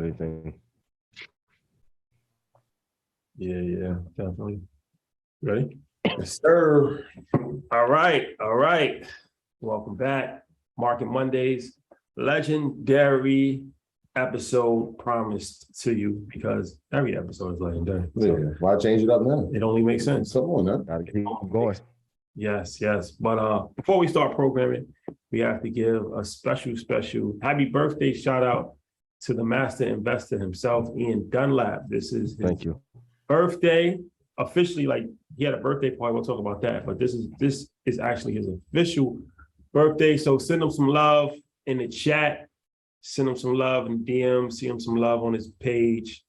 anything. Yeah, definitely. Ready? Yes, sir. All right. Welcome back. Market Mondays, legendary episode promised to you because every episode is legendary. Yeah. Why change it up now? It only makes sense. Come on, now. Gotta keep going. Yes. But before we start programming, we have to give a special happy birthday shout out to the master investor himself, Ian Dunlap. This is his Thank you. birthday. Officially, like he had a birthday party. We'll talk about that. But this is actually his official birthday. So send him some love in the chat. Send him some love in DM. See him some love on his page.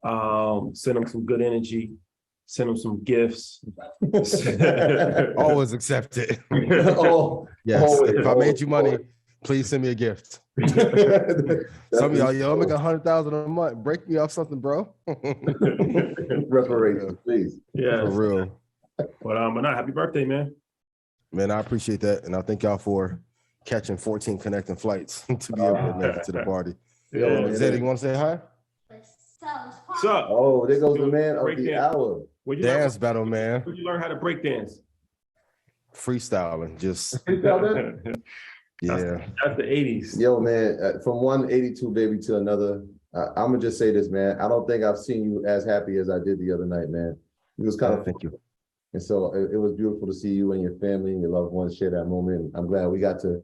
Send him some good energy. Send him some gifts. Always accept it. Oh, Yes. always, If I made you money, please send me a gift. Some of y'all, yo, make 100,000 a month. Break me off something, bro. Reparations, please. Yeah, For real. but not happy birthday, man. Man, I appreciate that. And I thank y'all for catching 14 connecting flights to be able to make it to the party. Yeah. Zeddy, you want to say hi? What's up? Oh, there goes the man of Break the dance. hour. Where'd you Dance learn, battle, man. where'd you learn how to break dance? Freestyling. Just, You felt that? yeah. That's the 80s. Yo, man, from 182 baby to another, I'm gonna just say this, man. I don't think I've seen you as happy as I did the other night, man. It was kind of Thank you. And so it was beautiful to see you and your family and your loved ones share that moment. I'm glad we got to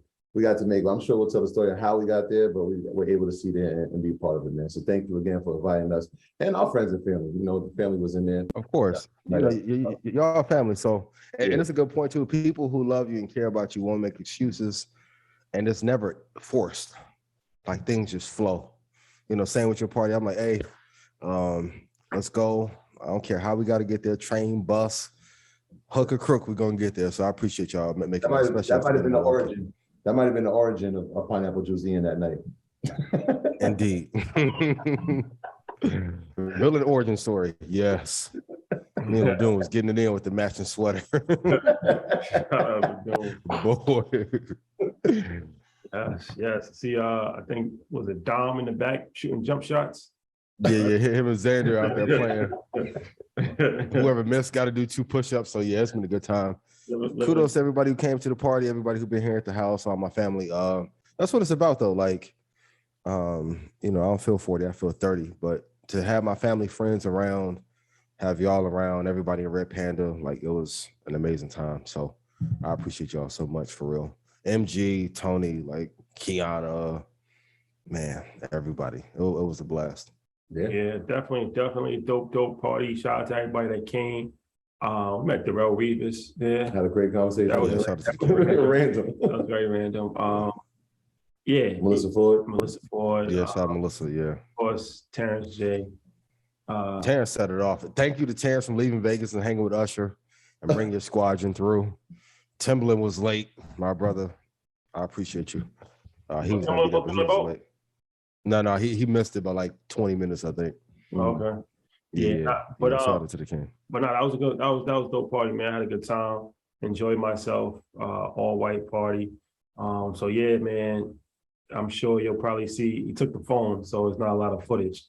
make. I'm sure we'll tell the story of how we got there, but we were able to see there and be part of it, man. So thank you again for inviting us and our friends and family. You know, the family was in there. Of course. You know, y'all family. So, and it's a good point too. People who love you and care about you won't make excuses, and it's never forced. Like things just flow. You know, same with your party. I'm like, hey, let's go. I don't care how we got to get there. Train, bus, hook or crook, we're gonna get there. So I appreciate y'all making That might have been the origin. That might have been the origin of Pineapple Juice in that night. Indeed. Villain origin story. Yes. Me and Doom was getting it in with the matching sweater. Boy. Yes. See, I think was it Dom in the back shooting jump shots? Yeah, him and Xander out there playing. Whoever missed got to do 2 push-ups. So yeah, it's been a good time. Kudos to everybody who came to the party, everybody who's been here at the house, all my family. That's what it's about though. Like, you know, I don't feel 40, I feel 30, but to have my family, friends around, have y'all around, everybody in Red Panda, like it was an amazing time. So I appreciate y'all so much for real. MG, Tony, like Kiana, man, everybody. It was a blast. Yeah, definitely dope party. Shout out to everybody that came. We met Darrell Reeves there. Had a great conversation. That was random. That was very random. Yeah. Melissa Ford. Yeah, shout out Melissa, yeah. Of course, Terrence J. Terrence set it off. Thank you to Terrence from leaving Vegas and hanging with Usher and bring your squadron through. Timbaland was late, my brother. I appreciate you. He was gonna be there, but he was late. No, he missed it by like 20 minutes, I think. Okay. Yeah. But shout out to the king. But no, that was a dope party, man. I had a good time, enjoyed myself, all white party. So yeah, man, I'm sure you'll probably see he took the phone, so it's not a lot of footage.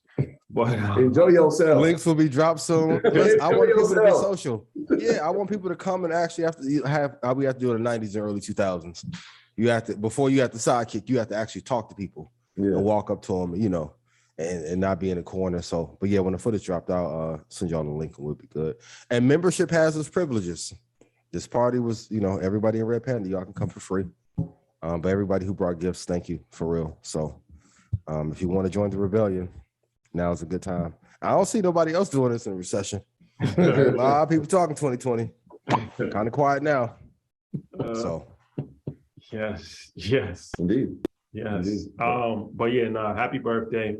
But enjoy yourself. Links will be dropped soon. Listen, I want people to be social. Yeah, I want people to come and actually we have to do it in the 90s and early 2000s. You have to, before you have the sidekick, you have to actually talk to people and walk up to them, you know, and not be in the corner. So, but yeah, when the footage dropped out, send y'all the link and we'll be good. And membership has its privileges. This party was, you know, everybody in Red Panda, y'all can come for free. But everybody who brought gifts, thank you for real. So if you want to join the rebellion, now is a good time. I don't see nobody else doing this in recession. A lot of people talking 2020. Kind of quiet now. So yes. Indeed. Yes. But yeah, happy birthday.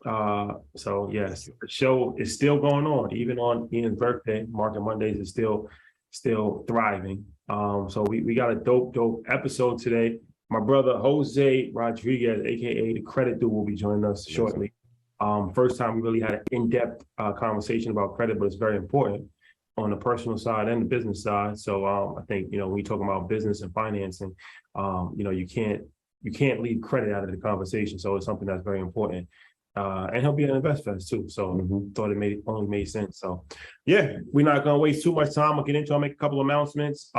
So yes, the show is still going on, even on Ian's birthday. Market Mondays is still thriving. So we got a dope episode today. My brother Jose Rodriquez, aka the Credit Dude, will be joining us shortly. First time we really had an in-depth conversation about credit, but it's very important on the personal side and the business side. So I think, you know, when we talk about business and financing, you know, you can't leave credit out of the conversation. So it's something that's very important. And he'll be at InvestFest too. So thought it only made sense. So yeah, we're not gonna waste too much time. I'll get into it. I'll make a couple announcements.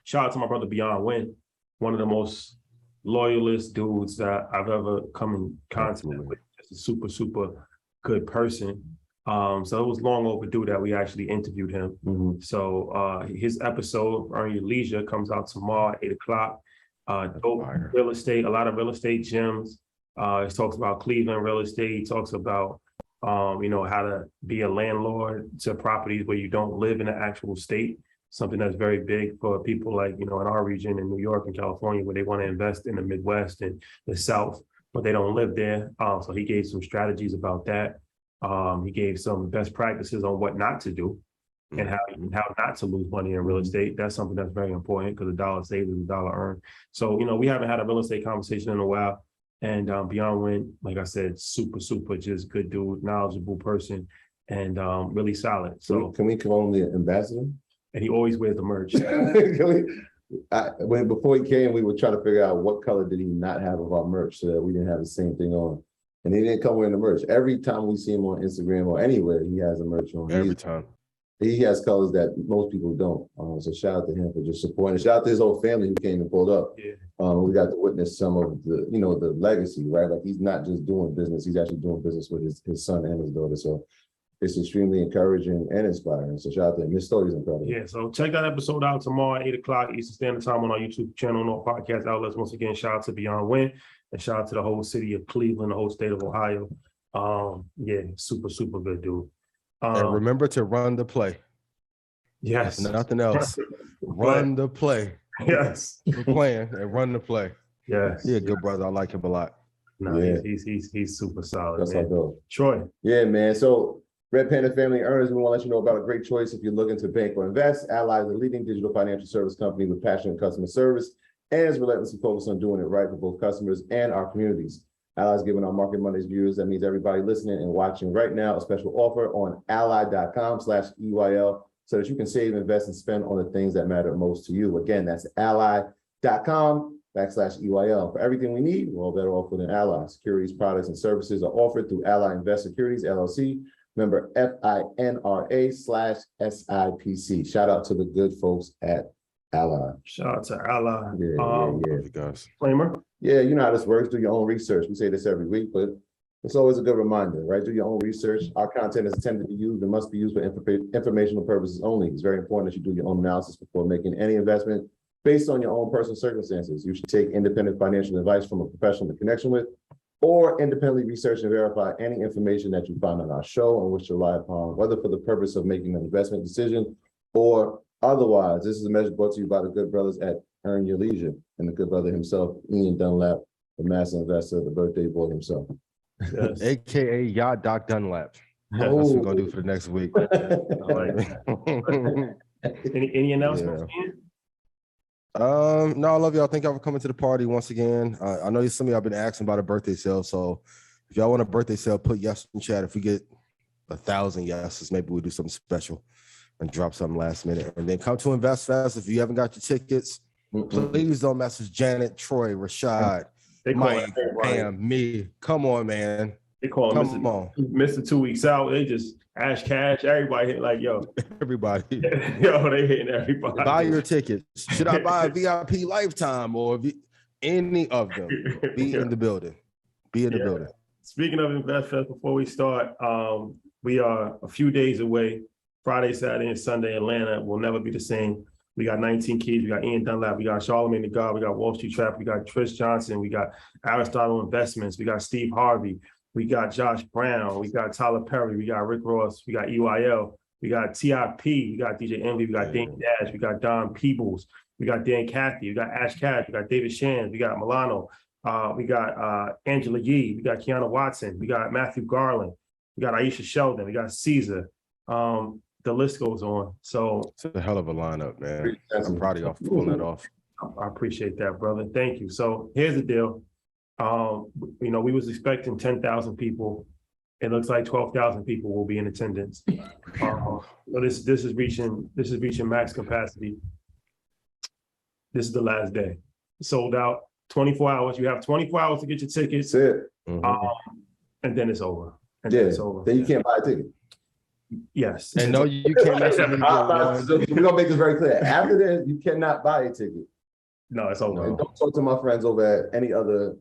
Shout out to my brother Beyond Win, one of the most loyalist dudes that I've ever come in contact with. Just a super, super good person. So it was long overdue that we actually interviewed him. So his episode, Earn Your Leisure, comes out tomorrow at 8 o'clock. Dope real estate, a lot of real estate gems. It talks about Cleveland real estate. It talks about, how to be a landlord to properties where you don't live in the actual state. Something that's very big for people like, in our region in New York and California, where they want to invest in the Midwest and the South, but they don't live there. So he gave some strategies about that. He gave some best practices on what not to do and how not to lose money in real estate. That's something that's very important because a dollar saved is a dollar earned. So, we haven't had a real estate conversation in a while. And Beyond Win, like I said, super, super just good dude, knowledgeable person, and really solid. So can we call him the ambassador? And he always wears the merch. Before he came, we were trying to figure out what color did he not have of our merch so that we didn't have the same thing on. And he didn't come wearing the merch. Every time we see him on Instagram or anywhere, he has a merch on. Every time. He has colors that most people don't. So shout out to him for just supporting. Shout out to his whole family who came and pulled up. Yeah. We got to witness some of the, the legacy, right? Like he's not just doing business, he's actually doing business with his son and his daughter. So it's extremely encouraging and inspiring. So shout out to him. His story is incredible. Yeah, so check that episode out tomorrow at 8 o'clock Eastern Standard Time on our YouTube channel and all podcast outlets. Once again, shout out to Beyond Win and shout out to the whole city of Cleveland, the whole state of Ohio. Super, super good dude. And remember to run the play. Yes. Nothing else. Run the play. Yes. We're playing and run the play. Yes. He's a good brother. I like him a lot. No, yeah. he's super solid. That's man. how dope. Troy. Yeah, man. So Red Panda Family Earners, we want to let you know about a great choice if you're looking to bank or invest. Ally is a leading digital financial service company with passionate customer service and is relentlessly focused on doing it right for both customers and our communities. Ally is giving our Market Mondays viewers, that means everybody listening and watching right now, a special offer on ally.com/EYL so that you can save, invest, and spend on the things that matter most to you. Again, that's ally.com/EYL. For everything we need, we're all better off with an Ally. Securities, products, and services are offered through Ally Invest Securities, LLC, member FINRA/SIPC. Shout out to the good folks at Ally. Shout out to Ally. Yeah. Disclaimer. Yeah, you know how this works. Do your own research. We say this every week, but it's always a good reminder, right? Do your own research. Our content is intended to be used and must be used for informational purposes only. It's very important that you do your own analysis before making any investment based on your own personal circumstances. You should take independent financial advice from a professional in connection with, or independently research and verify any information that you find on our show on which to rely upon, whether for the purpose of making an investment decision or otherwise. This is a measure brought to you by the good brothers at Earn Your Leisure and the good brother himself, Ian Dunlap, the master investor, the birthday boy himself. Yes. AKA Yacht Doc Dunlap. That's what we're gonna do for the next week. Any announcements? No, I love y'all. Thank y'all for coming to the party once again. I know some of y'all been asking about a birthday sale, so if y'all want a birthday sale, put yes in chat. If we get 1,000 yeses, maybe we'll do something special and drop something last minute. And then come to Invest Fest. If you haven't got your tickets, please don't message Janet, Troy, Rashad, Mike, Bam, me. Come on, man. They call him Mr. 2 weeks out. They just Ash Cash. Everybody hit like, yo. Everybody. Yo, they hitting everybody. Buy your tickets. Should I buy a VIP Lifetime or any of them? Be in the building. Be in the building. Speaking of Invest Fest, before we start, we are a few days away. Friday, Saturday, and Sunday, Atlanta will never be the same. We got 19 Keys, we got Ian Dunlap, we got Charlamagne the God, we got Wall Street Trap, we got Trish Johnson, we got Aristotle Investments, we got Steve Harvey, we got Josh Brown, we got Tyler Perry, we got Rick Ross, we got EYL, we got TIP, we got DJ Envy, we got Dan Dash, we got Don Peebles, we got Dan Cathy, we got Ash Cash, we got David Shands, we got Milano, we got Angela Yee, we got Kiana Watson, we got Matthew Garland, we got Aisha Sheldon, we got Caesar. The list goes on. So it's a hell of a lineup, man. I'm proud of y'all for pulling that off. I appreciate that, brother. Thank you. So here's the deal. We was expecting 10,000 people. It looks like 12,000 people will be in attendance. So this is reaching max capacity. This is the last day. Sold out. 24 hours. You have 24 hours to get your tickets. That's it. And then it's over. And Yeah, then it's over. then you can't buy a ticket. Yes. And no, you can't necessarily get one. So we're gonna make this very clear. After that, you cannot buy a ticket. No, it's over. And don't talk to my friends over at any other.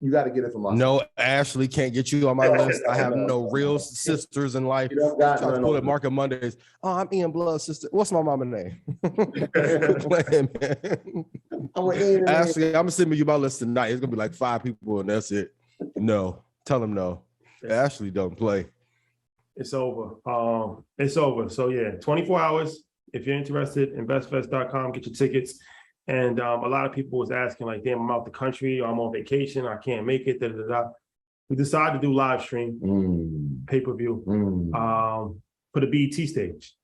You got to get it from us. No, Ashley can't get you on my list. I have no real sisters in life. You don't got Try to none pull of it Market Mondays. Oh, I'm Ian Blood's sister. What's my mama name? Playing, man. Ashley, I'm gonna send you my list tonight. It's gonna be like 5 people and that's it. No, tell them no. Ashley don't play. It's over. It's over. So yeah, 24 hours. If you're interested, investfest.com, get your tickets. And a lot of people was asking, like, damn, I'm out the country, or I'm on vacation, I can't make it. We decided to do live stream, pay-per-view, for the BET stage,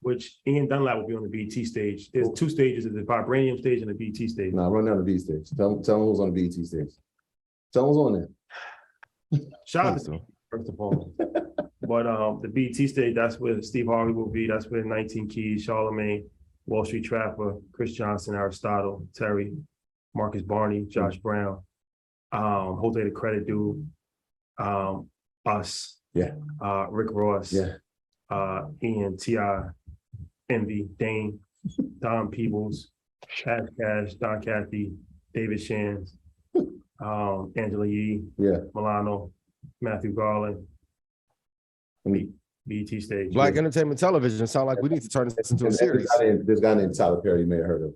which Ian Dunlap will be on the BET stage. There's 2 stages: there's the Vibranium stage and the BET stage. No, run down the BET stage. Tell them who's on the BET stage. Tell them who's on there. Shout out to first of all. But the BET stage, that's where Steve Harvey will be. That's where 19 Keys, Charlemagne, Wall Street Trapper, Chris Johnson, Aristotle, Terry, Marcus Barney, Josh Brown, Jose the Credit Dude, us, Rick Ross, Ian, T.I., Envy, Dane, Don Peebles, Cash Cash, Don Cathy, David Shands, Angela Yee, Milano, Matthew Garland, me. BET stage. Black Entertainment Television. Sound like we need to turn this into a series. This guy named Tyler Perry, you may have heard of.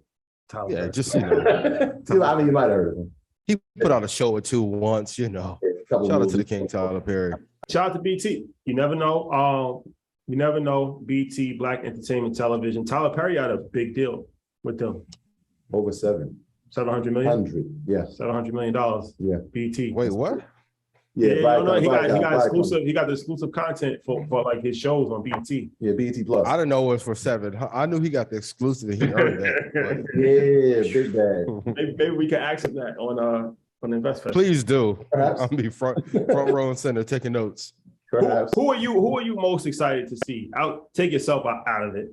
Tyler Yeah, Perry. just, you know. I mean, you might have heard of him. He put out a show or 2 once, you know. Shout out to the King, Tyler Perry. Shout out to BT. You never know. You never know. BT, Black Entertainment Television. Tyler Perry had a big deal with them. Over 700 million. Yeah. $700 million. Yeah. BT. Wait, what? Yeah, he got exclusive. He got the exclusive content for like his shows on BT. Yeah, BT Plus. I didn't know it was for 7. I knew he got the exclusive and he earned that. Yeah, big bag. Maybe we can ask him that on InvestFest. Please do. I'll be front row and center taking notes. Who are you most excited to see? Take yourself out of it.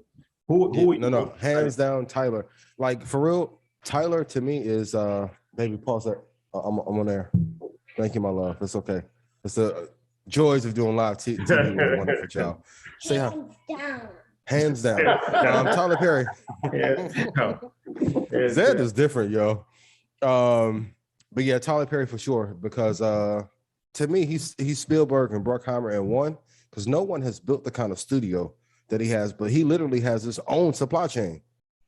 Who are you? No, hands down, Tyler. Like for real, Tyler to me is maybe pause that. I'm on there. Thank you, my love. It's okay. It's the joys of doing live TV with wonderful child. Say hi. Hands down. Tyler Perry. Zed is different, yo. But yeah, Tyler Perry for sure, because to me, he's Spielberg and Bruckheimer in one, because no one has built the kind of studio that he has, but he literally has his own supply chain.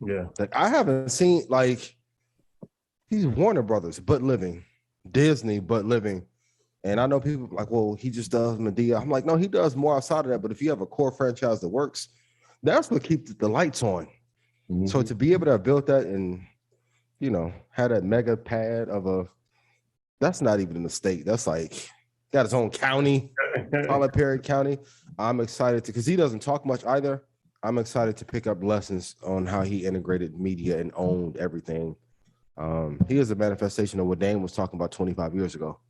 Yeah. Like I haven't seen, like, he's Warner Brothers, but living. Disney, but living. And I know people like, well, he just does Medea. I'm like, no, he does more outside of that. But if you have a core franchise that works, that's what keeps the lights on. Mm-hmm. So to be able to have built that and, you know, had a mega pad of that's not even in the state. That's like, got his own county, Tyler Perry County. I'm excited because he doesn't talk much either. I'm excited to pick up lessons on how he integrated media and owned everything. He is a manifestation of what Dane was talking about 25 years ago.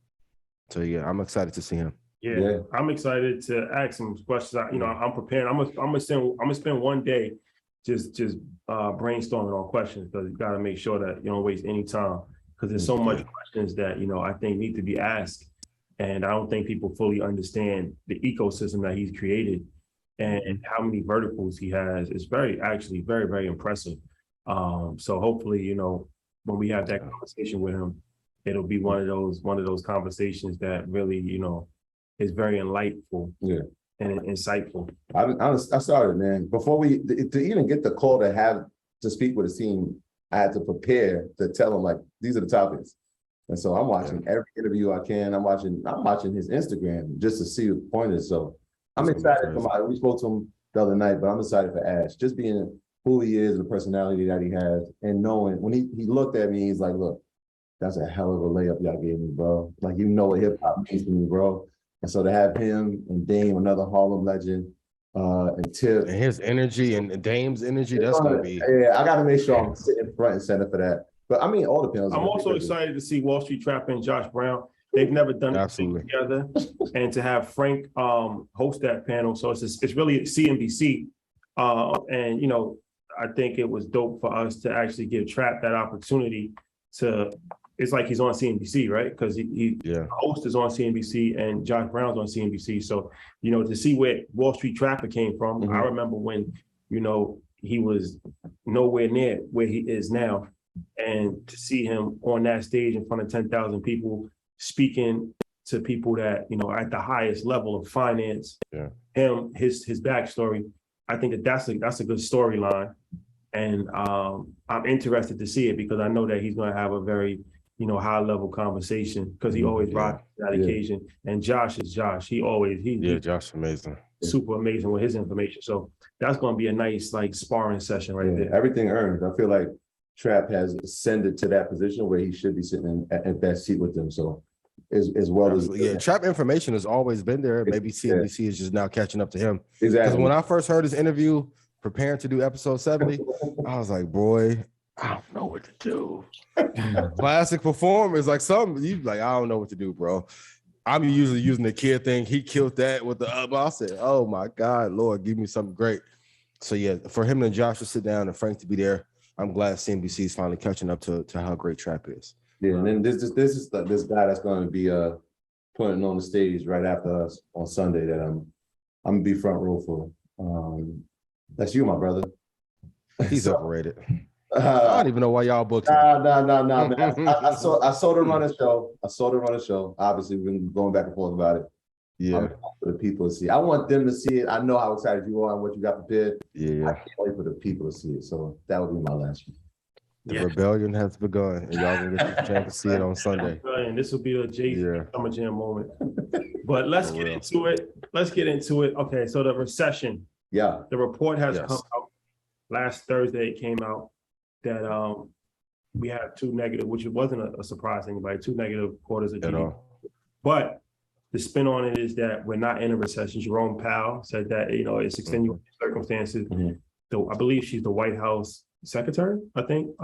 So yeah, I'm excited to see him. Yeah. I'm excited to ask him questions. I'm prepared. I'm gonna spend one day just brainstorming on questions, because you got to make sure that you don't waste any time, because there's so much questions that I think need to be asked, and I don't think people fully understand the ecosystem that he's created and how many verticals he has. It's very, very impressive. So hopefully, when we have that conversation with him, it'll be one of those conversations that really, is very enlightful and insightful. I started, man. Before to even get the call to speak with his team, I had to prepare to tell them, like, these are the topics. And so I'm watching every interview I can. I'm watching his Instagram just to see what the point is. So I'm excited we spoke to him the other night, but I'm excited for Ash. Just being who he is, the personality that he has, and knowing when he looked at me, he's like, look, that's a hell of a layup y'all gave me, bro. Like, what hip hop means to me, bro. And so to have him and Dame, another Harlem legend, and Tip. And his energy and Dame's energy, that's going to be. Yeah, I got to make sure I'm sitting front and center for that. But I mean, all the panels. I'm also excited to see Wall Street Trapper and Josh Brown. They've never done anything together. And to have Frank host that panel. So it's really CNBC. And, I think it was dope for us to actually give Trap that opportunity to it's like he's on CNBC, right? Because the host is on CNBC and Josh Brown's on CNBC. So, to see where Wall Street Trapper came from, I remember when, he was nowhere near where he is now. And to see him on that stage in front of 10,000 people speaking to people that, at the highest level of finance, his backstory, I think that's a good storyline. And I'm interested to see it because I know that he's going to have a very, high level conversation because he always rises to that occasion. And Josh is Josh. Josh amazing. Super amazing with his information. So that's going to be a nice sparring session right there. Everything earned. I feel like Trap has ascended to that position where he should be sitting at that seat with them. So as well as Trap information has always been there. Maybe CNBC is just now catching up to him. Exactly. Because when I first heard his interview, preparing to do episode 70, I was like, boy, I don't know what to do. Classic performers, I don't know what to do, bro. I'm usually using the kid thing. He killed that with the I said, oh my God, Lord, give me something great. So for him and Josh to sit down and Frank to be there, I'm glad CNBC is finally catching up to how great Trap is. Yeah, and then this is this guy that's going to be putting on the stage right after us on Sunday that I'm gonna be front row for. That's you, my brother. He's overrated. I don't even know why y'all booked him. No, man. I saw the run a show. Obviously, we've been going back and forth about it. Yeah. For the people to see. I want them to see it. I know how excited you are and what you got prepared. Yeah. I can't wait for the people to see it. So that would be my last one. The rebellion has begun, and y'all gonna get the chance to see it on Sunday. And this will be the Jay-Z Summer Jam moment. But let's get into it. Okay, so the recession. Yeah. The report has come out. Last Thursday it came out that we had 2 negative, which wasn't a surprise to anybody, 2 negative quarters of GDP. But the spin on it is that we're not in a recession. Jerome Powell said that, it's extenuating circumstances. I believe she's the White House secretary, I think.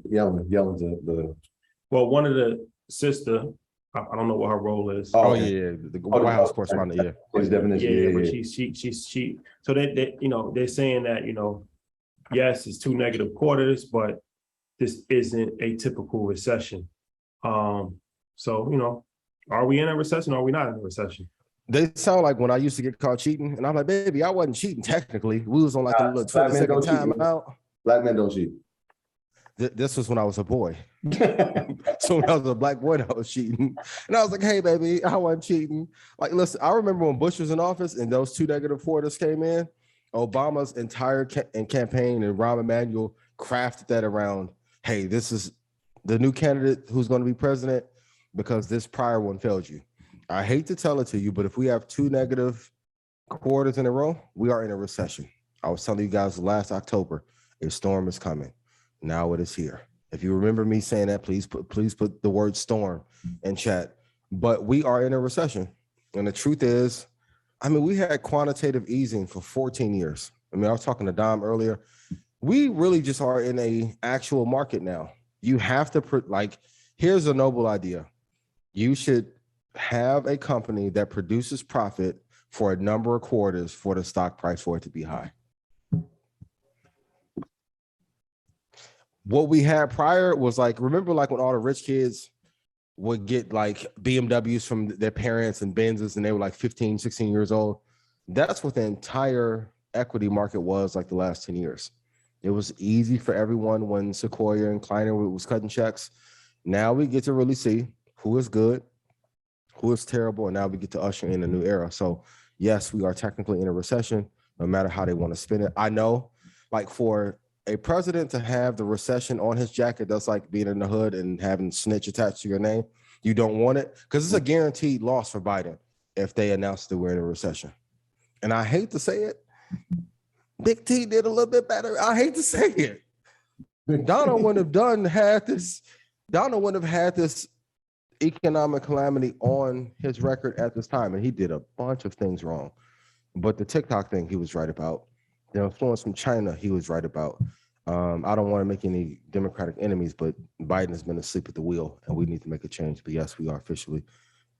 Yelling the well, one of the sister, I don't know what her role is. The White House correspondent, But she so they're saying that, yes, it's 2 negative quarters, but this isn't a typical recession. So, are we in a recession or are we not in a recession? They sound like when I used to get caught cheating, and I'm like, baby, I wasn't cheating technically. We was on like a little 20-second time out. Black men don't cheat. This was when I was a boy. So when I was a black boy, I was cheating. And I was like, hey, baby, I wasn't cheating. Like, listen, I remember when Bush was in office and those 2 negative quarters came in, Obama's entire campaign and Rahm Emanuel crafted that around, hey, this is the new candidate who's going to be president because this prior one failed you. I hate to tell it to you, but if we have 2 negative quarters in a row, we are in a recession. I was telling you guys last October, a storm is coming. Now it is here. If you remember me saying that, please put the word storm in chat. But we are in a recession. And the truth is, we had quantitative easing for 14 years. I was talking to Dom earlier. We really just are in a actual market now. You have to here's a noble idea. You should have a company that produces profit for a number of quarters for the stock price for it to be high. What we had prior was remember when all the rich kids would get BMWs from their parents and Benzes and they were 15, 16 years old. That's what the entire equity market was the last 10 years. It was easy for everyone when Sequoia and Kleiner was cutting checks. Now we get to really see who is good, who is terrible, and now we get to usher in a new era. So yes, we are technically in a recession, no matter how they want to spin it. I know for a president to have the recession on his jacket, that's like being in the hood and having snitch attached to your name. You don't want it because it's a guaranteed loss for Biden if they announce that we're in a recession. And I hate to say it, Big T did a little bit better. I hate to say it. Donald wouldn't have had this economic calamity on his record at this time. And he did a bunch of things wrong. But the TikTok thing, he was right about. The influence from China, he was right about. I don't want to make any Democratic enemies, but Biden has been asleep at the wheel, and we need to make a change. But yes, we are officially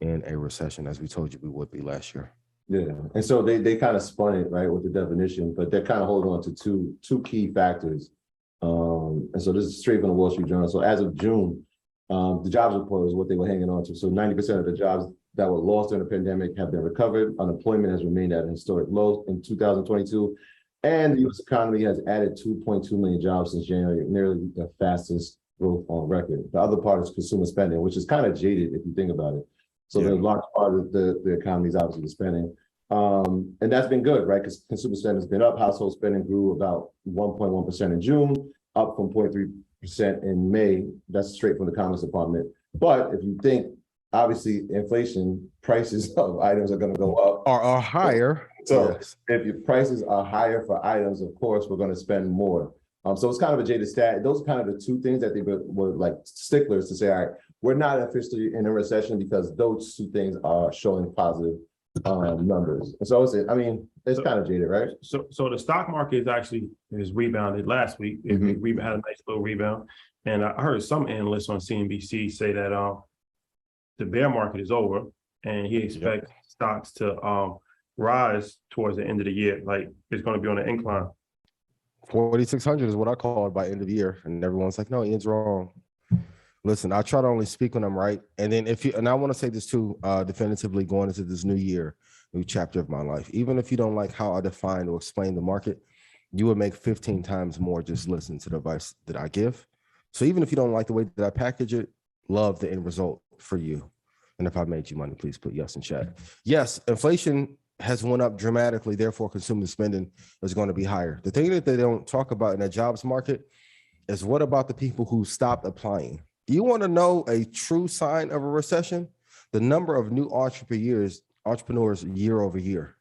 in a recession, as we told you we would be last year. Yeah, and so they kind of spun it right with the definition, but they're kind of holding on to two key factors. And so this is straight from the Wall Street Journal. So as of June, The jobs report was what they were hanging on to. So 90% of the jobs that were lost during the pandemic have been recovered. Unemployment has remained at a historic low in 2022. And the U.S. economy has added 2.2 million jobs since January, nearly the fastest growth on record. The other part is consumer spending, which is kind of jaded if you think about it. So the large part of the economy is obviously the spending. And that's been good, right? Because consumer spending has been up. Household spending grew about 1.1% in June, up from 0.3% in May. That's straight from the Commerce Department. But if you think, obviously, inflation, prices of items are going to go up. Are higher. So if your prices are higher for items, of course, we're going to spend more. So it's kind of a jaded stat. Those are kind of the two things that they were like sticklers to say, all right, we're not officially in a recession because those two things are showing positive numbers. And so it's kind of jaded, right? So the stock market is rebounded last week. It had a nice little rebound. And I heard some analysts on CNBC say that the bear market is over and he expects stocks to rise towards the end of the year. Like it's going to be on an incline. 4,600 is what I call it by end of the year. And everyone's like, no, Ian's wrong. Listen, I try to only speak when I'm right. And then and I want to say this too, definitively going into this new year, new chapter of my life. Even if you don't like how I define or explain the market, you would make 15 times more just listen to the advice that I give. So even if you don't like the way that I package it, love the end result for you. And if I made you money, please put yes in chat. Yes, inflation has went up dramatically. Therefore, consumer spending is going to be higher. The thing that they don't talk about in the jobs market is what about the people who stopped applying? You want to know a true sign of a recession? The number of new entrepreneurs year over year.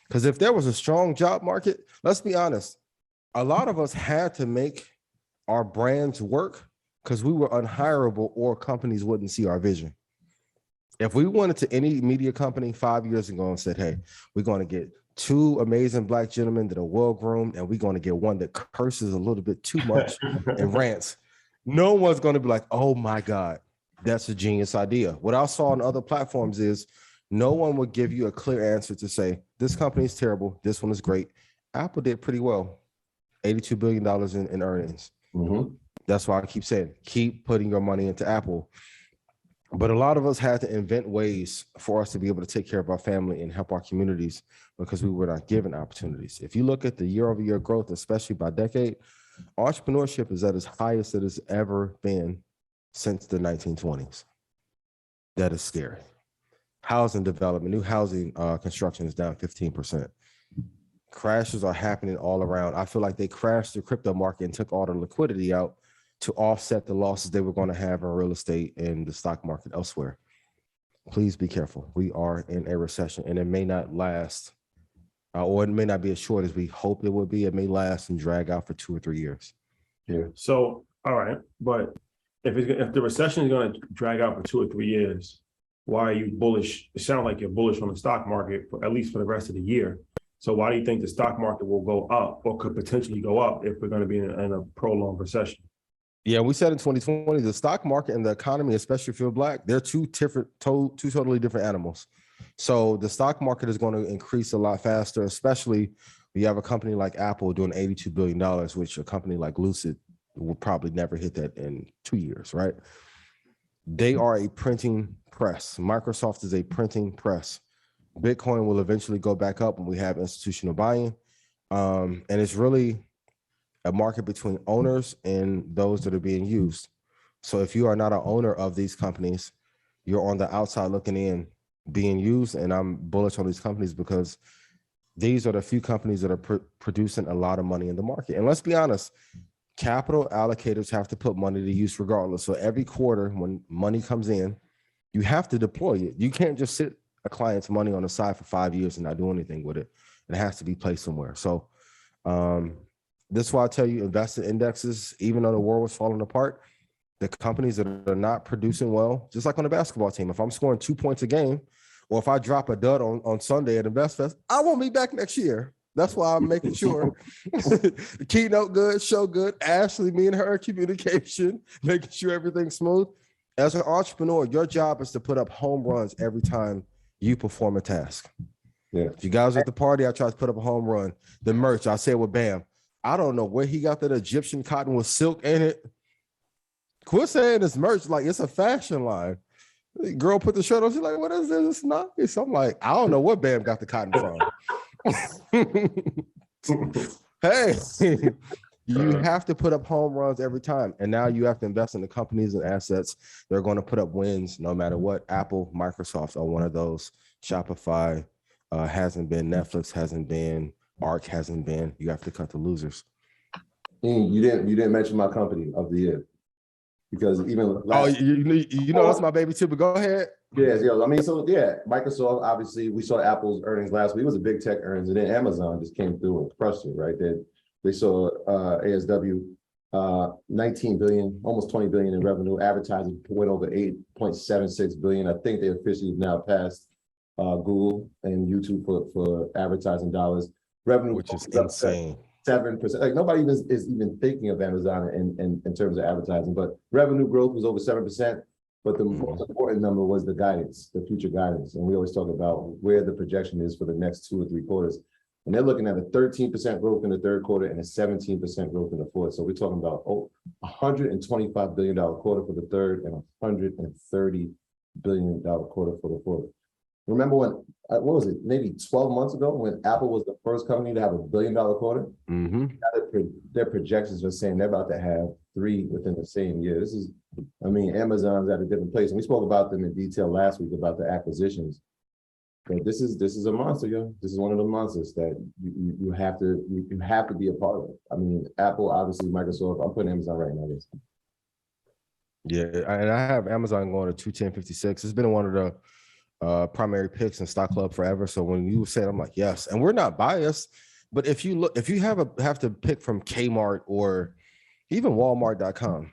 Because if there was a strong job market, let's be honest, a lot of us had to make our brands work because we were unhireable or companies wouldn't see our vision. If we went into any media company 5 years ago and said, hey, we're going to get two amazing Black gentlemen that are well-groomed and we're going to get one that curses a little bit too much and rants, no one's going to be like, oh my God, that's a genius idea. What I saw on other platforms is no one would give you a clear answer to say, this company is terrible, this one is great. Apple did pretty well, $82 billion in earnings. That's why I keep saying, keep putting your money into Apple. But a lot of us had to invent ways for us to be able to take care of our family and help our communities because we were not given opportunities. If you look at the year-over-year growth, especially by decade, entrepreneurship is at its highest it has ever been since the 1920s. That is scary. Housing development, new housing construction is down 15%. Crashes are happening all around. I feel like they crashed the crypto market and took all the liquidity out to offset the losses they were going to have in real estate and the stock market elsewhere. Please be careful. We are in a recession and it may not last, or it may not be as short as we hope it would be. It may last and drag out for 2 or 3 years. Yeah. So, all right. But if the recession is going to drag out for 2 or 3 years, why are you bullish? It sounds like you're bullish on the stock market, at least for the rest of the year. So why do you think the stock market will go up or could potentially go up if we're going to be in a prolonged recession? Yeah, we said in 2020, the stock market and the economy, especially if you're Black, they're two totally different animals. So the stock market is going to increase a lot faster, especially when you have a company like Apple doing $82 billion, which a company like Lucid will probably never hit that in 2 years, right? They are a printing press. Microsoft is a printing press. Bitcoin will eventually go back up when we have institutional buying. And it's really a market between owners and those that are being used. So if you are not an owner of these companies, you're on the outside looking in, being used. And I'm bullish on these companies because these are the few companies that are producing a lot of money in the market. And let's be honest, capital allocators have to put money to use regardless. So every quarter when money comes in, you have to deploy it. You can't just sit a client's money on the side for 5 years and not do anything with it. It has to be placed somewhere. So this is why I tell you, invest in indexes, even though the world was falling apart, the companies that are not producing well, just like on the basketball team, if I'm scoring 2 points a game, or if I drop a dud on Sunday at InvestFest, I won't be back next year. That's why I'm making sure the keynote good, show good, Ashley, me and her communication, making sure everything's smooth. As an entrepreneur, your job is to put up home runs every time you perform a task. Yeah. If you guys are at the party, I try to put up a home run. The merch, I say with Bam. I don't know where he got that Egyptian cotton with silk in it. Quit saying it's merch, like it's a fashion line. The girl put the shirt on, she's like, what is this? It's nice. I'm like, I don't know what Bam got the cotton from. Hey, you have to put up home runs every time. And now you have to invest in the companies and assets. They're going to put up wins no matter what. Apple, Microsoft are one of those. Shopify hasn't been. Netflix hasn't been. Arc hasn't been. You have to cut the losers. You didn't mention my company of the year. Because even you know that's my baby too, but go ahead. Yeah, I mean, so yeah, Microsoft, obviously, we saw Apple's earnings last week. It was a big tech earnings, and then Amazon just came through and crushed it, right? They saw ASW 19 billion, almost 20 billion in revenue. Advertising went over 8.76 billion. I think they officially now passed Google and YouTube for advertising dollars. Revenue, which is insane. 7%. Like nobody is even thinking of Amazon in terms of advertising, but revenue growth was over 7%. But the most important number was the guidance, the future guidance. And we always talk about where the projection is for the next 2 or 3 quarters. And they're looking at a 13% growth in the third quarter and a 17% growth in the fourth. So we're talking about $125 billion quarter for the third and $130 billion quarter for the fourth. Remember when, what was it, maybe 12 months ago when Apple was the first company to have $1 billion quarter? Mm-hmm. Now their projections are saying they're about to have 3 within the same year. This is, I mean, Amazon's at a different place. And we spoke about them in detail last week about the acquisitions. But this is a monster, yo. This is one of the monsters that you have to be a part of. I mean, Apple, obviously, Microsoft. I'm putting Amazon right now. Yeah, and I have Amazon going to 210.56. It's been one of the primary picks in Stock Club forever. So when you said, I'm like, yes, and we're not biased. But if you have to pick from Kmart or even Walmart.com,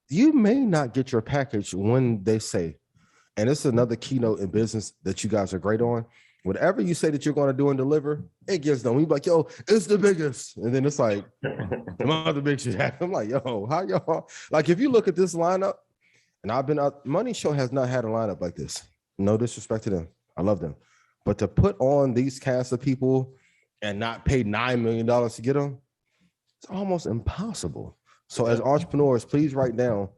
you may not get your package when they say. And it's another keynote in business that you guys are great on. Whatever you say that you're going to do and deliver, it gets done. We be like, yo, it's the biggest. And then it's like, am I the big shit? I'm like, yo, how y'all? Like, if you look at this lineup, and I've been out, Money Show has not had a lineup like this. No disrespect to them. I love them. But to put on these cast of people and not pay $9 million to get them, it's almost impossible. So as entrepreneurs, please write down,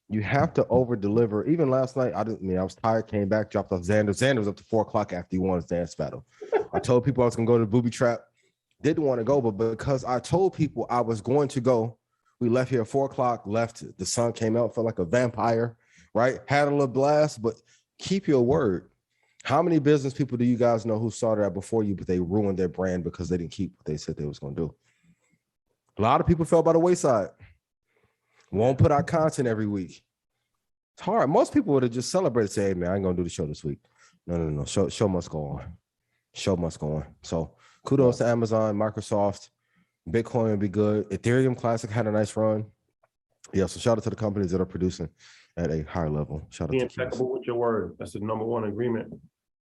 you have to over deliver. Even last night, I was tired, came back, dropped off Xander. Xander was up to 4 o'clock after he won his dance battle. I told people I was going to go to the booby trap. Didn't want to go, but because I told people I was going to go, we left here at 4 o'clock, left. The sun came out, felt like a vampire, right? Had a little blast, but keep your word. How many business people do you guys know who started out before you, but they ruined their brand because they didn't keep what they said they was going to do? A lot of people fell by the wayside. Won't put out content every week. It's hard. Most people would have just celebrated, say, hey, man, I ain't going to do the show this week. No. Show must go on. Show must go on. So kudos to Amazon, Microsoft. Bitcoin would be good. Ethereum Classic had a nice run. Yeah, so shout out to the companies that are producing at a higher level. Shout out to impeccable with your word. That's the number one agreement.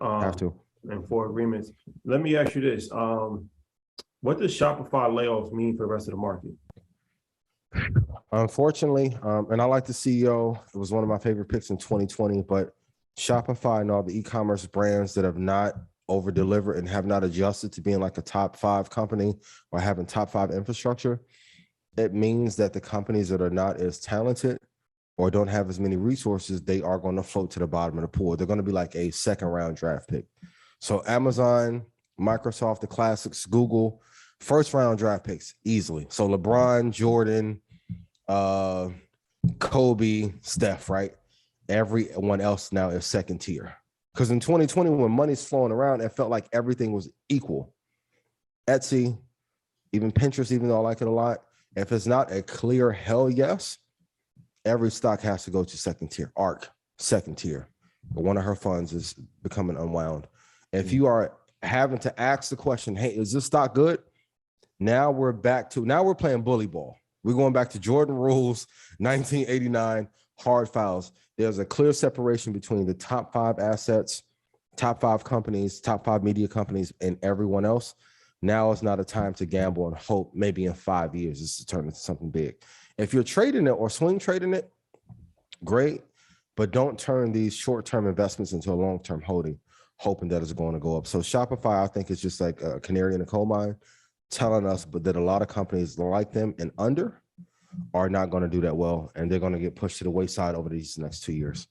Have to. And 4 agreements. Let me ask you this. What does Shopify layoffs mean for the rest of the market? Unfortunately, and I like the CEO. It was one of my favorite picks in 2020, but Shopify and all the e-commerce brands that have not over-delivered and have not adjusted to being like a top 5 company or having top 5 infrastructure, it means that the companies that are not as talented or don't have as many resources, they are going to float to the bottom of the pool. They're going to be like a 2nd-round draft pick. So Amazon, Microsoft, the classics, Google, 1st-round draft picks easily. So LeBron, Jordan, Kobe, Steph, right? Everyone else now is 2nd tier. Because in 2020, when money's flowing around, it felt like everything was equal. Etsy, even Pinterest, even though I like it a lot, if it's not a clear hell yes, every stock has to go to 2nd tier. Arc, 2nd tier. But one of her funds is becoming unwound. If you are having to ask the question, hey, is this stock good? Now we're playing bully ball. We're going back to Jordan rules, 1989, hard fouls. There's a clear separation between the top 5 assets, top 5 companies, top 5 media companies, and everyone else. Now is not a time to gamble and hope maybe in 5 years this will turn into something big. If you're trading it or swing trading it, great, but don't turn these short-term investments into a long-term holding, hoping that it's going to go up. So Shopify, I think, is just like a canary in a coal mine, telling us but that a lot of companies like them and under are not going to do that well, and they're going to get pushed to the wayside over these next 2 years.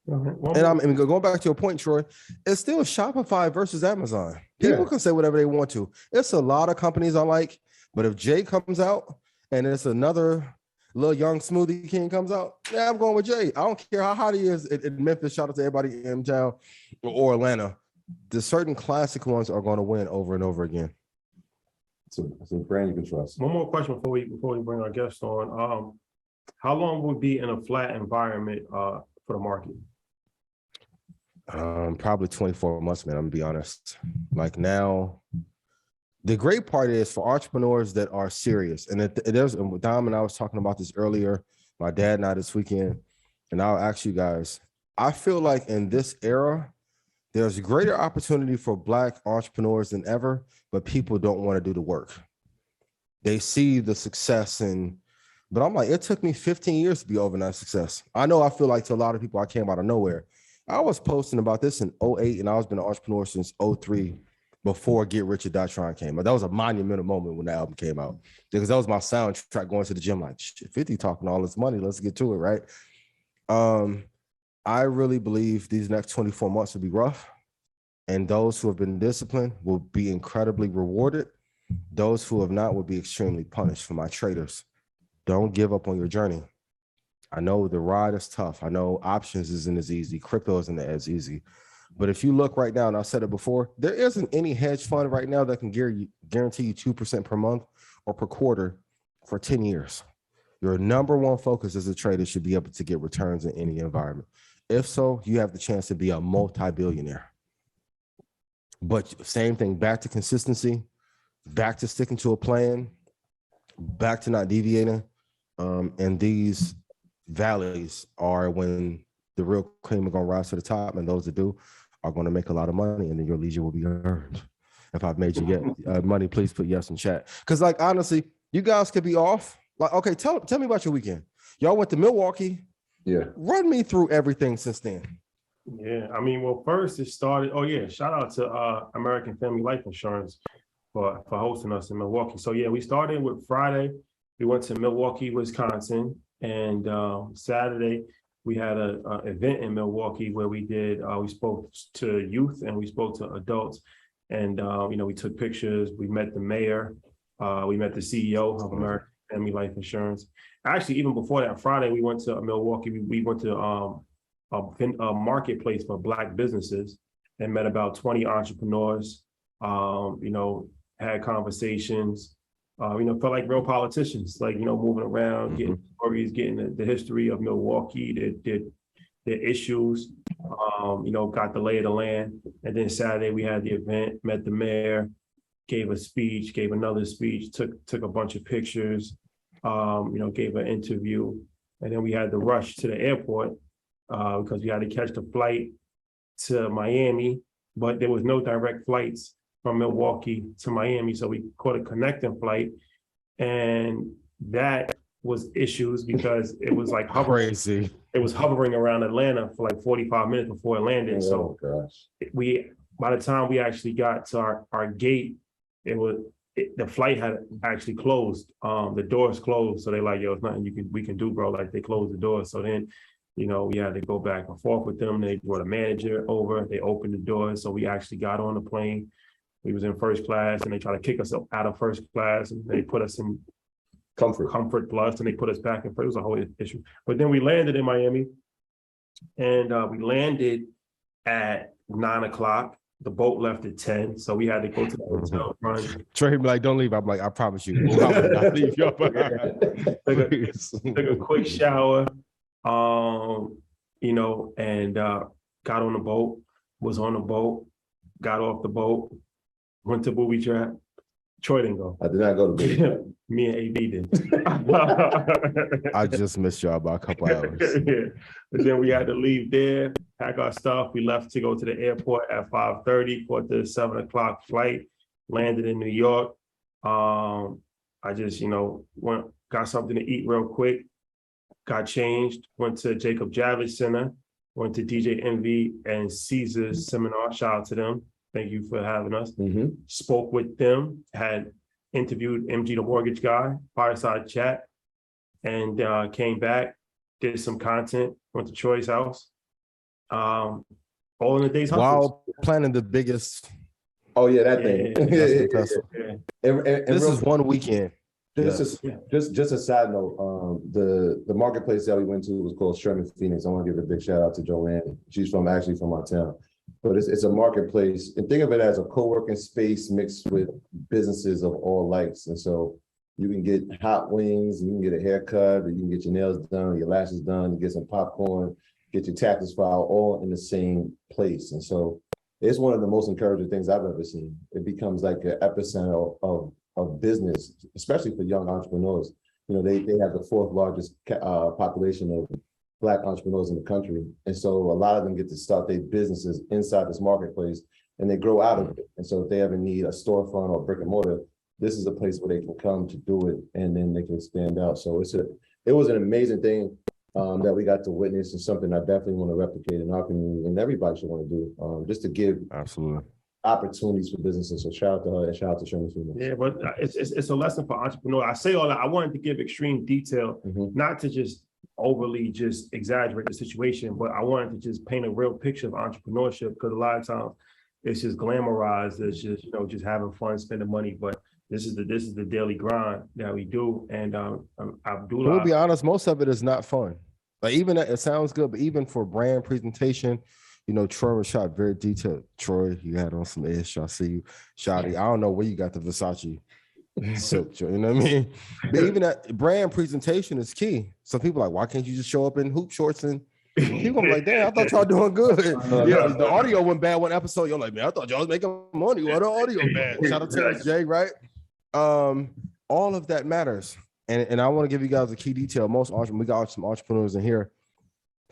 And going back to your point, Troy, it's still Shopify versus Amazon. People can say whatever they want to. It's a lot of companies I like, but if Jay comes out and it's another little young smoothie king comes out, yeah, I'm going with Jay. I don't care how hot he is in Memphis. Shout out to everybody in town or Atlanta. The certain classic ones are going to win over and over again. So brand you can trust. One more question before we bring our guests on. How long would be in a flat environment for the market? Probably 24 months, man. I'm gonna be honest. Like now, the great part is for entrepreneurs that are serious, and there's Dom and I was talking about this earlier, my dad and I this weekend, and I'll ask you guys, I feel like in this era, there's greater opportunity for Black entrepreneurs than ever, but people don't want to do the work. They see the success but I'm like, it took me 15 years to be overnight success. I know I feel like to a lot of people, I came out of nowhere. I was posting about this in 2008, and I was been an entrepreneur since 2003 before Get Rich or Die Trying came out. That was a monumental moment when the album came out because that was my soundtrack going to the gym like, shit, 50 talking all this money, let's get to it, right? I really believe these next 24 months will be rough, and those who have been disciplined will be incredibly rewarded. Those who have not will be extremely punished. For my traders, don't give up on your journey. I know the ride is tough. I know options isn't as easy. Crypto isn't as easy. But if you look right now, and I said it before, there isn't any hedge fund right now that can guarantee you 2% per month or per quarter for 10 years. Your number one focus as a trader should be able to get returns in any environment. If so, you have the chance to be a multi-billionaire. But same thing, back to consistency, back to sticking to a plan, back to not deviating. And these valleys are when the real cream are going to rise to the top, and those that do are going to make a lot of money, and then your leisure will be earned. If I've made you get money, please put yes in chat. Because like, honestly, you guys could be off. Like, okay, tell me about your weekend. Y'all went to Milwaukee. Yeah. Run me through everything since then. Yeah, I mean, well, first it started, shout out to American Family Life Insurance for hosting us in Milwaukee. So yeah, we started with Friday. We went to Milwaukee, Wisconsin, and Saturday we had an event in Milwaukee where we spoke to youth and we spoke to adults, and we took pictures. We met the mayor, we met the CEO of American Family Life Insurance. Actually, even before that, Friday we went to Milwaukee. We went to a marketplace for Black businesses and met about 20 entrepreneurs. Had conversations. Felt like real politicians, like, moving around, getting stories, getting the history of Milwaukee, their issues, got the lay of the land. And then Saturday we had the event, met the mayor, gave a speech, gave another speech, took a bunch of pictures, gave an interview. And then we had to rush to the airport because we had to catch the flight to Miami, but there was no direct flights from Milwaukee to Miami. So we caught a connecting flight, and that was issues because it was like hovering. Crazy. It was hovering around Atlanta for like 45 minutes before it landed. Oh, gosh. By the time we actually got to our gate, the flight had actually closed. The doors closed. So they're like, yo, it's nothing we can do, bro. Like, they closed the doors. So then, we had to go back and forth with them. They brought a manager over, they opened the doors. So we actually got on the plane. We was in first class, and they tried to kick us up out of first class, and they put us in comfort plus, and they put us back in first. It was a whole issue. But then we landed in Miami, and we landed at 9:00. The boat left at 10, so we had to go to the hotel run. Trey be like, don't leave. I'm like, I promise you, I will not leave you behind. Took a quick shower, and got on the boat, was on the boat, got off the boat, went to booby trap. Troy didn't go. I did not go to booby trap. Me and AB did. I just missed y'all by a couple hours. Yeah. But then we had to leave there, pack our stuff. We left to go to the airport at 5:30, caught the 7:00 flight, landed in New York. I just, got something to eat real quick, got changed, went to Jacob Javits Center, went to DJ Envy and Caesar's seminar. Shout out to them. Thank you for having us. Spoke with them, had, interviewed MG the mortgage guy, fireside chat, and came back, did some content, went to Troy's house. All in a day's while planning the biggest. Oh yeah, that thing. This is one weekend. Just a side note, the marketplace that we went to was called Sherman Phoenix. I want to give a big shout out to Joanne. She's actually from our town. But it's a marketplace, and think of it as a co-working space mixed with businesses of all likes. And so you can get hot wings, you can get a haircut, or you can get your nails done, your lashes done, get some popcorn, get your taxes filed, all in the same place. And so it's one of the most encouraging things I've ever seen. It becomes like an epicenter of business, especially for young entrepreneurs. You know, they have the fourth largest population of Black entrepreneurs in the country. And so a lot of them get to start their businesses inside this marketplace, and they grow out of it. And so if they ever need a storefront or brick and mortar, this is a place where they can come to do it, and then they can expand out. So it was an amazing thing that we got to witness, and something I definitely want to replicate in our community, and everybody should want to do, just to give opportunities for businesses. So shout out to her and shout out to Sherman Phoenix. Yeah, but it's a lesson for entrepreneurs. I say all that. I wanted to give extreme detail, not to just overly just exaggerate the situation, but I wanted to just paint a real picture of entrepreneurship, because a lot of times it's just glamorized. It's just, you know, just having fun, spending money. But this is the daily grind that we do. And Abdullah, we'll be honest, most of it is not fun. Like, even that, it sounds good, but even for brand presentation, you know, Troy was shot very detailed. Troy, you had on some ish. I see you, Shotty. I don't know where you got the Versace silk, you know what I mean? But even that brand presentation is key. Some people are like, why can't you just show up in hoop shorts? And people are like, damn, I thought y'all doing good. Yeah, the audio went bad one episode. You're like, man, I thought y'all was making money. Why the audio bad? Shout out to Jay, right? All of that matters. And I want to give you guys a key detail. We got some entrepreneurs in here.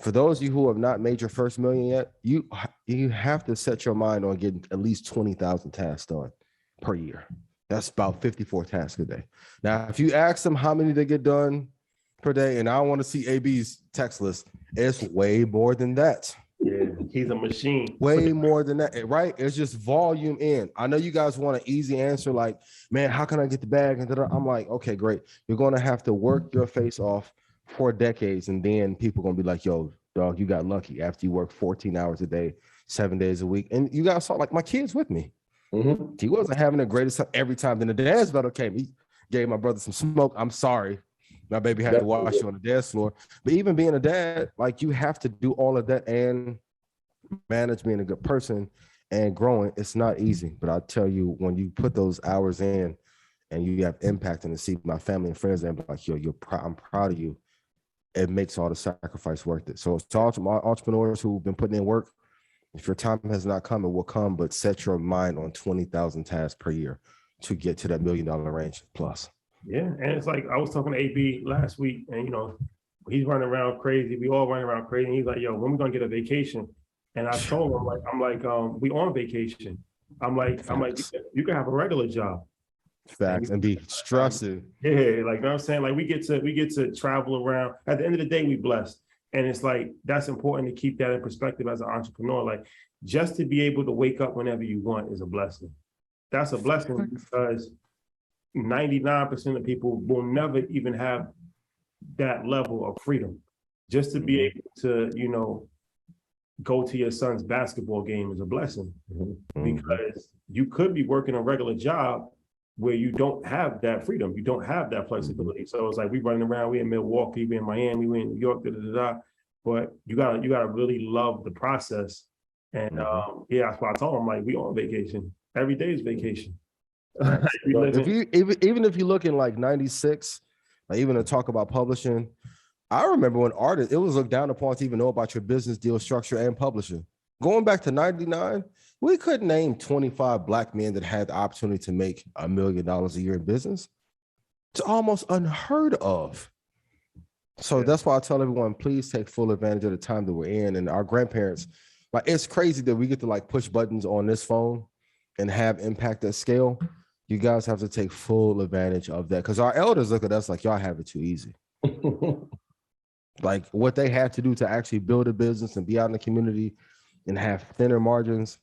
For those of you who have not made your first million yet, you have to set your mind on getting at least 20,000 tasks done per year. That's about 54 tasks a day. Now, if you ask them how many they get done per day, and I want to see AB's text list, it's way more than that. Yeah, he's a machine. Way more than that, right? It's just volume in. I know you guys want an easy answer, like, man, how can I get the bag? And I'm like, okay, great. You're going to have to work your face off for decades, and then people are going to be like, yo, dog, you got lucky after you work 14 hours a day, 7 days a week. And you guys saw, like, my kid's with me. He wasn't having the greatest time every time. Then the dance battle came. He gave my brother some smoke. I'm sorry. My baby had to watch you on the dance floor. But even being a dad, like, you have to do all of that and manage being a good person and growing. It's not easy. But I tell you, when you put those hours in and you have impact, and to see my family and friends, and like, yo, I'm proud of you. It makes all the sacrifice worth it. So to all my entrepreneurs who've been putting in work, if your time has not come, it will come, but set your mind on 20,000 tasks per year to get to that $1 million range plus. Yeah, and it's like, I was talking to AB last week, and, you know, he's running around crazy. We all running around crazy. And he's like, yo, when we gonna get a vacation? And I told him, I'm like, we on vacation. I'm like, you can have a regular job. Facts, and be stressing. Yeah, like, you know what I'm saying? Like, we get to travel around. At the end of the day, we blessed. And it's like, that's important to keep that in perspective as an entrepreneur. Like, just to be able to wake up whenever you want is a blessing. That's a blessing, because 99% of people will never even have that level of freedom. Just to be able to, you know, go to your son's basketball game is a blessing, because you could be working a regular job where you don't have that freedom, you don't have that flexibility. So it's like, we running around, we in Milwaukee, we in Miami, we in New York, but you gotta really love the process. And yeah, that's why I told him, like, we on vacation. Every day is vacation. Even if you look in like 96, like, even to talk about publishing, I remember when artists, it was looked down upon to even know about your business deal structure and publishing. Going back to 99, we couldn't name 25 Black men that had the opportunity to make $1 million a year in business. It's almost unheard of. So that's why I tell everyone, please take full advantage of the time that we're in. And our grandparents, like, it's crazy that we get to, like, push buttons on this phone and have impact at scale. You guys have to take full advantage of that, because our elders look at us like, y'all have it too easy. Like, what they had to do to actually build a business and be out in the community and have thinner margins,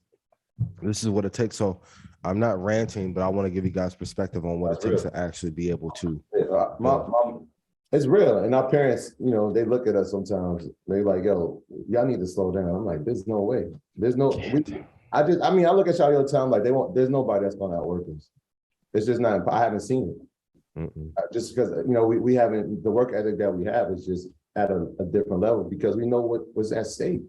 this is what it takes. So I'm not ranting, but I want to give you guys perspective on what it takes to actually be able to. It's real. And our parents, you know, they look at us sometimes. They're like, yo, y'all need to slow down. I'm like, there's no way. There's no, I look at y'all all the time, like there's nobody that's going to outwork us. It's just not, I haven't seen it. Just because, you know, we haven't, the work ethic that we have is just at a different level because we know what was at stake.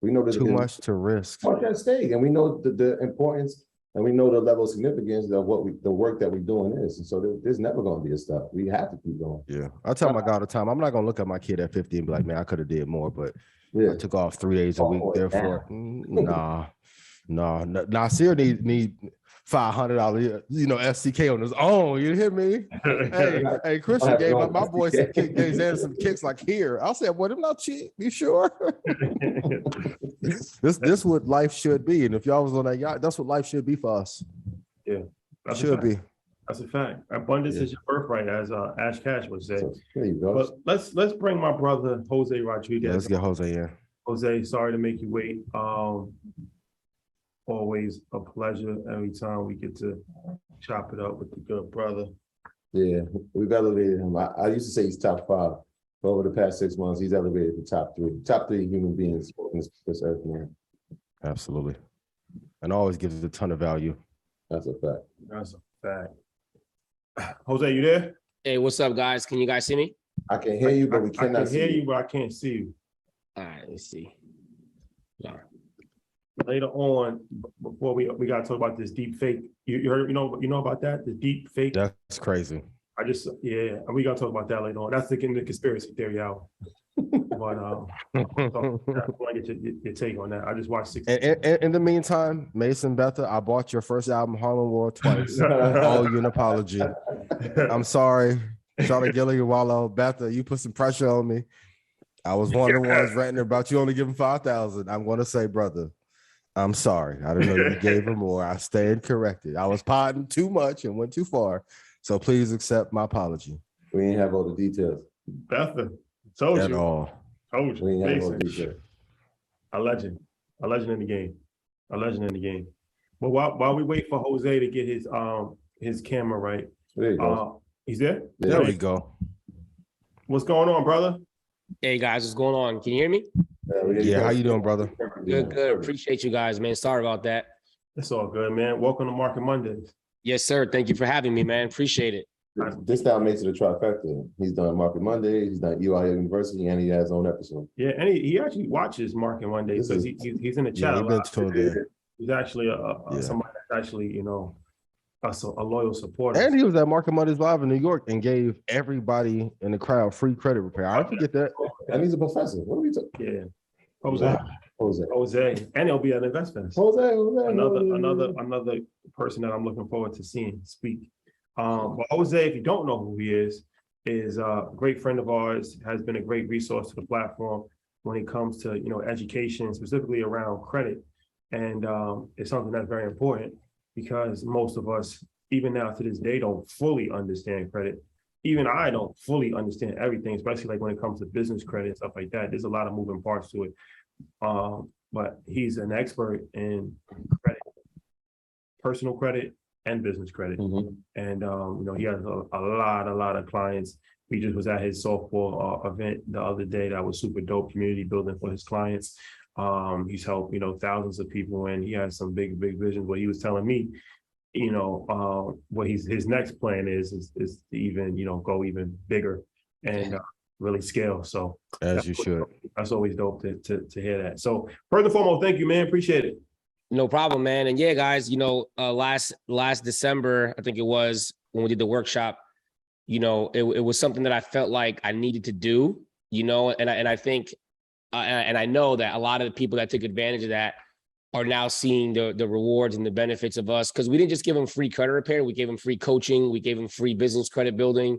We know too much to risk. Much at stake. And we know the importance and we know the level of significance of the work that we're doing is. And so there's never going to be a stop. We have to keep going. Yeah. I tell my guy all the time, I'm not going to look at my kid at 50 and be like, man, I could have did more, but I took off 3 days a week. Therefore, Nasir need $500, you know, SCK on his own. You hear me? hey, Christian gave my boy some kicks like here. I said, "What? I'm not cheap. You sure?" This what life should be. And if y'all was on that yacht, that's what life should be for us. Yeah, that should be. That's a fact. Abundance is your birthright, as Ash Cash would say. There you go. But let's bring my brother Jose Rodriguez. Yeah, let's get Jose in. Jose, sorry to make you wait. Always a pleasure every time we get to chop it up with the good brother. Yeah, we've elevated him. I used to say he's top 5. But over the past 6 months, he's elevated to top 3. Top 3 human beings on this earth, man. Absolutely. And always gives a ton of value. That's a fact. That's a fact. Jose, you there? Hey, what's up, guys? Can you guys see me? I can hear you, but we cannot see you. I can hear you, but I can't see you. All right, let's see. Yeah. Later on, before we got to talk about this deep fake. You heard, you know about that? The deep fake. That's crazy. We got to talk about that later on. That's the conspiracy theory out. But I want to get your take on that. I just watched 6. In the meantime, Mason Betha, I bought your first album, Harlem World, twice. I owe you an apology. I'm sorry. Charlotte Gilligan, Wallow, Betha, you put some pressure on me. I was one of the ones ranting about you only giving 5,000. I'm going to say, brother, I'm sorry. I didn't know you gave him more. I stand corrected. I was potting too much and went too far. So please accept my apology. We ain't have all the details. Betha, told at you. all. Told you. We ain't have all the details. A legend in the game. A legend in the game. But while we wait for Jose to get his camera right, there you go. He's there? There we go. What's going on, brother? Hey, guys, what's going on? Can you hear me? Yeah, how you doing, brother? Good. Appreciate you guys, man. Sorry about that. It's all good, man. Welcome to Market Mondays. Yes, sir. Thank you for having me, man. Appreciate it. This now makes it a trifecta. He's done Market Mondays, he's done UI University, and he has his own episode. Yeah, and he actually watches Market Mondays because he's in the chat. He's actually somebody that's actually, a loyal supporter. And he was at Market Mondays Live in New York and gave everybody in the crowd free credit repair. I forget that. And he's a professor. What are we talking? Yeah. Jose. And he'll be at InvestFest. Jose. Another person that I'm looking forward to seeing speak. But Jose, if you don't know who he is a great friend of ours, has been a great resource to the platform when it comes to, education, specifically around credit. And it's something that's very important because most of us, even now to this day, don't fully understand credit. Even I don't fully understand everything, especially like when it comes to business credit and stuff like that. There's a lot of moving parts to it. But he's an expert in credit, personal credit and business credit. Mm-hmm. And, he has a lot of clients. We just was at his softball event the other day. That was super dope, community building for his clients. He's helped, thousands of people, and he has some big visions. What he was telling me, what his next plan is to even, go even bigger and really scale. So as you should. That's always dope to hear that. So first and foremost, thank you, man. Appreciate it. No problem, man. And yeah, guys, last December, I think it was when we did the workshop, it was something that I felt like I needed to do, and I think, and I know that a lot of the people that took advantage of that are now seeing the rewards and the benefits of us, because we didn't just give them free credit repair. We gave them free coaching. We gave them free business credit building,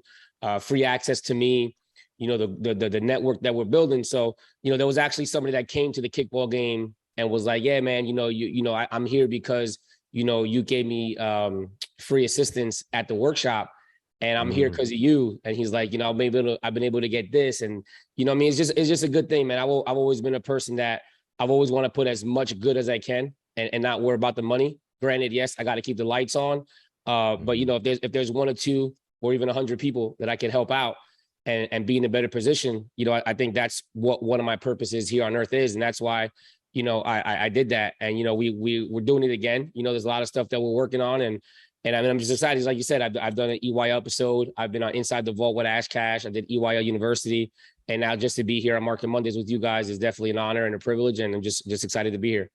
free access to me, the network that we're building. So, there was actually somebody that came to the kickball game and was like, yeah, man, I'm here because, you gave me free assistance at the workshop, and I'm here because of you. And he's like, I've been able to get this. And, it's just a good thing, man. I've always been a person that I've always want to put as much good as I can and not worry about the money. Granted, yes, I got to keep the lights on. But you know, if there's 1 or 2 or even 100 people that I can help out and be in a better position, you know, I think that's what one of my purposes here on earth is. And that's why, you know, I did that. And, you know, we're doing it again. You know, there's a lot of stuff that we're working on. And I mean, I'm just excited. Like you said, I've done an EYL episode. I've been on Inside the Vault with Ash Cash. I did EYL University. And now just to be here on Market Mondays with you guys is definitely an honor and a privilege. And I'm just excited to be here.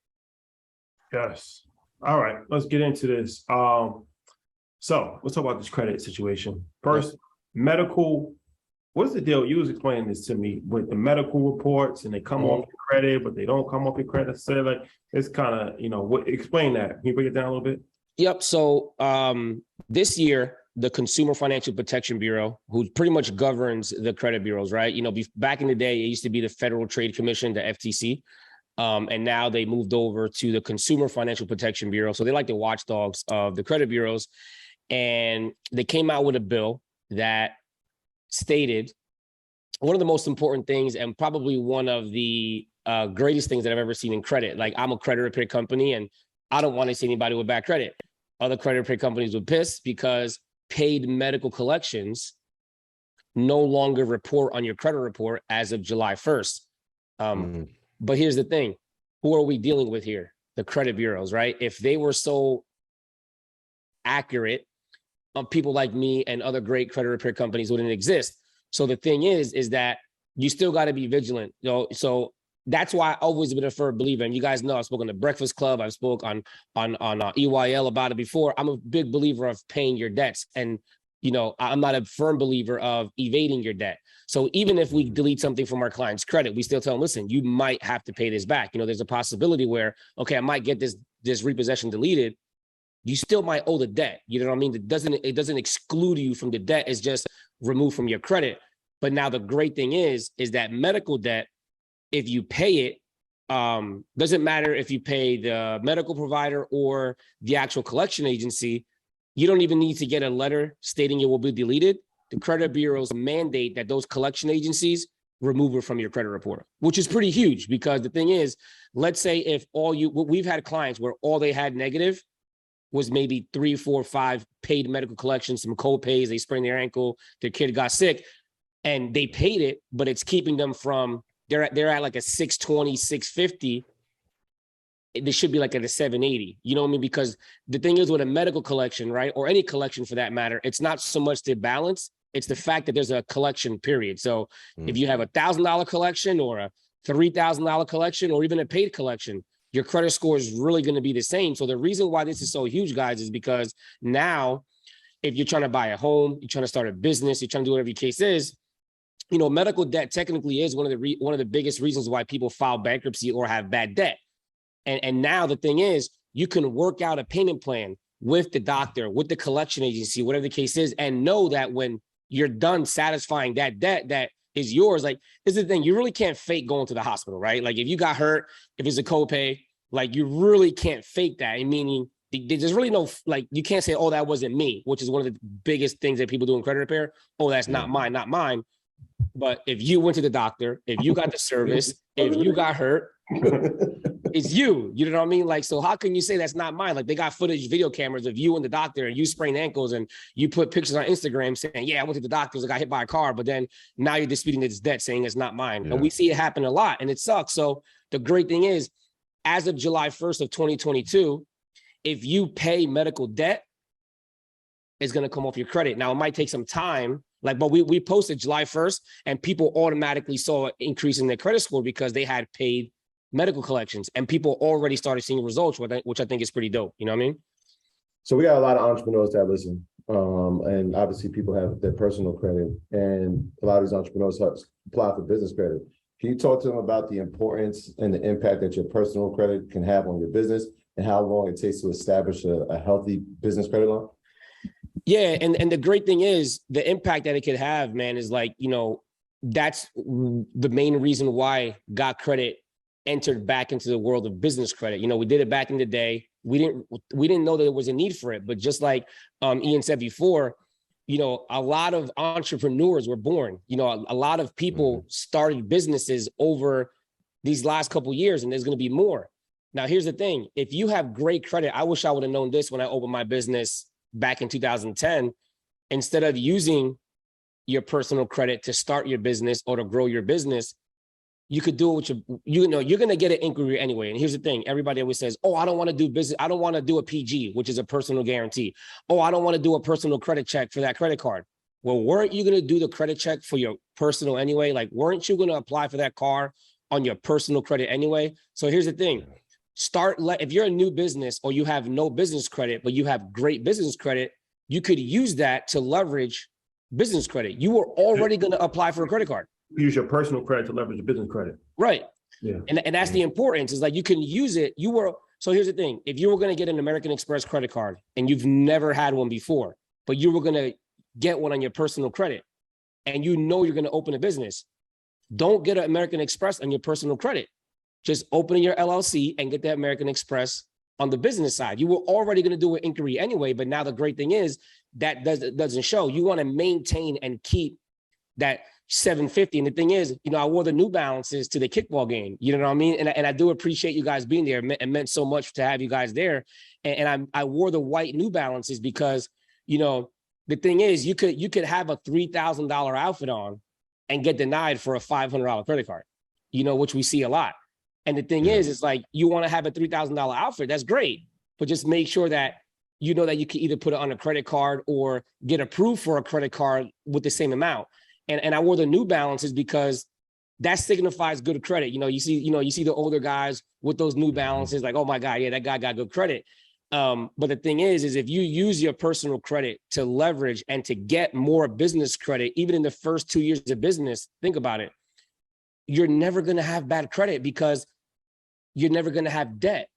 Yes. All right, let's get into this. So let's talk about this credit situation. First, medical. What's the deal? You was explaining this to me with the medical reports, and they come off your credit, but they don't come off your credit. So like, it's kind of, you know, explain that. Can you break it down a little bit? Yep. So this year, the Consumer Financial Protection Bureau, who pretty much governs the credit bureaus, right? You know, back in the day, it used to be the Federal Trade Commission, the FTC. And now they moved over to the Consumer Financial Protection Bureau. So they're like the watchdogs of the credit bureaus. And they came out with a bill that stated one of the most important things and probably one of the greatest things that I've ever seen in credit. Like, I'm a credit repair company and I don't want to see anybody with bad credit. Other credit repair companies would piss because paid medical collections no longer report on your credit report as of July 1st. But here's the thing. Who are we dealing with here? The credit bureaus, right? If they were so accurate, people like me and other great credit repair companies wouldn't exist. So the thing is that you still got to be vigilant. You know, so that's why I've always been a firm believer. And you guys know I've spoken to Breakfast Club. I've spoke on EYL about it before. I'm a big believer of paying your debts. And, you know, I'm not a firm believer of evading your debt. So even if we delete something from our client's credit, we still tell them, listen, you might have to pay this back. You know, there's a possibility where, okay, I might get this repossession deleted. You still might owe the debt. You know what I mean? It doesn't exclude you from the debt. It's just removed from your credit. But now the great thing is that medical debt, if you pay it, doesn't matter if you pay the medical provider or the actual collection agency, you don't even need to get a letter stating it will be deleted. The credit bureaus mandate that those collection agencies remove it from your credit report, which is pretty huge because the thing is, let's say if we've had clients where all they had negative was maybe 3, 4, 5 paid medical collections, some co-pays, they sprained their ankle, their kid got sick, and they paid it, but it's keeping them from, they're at like a 620, 650. They should be like at a 780, you know what I mean? Because the thing is with a medical collection, right? Or any collection for that matter, it's not so much the balance, it's the fact that there's a collection period. So if you have $1,000 collection or a $3,000 collection or even a paid collection, your credit score is really going to be the same. So the reason why this is so huge, guys, is because now if you're trying to buy a home, you're trying to start a business, you're trying to do whatever your case is, you know, medical debt technically is one of the biggest reasons why people file bankruptcy or have bad debt. And now the thing is, you can work out a payment plan with the doctor, with the collection agency, whatever the case is, and know that when you're done satisfying that debt that is yours, like, this is the thing, you really can't fake going to the hospital, right? Like, if you got hurt, if it's a copay, like, you really can't fake that. I mean, there's really no, like, you can't say, oh, that wasn't me, which is one of the biggest things that people do in credit repair. Oh, that's not mine. But if you went to the doctor, if you got the service, if you got hurt, it's you. You know what I mean? Like, so how can you say that's not mine? Like, they got footage, video cameras of you and the doctor, and you sprained ankles, and you put pictures on Instagram saying, yeah, I went to the doctor's, I got hit by a car, but then now you're disputing this debt, saying it's not mine. Yeah. And we see it happen a lot, and it sucks. So the great thing is, as of July 1st of 2022, if you pay medical debt, it's going to come off your credit. Now, it might take some time, like, but we posted July 1st, and people automatically saw an increase in their credit score because they had paid medical collections, and people already started seeing results, which I think is pretty dope. You know what I mean? So we got a lot of entrepreneurs that listen, and obviously people have their personal credit, and a lot of these entrepreneurs apply for business credit. Can you talk to them about the importance and the impact that your personal credit can have on your business, and how long it takes to establish a healthy business credit line? Yeah, and the great thing is the impact that it could have, man, is like, you know, that's the main reason why Got Credit entered back into the world of business credit. You know, we did it back in the day. We didn't know that there was a need for it, but just like Ian said before, you know, a lot of entrepreneurs were born. You know, a lot of people started businesses over these last couple of years, and there's going to be more. Now, here's the thing. If you have great credit, I wish I would have known this when I opened my business back in 2010. Instead of using your personal credit to start your business or to grow your business, you could do it with you're going to get an inquiry anyway. And here's the thing. Everybody always says, oh, I don't want to do business. I don't want to do a PG, which is a personal guarantee. Oh, I don't want to do a personal credit check for that credit card. Well, weren't you going to do the credit check for your personal anyway? Like, weren't you going to apply for that car on your personal credit anyway? So here's the thing. If you're a new business or you have no business credit, but you have great business credit, you could use that to leverage business credit. You were already going to apply for a credit card. Use your personal credit to leverage your business credit. Right. Yeah. And that's the importance, is like you can use it. So here's the thing. If you were going to get an American Express credit card and you've never had one before, but you were going to get one on your personal credit and you know you're going to open a business, don't get an American Express on your personal credit. Just open your LLC and get that American Express on the business side. You were already going to do an inquiry anyway, but now the great thing is that doesn't show. You want to maintain and keep that 750. And the thing is, I wore the New Balances to the kickball game. You know what I mean? And I do appreciate you guys being there. It meant so much to have you guys there. And I wore the white New Balances because, the thing is, you could have a $3,000 outfit on and get denied for a $500 credit card, which we see a lot. And the thing is, it's like, you want to have a $3,000 outfit. That's great. But just make sure that you know that you can either put it on a credit card or get approved for a credit card with the same amount. And I wore the New Balances because that signifies good credit. You see the older guys with those New Balances, like, oh my God, yeah, that guy got good credit. But the thing is if you use your personal credit to leverage and to get more business credit, even in the first 2 years of business, think about it. You're never going to have bad credit because you're never going to have debt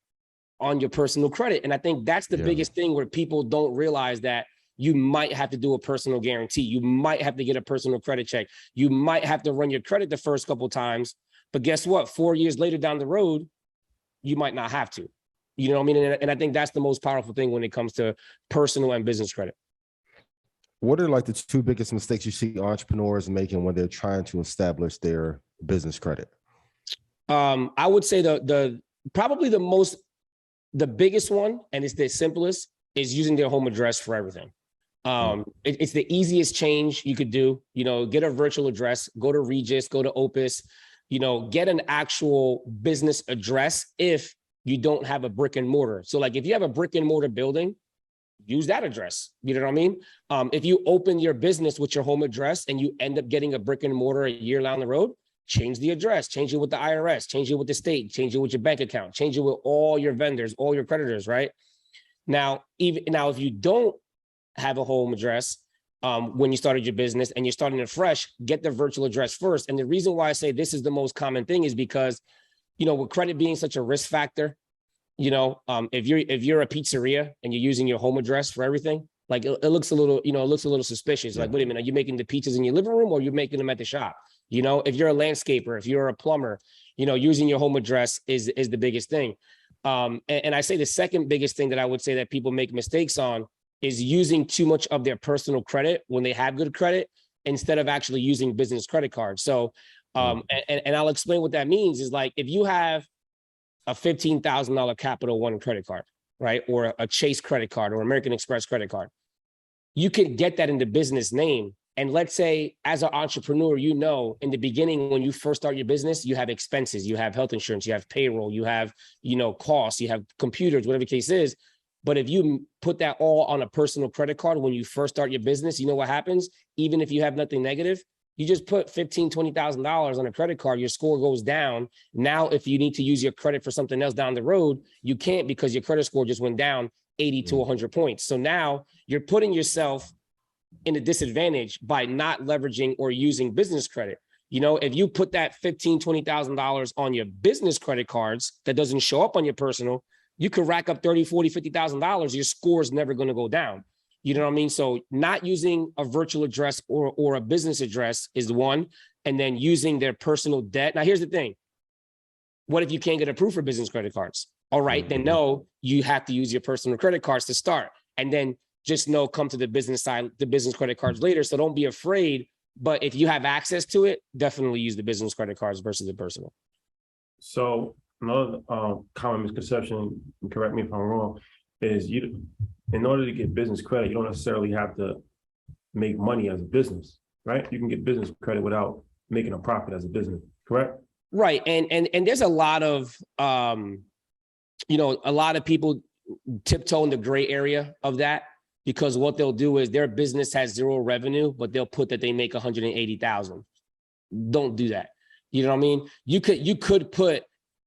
on your personal credit. And I think that's the biggest thing where people don't realize that you might have to do a personal guarantee. You might have to get a personal credit check. You might have to run your credit the first couple of times. But guess what? 4 years later down the road, you might not have to. You know what I mean? And I think that's the most powerful thing when it comes to personal and business credit. What are like the two biggest mistakes you see entrepreneurs making when they're trying to establish their business credit? I would say probably the biggest one, and it's the simplest, is using their home address for everything. It's the easiest change you could do. Get a virtual address, go to Regis, go to Opus, get an actual business address if you don't have a brick and mortar. So like if you have a brick and mortar building, use that address. You know what I mean? If you open your business with your home address and you end up getting a brick and mortar a year down the road, change the address, change it with the IRS, change it with the state, change it with your bank account, change it with all your vendors, all your creditors, right? Now, if you don't have a home address when you started your business and you're starting it fresh, get the virtual address first. And the reason why I say this is the most common thing is because, with credit being such a risk factor, if you're a pizzeria and you're using your home address for everything, like it looks a little suspicious. Like, wait a minute, are you making the pizzas in your living room or you're making them at the shop? If you're a landscaper, if you're a plumber, using your home address is the biggest thing. And I say the second biggest thing that I would say that people make mistakes on is using too much of their personal credit when they have good credit instead of actually using business credit cards. So, and I'll explain what that means is like, if you have a $15,000 Capital One credit card, right? Or a Chase credit card or American Express credit card, you can get that in the business name. And let's say as an entrepreneur, in the beginning, when you first start your business, you have expenses, you have health insurance, you have payroll, you have, costs, you have computers, whatever the case is. But if you put that all on a personal credit card, when you first start your business, you know what happens? Even if you have nothing negative, you just put $15,000, $20,000 on a credit card, your score goes down. Now, if you need to use your credit for something else down the road, you can't because your credit score just went down 80 to 100 points. So now you're putting yourself in a disadvantage by not leveraging or using business credit. If you put that $15,000, $20,000 on your business credit cards that doesn't show up on your personal, you could rack up $30,000, $40,000, $50,000. Your score is never going to go down. You know what I mean? So not using a virtual address or a business address is one, and then using their personal debt. Now, here's the thing. What if you can't get approved for business credit cards? All right, then no, you have to use your personal credit cards to start. And then just come to the business side, the business credit cards later. So don't be afraid. But if you have access to it, definitely use the business credit cards versus the personal. So another common misconception, and correct me if I'm wrong, is in order to get business credit, you don't necessarily have to make money as a business, right? You can get business credit without making a profit as a business, correct? Right. And there's a lot of, a lot of people tiptoe in the gray area of that, because what they'll do is their business has zero revenue, but they'll put that they make 180,000. Don't do that. You know what I mean? You could put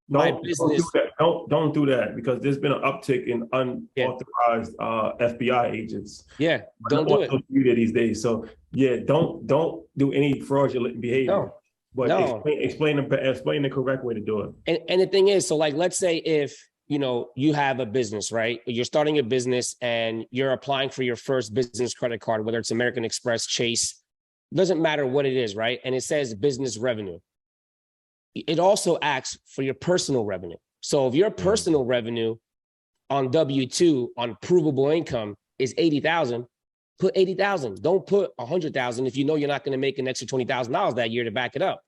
my business. Don't do that, because there's been an uptick in unauthorized FBI agents. Yeah, don't do it. Media these days. So yeah, don't do any fraudulent behavior. No. But No. explain the correct way to do it. And the thing is, so like, let's say if, you have a business, right? You're starting a business and you're applying for your first business credit card, whether it's American Express, Chase, doesn't matter what it is, right? And it says business revenue. It also asks for your personal revenue. So if your personal revenue on W-2 on provable income is 80,000, put 80,000. Don't put 100,000 if you know you're not going to make an extra $20,000 that year to back it up.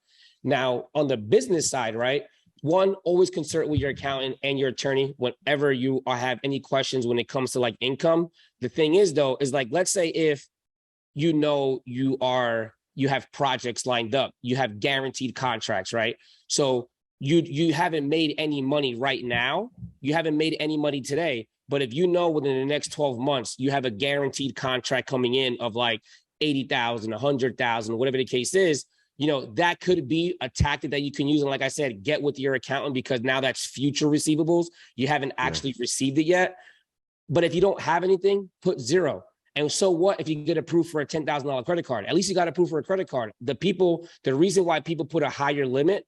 Now, on the business side, right? One, always consult with your accountant and your attorney whenever you have any questions when it comes to like income. The thing is, though, is like, let's say if you have projects lined up, you have guaranteed contracts, right? So you haven't made any money right now. You haven't made any money today. But if you know within the next 12 months, you have a guaranteed contract coming in of like 80,000, 100,000, whatever the case is, that could be a tactic that you can use. And like I said, get with your accountant, because now that's future receivables. You haven't actually received it yet. But if you don't have anything, put zero. And so what if you get approved for a $10,000 credit card? At least you got approved for a credit card. The reason why people put a higher limit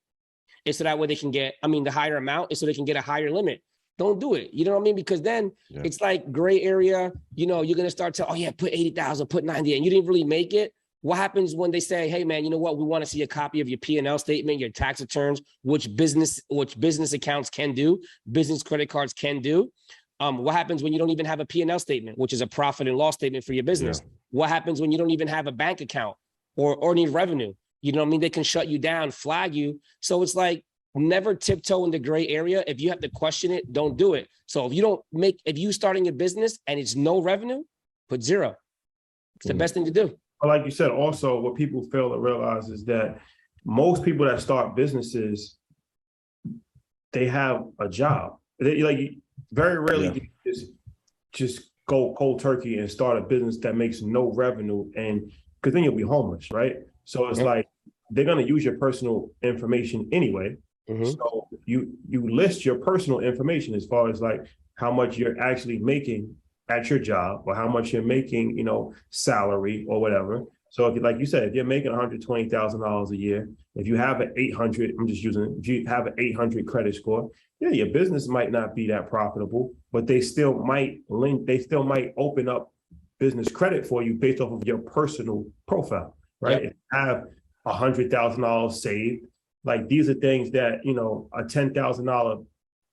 is so that way they can get, the higher amount is so they can get a higher limit. Don't do it. You know what I mean? Because then it's like gray area. You're going to start to, put 80,000, put 90, and you didn't really make it. What happens when they say, hey, man, you know what? We want to see a copy of your P&L statement, your tax returns, which business accounts can do, business credit cards can do. What happens when you don't even have a P&L statement, which is a profit and loss statement for your business? Yeah. What happens when you don't even have a bank account or need revenue? You know what I mean? They can shut you down, flag you. So it's like, never tiptoe in the gray area. If you have to question it, don't do it. So if you starting a business and it's no revenue, put zero. It's the best thing to do. But like you said, also what people fail to realize is that most people that start businesses, they have a job. They very rarely just go cold turkey and start a business that makes no revenue, and because then you'll be homeless, right? So it's like they're going to use your personal information anyway. So you list your personal information as far as like how much you're actually making at your job, or how much you're making, salary or whatever. So if, like you said, if you're making $120,000 a year, if you have an 800, if you have an 800 credit score, your business might not be that profitable, but they still might open up business credit for you based off of your personal profile, right? If you have $100,000 saved, like these are things that, a $10,000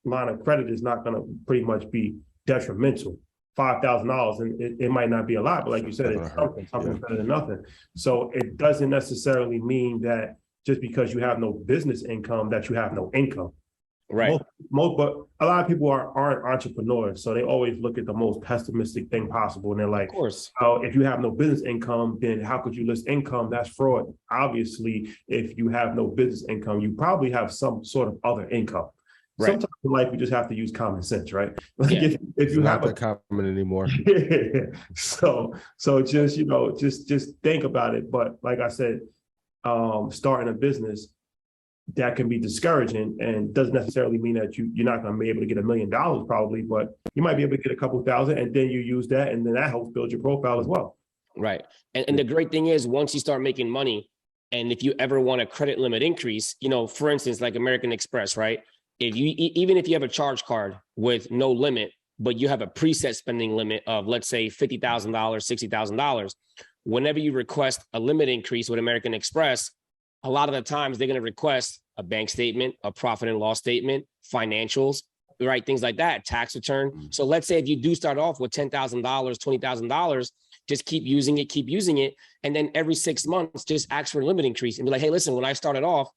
line of credit is not going to pretty much be detrimental. $5,000, and it might not be a lot, but like you said, it's something better than nothing. So it doesn't necessarily mean that just because you have no business income that you have no income. Right. But a lot of people aren't entrepreneurs, so they always look at the most pessimistic thing possible, and they're like, of course, oh, if you have no business income, then how could you list income? That's fraud. Obviously, if you have no business income, you probably have some sort of other income. Right. Sometimes in life, we just have to use common sense, right? Like if you have not common anymore. So just think about it. But like I said, starting a business, that can be discouraging, and doesn't necessarily mean that you're not going to be able to get $1 million probably, but you might be able to get a couple thousand, and then you use that, and then that helps build your profile as well. Right. And the great thing is, once you start making money, and if you ever want a credit limit increase, for instance, like American Express, right? Even if you have a charge card with no limit, but you have a preset spending limit of, let's say, $50,000, $60,000, whenever you request a limit increase with American Express, a lot of the times they're going to request a bank statement, a profit and loss statement, financials, right? Things like that, tax return. So let's say if you do start off with $10,000, $20,000, just keep using it. And then every 6 months, just ask for a limit increase and be like, hey, listen, when I started off,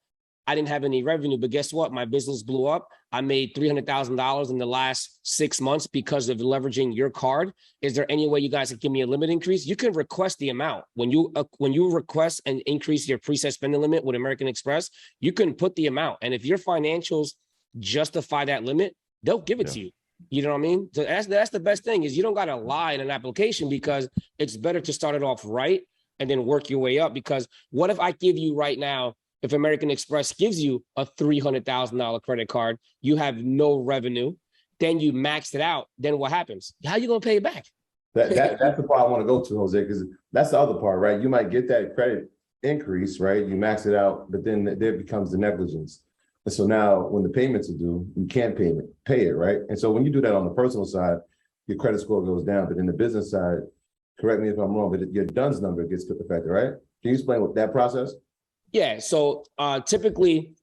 I didn't have any revenue, but guess what? My business blew up. I made $300,000 in the last 6 months because of leveraging your card. Is there any way you guys can give me a limit increase? You can request the amount. When you request and increase your preset spending limit with American Express, you can put the amount. And if your financials justify that limit, they'll give it to you. You know what I mean? So that's the best thing is you don't got to lie in an application because it's better to start it off right and then work your way up. Because what if I give you right now, if American Express gives you a $300,000 credit card, you have no revenue, then you maxed it out, then what happens? How are you going to pay it back? That's the part I want to go to, Jose, because that's the other part, right? You might get that credit increase, right? You max it out, but then there becomes the negligence. And so now when the payments are due, you can't pay it, right? And so when you do that on the personal side, your credit score goes down, but in the business side, correct me if I'm wrong, but your DUNS number gets affected, right? Can you explain what that process? Yeah, so typically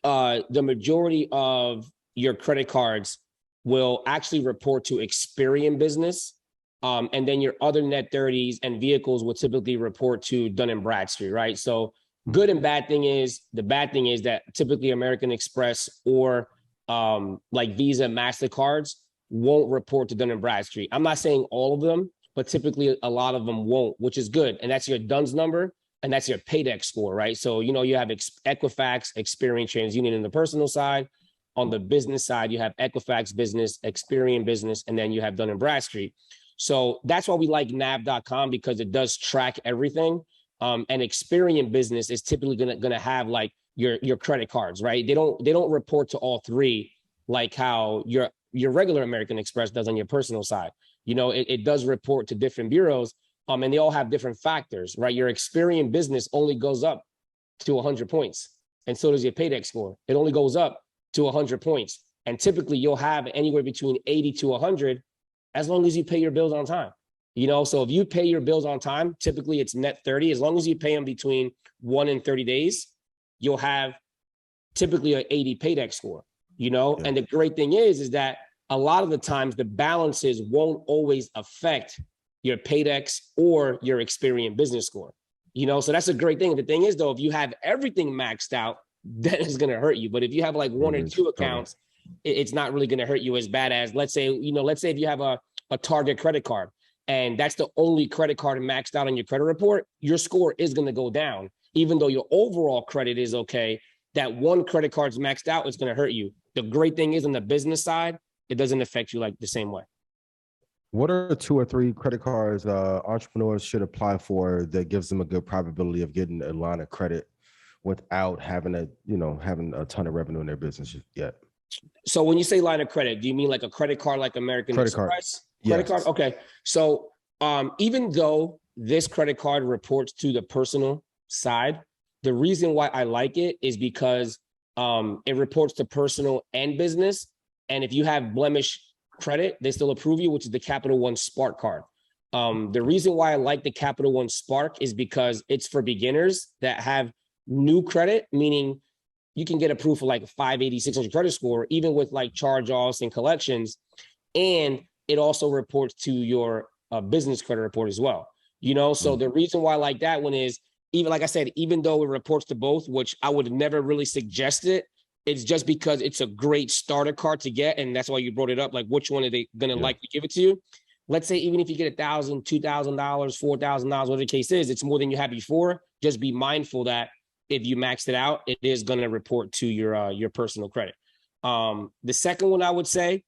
the majority of your credit cards will actually report to Experian Business. And then your other net 30s and vehicles will typically report to Dun & Bradstreet, right? So good and bad thing is, the bad thing is that typically American Express or like Visa, MasterCards won't report to Dun & Bradstreet. I'm not saying all of them, but typically a lot of them won't, which is good. And that's your DUNS number. And that's your paydex score, right? So, you know, you have Equifax, Experian, TransUnion in the personal side. On the business side, you have Equifax Business, Experian Business, and then you have Dun & Bradstreet. So that's why we like nav.com because it does track everything. And Experian Business is typically gonna have like your credit cards, right? They don't report to all three like how your regular American Express does on your personal side. You know, it does report to different bureaus. And they all have different factors, right? Your Experian Business only goes up to 100 points. And so does your paydex score. It only goes up to 100 points. And typically you'll have anywhere between 80 to 100 as long as you pay your bills on time. You know, so if you pay your bills on time, typically it's net 30. As long as you pay them between 1 and 30 days, you'll have typically an 80 paydex score, you know? Yeah. And the great thing is that a lot of the times the balances won't always affect your paydex or your Experian Business score, you know? So that's a great thing. The thing is though, if you have everything maxed out, then it's going to hurt you. But if you have like one or two accounts, it's not really going to hurt you as bad as, let's say if you have a Target credit card and that's the only credit card maxed out on your credit report, your score is going to go down. Even though your overall credit is okay, that one credit card's maxed out, it's going to hurt you. The great thing is on the business side, it doesn't affect you like the same way. What are 2 or 3 credit cards entrepreneurs should apply for that gives them a good probability of getting a line of credit without having a ton of revenue in their business yet? So when you say line of credit, do you mean like a credit card like American Express? Credit card? Okay. So even though this credit card reports to the personal side, the reason why I like it is because it reports to personal and business. And if you have blemish credit, they still approve you, which is the Capital One Spark card. The reason why I like the Capital One Spark is because it's for beginners that have new credit, meaning you can get approved for like a 580, 600 credit score, even with like charge-offs and collections. And it also reports to your business credit report as well. You know, so the reason why I like that one is, even like I said, even though it reports to both, which I would never really suggest it, it's just because it's a great starter card to get. And that's why you brought it up. Like, which one are they going to likely give it to you? Let's say, even if you get $1,000, $2,000, $4,000, whatever the case is, it's more than you had before. Just be mindful that if you maxed it out, it is going to report to your personal credit. The second one I would say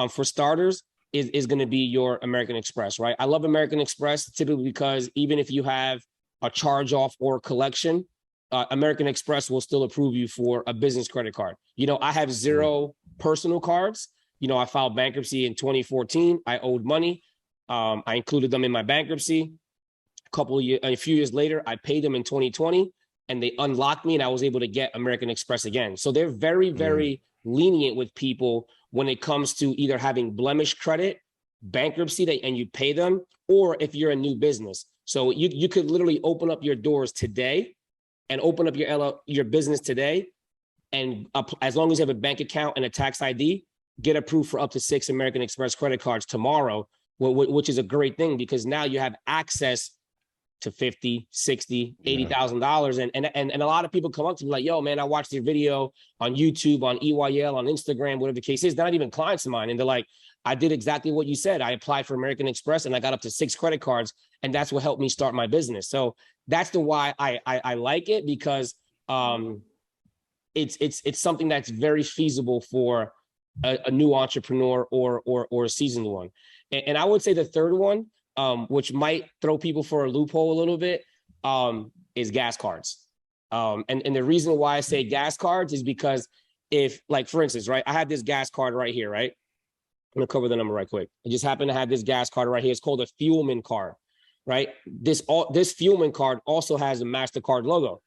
for starters is going to be your American Express, right? I love American Express typically because even if you have a charge off or a collection, American Express will still approve you for a business credit card. You know, I have 0 personal cards. You know, I filed bankruptcy in 2014. I owed money. I included them in my bankruptcy. A few years later, I paid them in 2020 and they unlocked me and I was able to get American Express again. So they're very, very lenient with people when it comes to either having blemish credit, bankruptcy, and you pay them, or if you're a new business. So you could literally open up your doors today and open up your business today. And as long as you have a bank account and a tax ID, get approved for up to 6 American Express credit cards tomorrow, which is a great thing because now you have access to 50, 60, $80,000. And a lot of people come up to me like, yo, man, I watched your video on YouTube, on EYL, on Instagram, whatever the case is. They're not even clients of mine. And they're like, I did exactly what you said. I applied for American Express and I got up to 6 credit cards. And that's what helped me start my business. So that's the why I like it, because it's something that's very feasible for a new entrepreneur or a seasoned one. And I would say the third one, which might throw people for a loophole a little bit, is gas cards. And the reason why I say gas cards is because if, like, for instance, right, I have this gas card right here, right? I'm gonna cover the number right quick. I just happen to have this gas card right here. It's called a Fuelman card, right? This Fuelman card also has a MasterCard logo.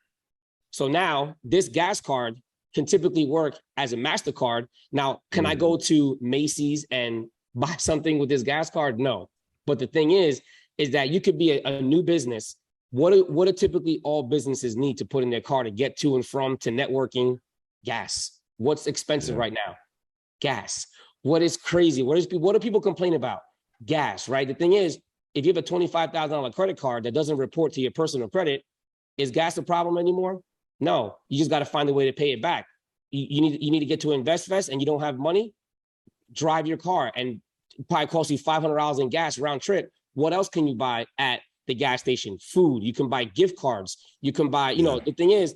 So now this gas card can typically work as a MasterCard. Now, can I go to Macy's and buy something with this gas card? No. But the thing is that you could be a new business. What do typically all businesses need to put in their car to get to and from to networking? Gas. What's expensive right now? Gas. What is crazy? What do people complain about? Gas, right? The thing is, if you have a $25,000 credit card that doesn't report to your personal credit, is gas a problem anymore? No, you just got to find a way to pay it back. You need to get to InvestFest and you don't have money, drive your car and it probably costs you $500 in gas round trip. What else can you buy at the gas station? Food. You can buy gift cards. You can buy, the thing is,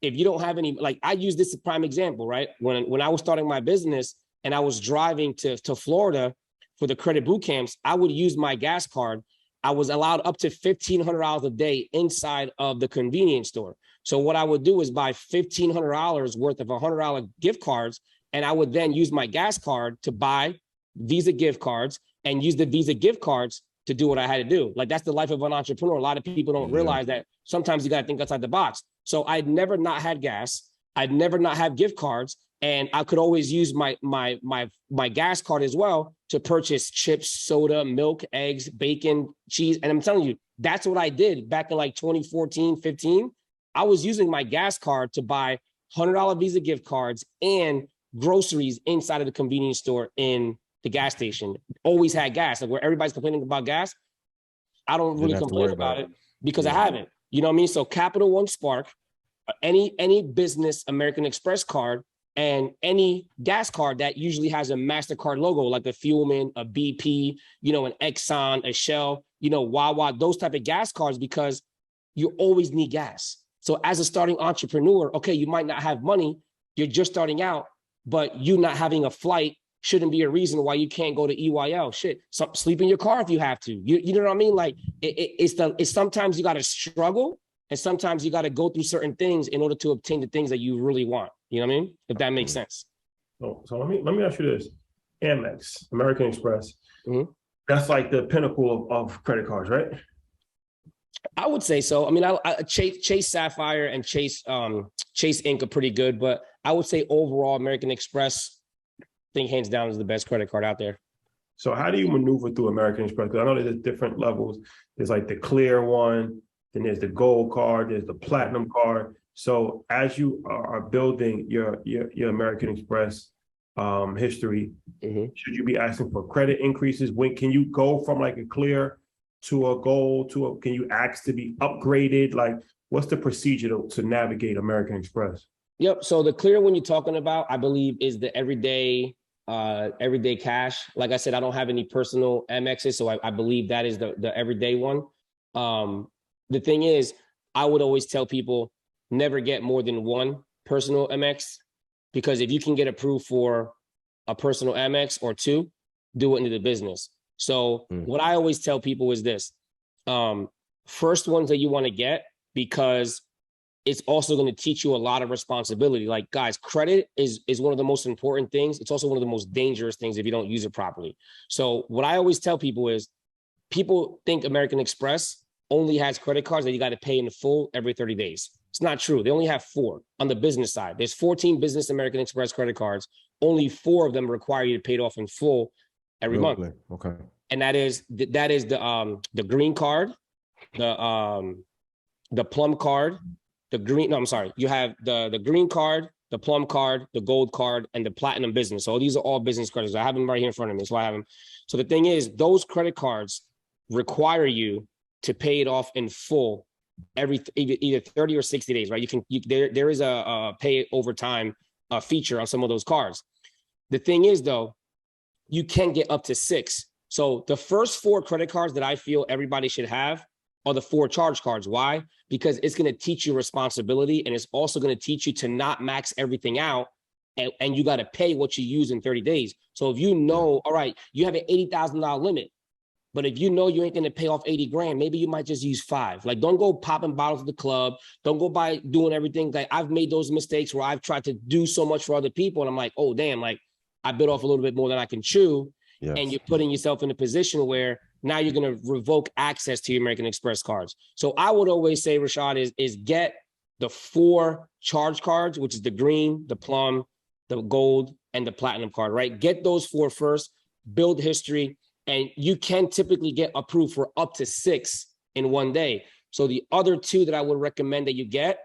if you don't have any, like I use this as a prime example, right? When I was starting my business and I was driving to Florida for the credit boot camps, I would use my gas card. I was allowed up to $1,500 a day inside of the convenience store. So what I would do is buy $1,500 worth of $100 gift cards. And I would then use my gas card to buy Visa gift cards and use the Visa gift cards to do what I had to do. Like, that's the life of an entrepreneur. A lot of people don't realize that sometimes you got to think outside the box. So I'd never not had gas. I'd never not have gift cards. And I could always use my gas card as well to purchase chips, soda, milk, eggs, bacon, cheese. And I'm telling you, that's what I did back in like 2014, 15. I was using my gas card to buy $100 Visa gift cards and groceries inside of the convenience store in the gas station. Always had gas. Like, where everybody's complaining about gas, I don't really complain about it because I haven't. You know what I mean? So Capital One Spark, any business American Express card, and any gas card that usually has a MasterCard logo, like a Fuelman, a BP, an Exxon, a Shell, Wawa, those type of gas cards, because you always need gas. So as a starting entrepreneur, okay, you might not have money, you're just starting out, but you not having a flight shouldn't be a reason why you can't go to EYL. Shit, sleep in your car if you have to. You know what I mean? Like, it's sometimes you got to struggle, and sometimes you got to go through certain things in order to obtain the things that you really want. You know what I mean? If that makes sense. So let me ask you this: Amex, American Express, that's like the pinnacle of credit cards, right? I would say so. I mean, Chase Sapphire and Chase Ink are pretty good, but I would say overall American Express, I think hands down, is the best credit card out there. So how do you maneuver through American Express? Because I know there's different levels. There's like the clear one, then there's the gold card, there's the platinum card. So as you are building your American Express history, should you be asking for credit increases? When can you go from like a clear to a gold can you ask to be upgraded? Like, what's the procedure to navigate American Express? Yep. So the clear one you're talking about, I believe, is the everyday cash. Like I said, I don't have any personal MXs, so I believe that is the everyday one. The thing is, I would always tell people, never get more than one personal MX, because if you can get approved for a personal MX or two, do it into the business. So what I always tell people is this: first ones that you want to get, because it's also going to teach you a lot of responsibility. Like, guys, credit is one of the most important things. It's also one of the most dangerous things if you don't use it properly. So what I always tell people is, people think American Express only has credit cards that you got to pay in full every 30 days. It's not true. They only have 4 on the business side. There's 14 business American Express credit cards. Only 4 of them require you to pay it off in full every month. Okay. And that is the green card, the plum card, you have the green card, the plum card, the gold card, and the platinum business. So these are all business credits. I have them right here in front of me. So I have them. So the thing is, those credit cards require you to pay it off in full either 30 or 60 days, right? There is a pay over time feature on some of those cards. The thing is, though, you can get up to 6. So the first 4 credit cards that I feel everybody should have are the 4 charge cards. Why? Because it's going to teach you responsibility, and it's also going to teach you to not max everything out, and you got to pay what you use in 30 days. So if you know, all right, you have an $80,000 limit, but if you know you ain't going to pay off 80 grand, maybe you might just use 5. Like, don't go popping bottles at the club. Don't go by doing everything. Like, I've made those mistakes where I've tried to do so much for other people, and I'm like, oh, damn, like I bit off a little bit more than I can chew. Yes. And you're putting yourself in a position where now you're going to revoke access to your American Express cards. So I would always say, Rashad, is get the 4 charge cards, which is the green, the plum, the gold, and the platinum card, right? Get those 4 first, build history, and you can typically get approved for up to 6 in one day. So the other 2 that I would recommend that you get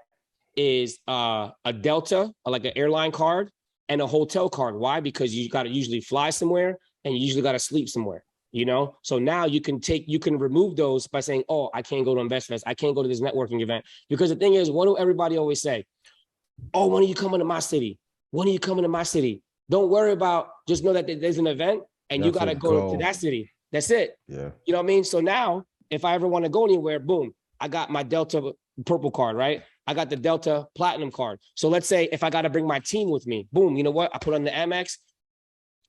is a Delta, like an airline card, and a hotel card. Why? Because you got to usually fly somewhere, and you usually got to sleep somewhere, you know? So now you can remove those by saying, oh, I can't go to InvestFest. I can't go to this networking event. Because the thing is, what do everybody always say? Oh, when are you coming to my city? When are you coming to my city? Don't worry about, just know that there's an event and you got to go to that city. That's it. Yeah. You know what I mean? So now if I ever want to go anywhere, boom, I got my Delta purple card, right? I got the Delta platinum card. So let's say if I got to bring my team with me, boom, you know what? I put on the Amex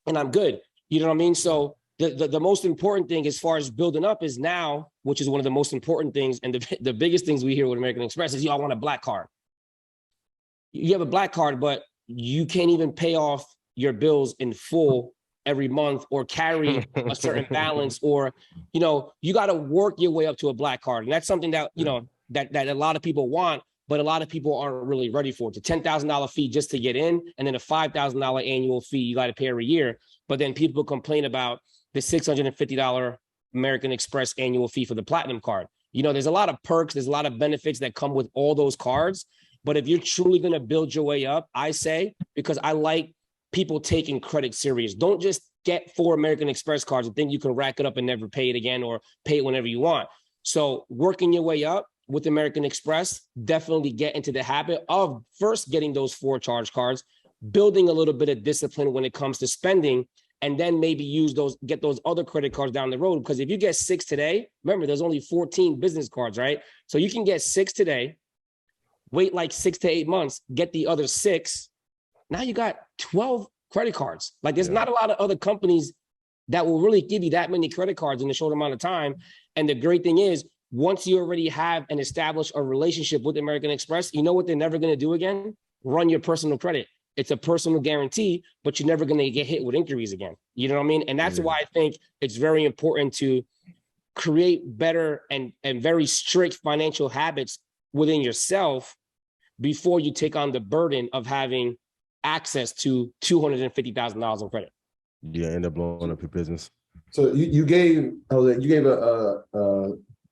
and I'm good. You know what I mean? So the most important thing as far as building up is now, which is one of the most important things, and the biggest things we hear with American Express is, yo, I want a black card. You have a black card, but you can't even pay off your bills in full every month or carry a certain balance, or, you know, you got to work your way up to a black card. And that's something that, you know, that a lot of people want, but a lot of people aren't really ready for. It's a $10,000 fee just to get in, and then a $5,000 annual fee you got to pay every year. But then people complain about the $650 American Express annual fee for the platinum card. You know, there's a lot of perks, there's a lot of benefits that come with all those cards. But if you're truly going to build your way up, I say, because I like people taking credit serious. Don't just get 4 American Express cards and think you can rack it up and never pay it again, or pay it whenever you want. So working your way up with American Express, definitely get into the habit of first getting those 4 charge cards, building a little bit of discipline when it comes to spending, and then maybe get those other credit cards down the road. Because if you get 6 today, remember, there's only 14 business cards, right? So you can get 6 today, wait like 6 to 8 months, get the other 6. Now you got 12 credit cards. Like, there's not a lot of other companies that will really give you that many credit cards in a short amount of time. And the great thing is, once you already have and establish a relationship with American Express, you know what they're never going to do again? Run your personal credit. It's a personal guarantee, but you're never going to get hit with inquiries again. You know what I mean? And that's why I think it's very important to create better and very strict financial habits within yourself before you take on the burden of having access to $250,000 in credit. Yeah, end up blowing up your business. So you gave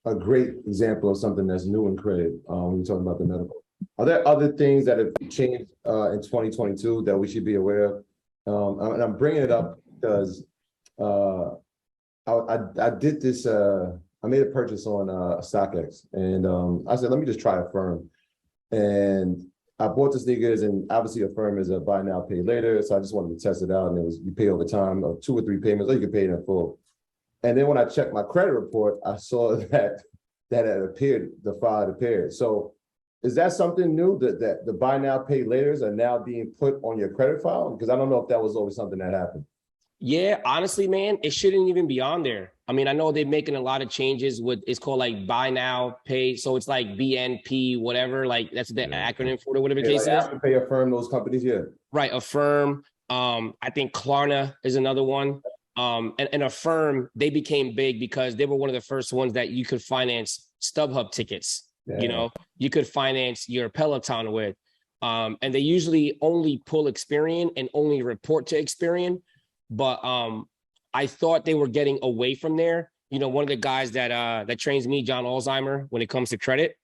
a great example of something that's new in credit when you're talking about the medical. Are there other things that have changed in 2022 that we should be aware of? And I'm bringing it up because I did this. I made a purchase on StockX, and I said, let me just try Affirm. And I bought the sneakers, and obviously Affirm is a buy now, pay later. So I just wanted to test it out, and it was you pay over time of 2 or 3 payments, or you can pay it in full. And then when I checked my credit report, I saw that it appeared, the file had appeared. So is that something new, that the buy now, pay laters are now being put on your credit file? Because I don't know if that was always something that happened. Yeah, honestly, man, it shouldn't even be on there. I mean, I know they're making a lot of changes with, it's called like buy now, pay. So it's like BNP, whatever, like that's the acronym for it, whatever the case is. After pay, Affirm, those companies, yeah. Right, Affirm. I think Klarna is another one. And Affirm, they became big because they were one of the first ones that you could finance StubHub tickets. Yeah. You know, you could finance your Peloton with. And they usually only pull Experian and only report to Experian. But I thought they were getting away from there. You know, one of the guys that trains me, John Alzheimer, when it comes to credit,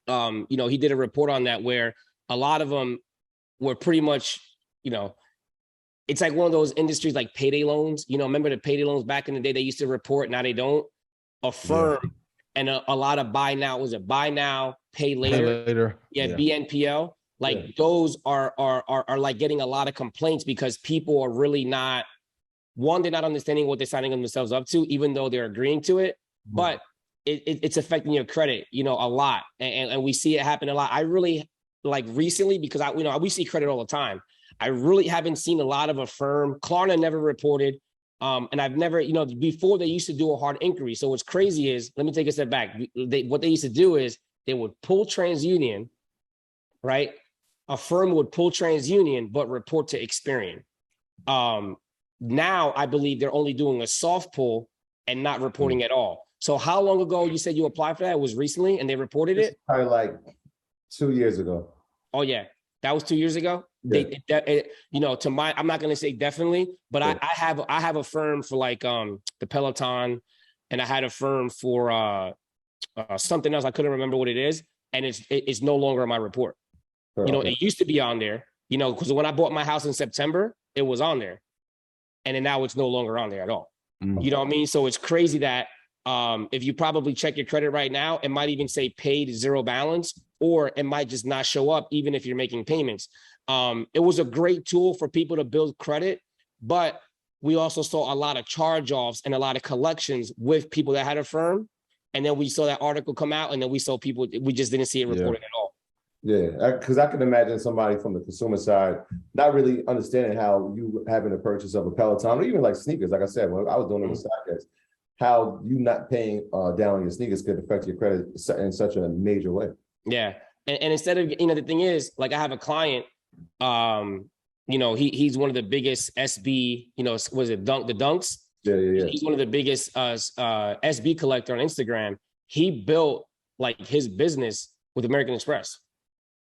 you know, he did a report on that where a lot of them were pretty much, you know, it's like one of those industries like payday loans. You know, remember the payday loans back in the day, they used to report, now they don't. Affirm and a lot of buy now, buy now, pay later? Yeah, BNPL. Like those are like getting a lot of complaints because people are really not, one, they're not understanding what they're signing themselves up to, even though they're agreeing to it, but it's affecting your credit, a lot. And we see it happen a lot. I really, like recently, because we see credit all the time. I really haven't seen a lot of Affirm. Klarna never reported. And I've never, before they used to do a hard inquiry. So what's crazy is, let me take a step back. What they used to do is they would pull TransUnion, right? Affirm would pull TransUnion, but report to Experian. Now I believe they're only doing a soft pull and not reporting at all. So how long ago you said you applied for that? It was recently and they reported it? Probably like 2 years ago. Oh yeah, that was 2 years ago. Yeah. I'm not gonna say definitely, but I have a firm for like the Peloton, and I had a firm for something else. I couldn't remember what it is, and it's no longer on my report. It used to be on there, because when I bought my house in September, it was on there, and then now it's no longer on there at all. You know what I mean? So it's crazy that if you probably check your credit right now, it might even say paid 0 balance, or it might just not show up even if you're making payments. It was a great tool for people to build credit, but we also saw a lot of charge-offs and a lot of collections with people that had Affirm. And then we saw that article come out, and then we saw people, we just didn't see it reported at all. Yeah, because I can imagine somebody from the consumer side not really understanding how you having a purchase of a Peloton or even like sneakers. Like I said, when I was doing it with StockX, how you not paying down on your sneakers could affect your credit in such a major way. Yeah, and instead of, the thing is, like I have a client, he's one of the biggest SB, was it the Dunks? Yeah. He's one of the biggest SB collector on Instagram. He built like his business with American Express.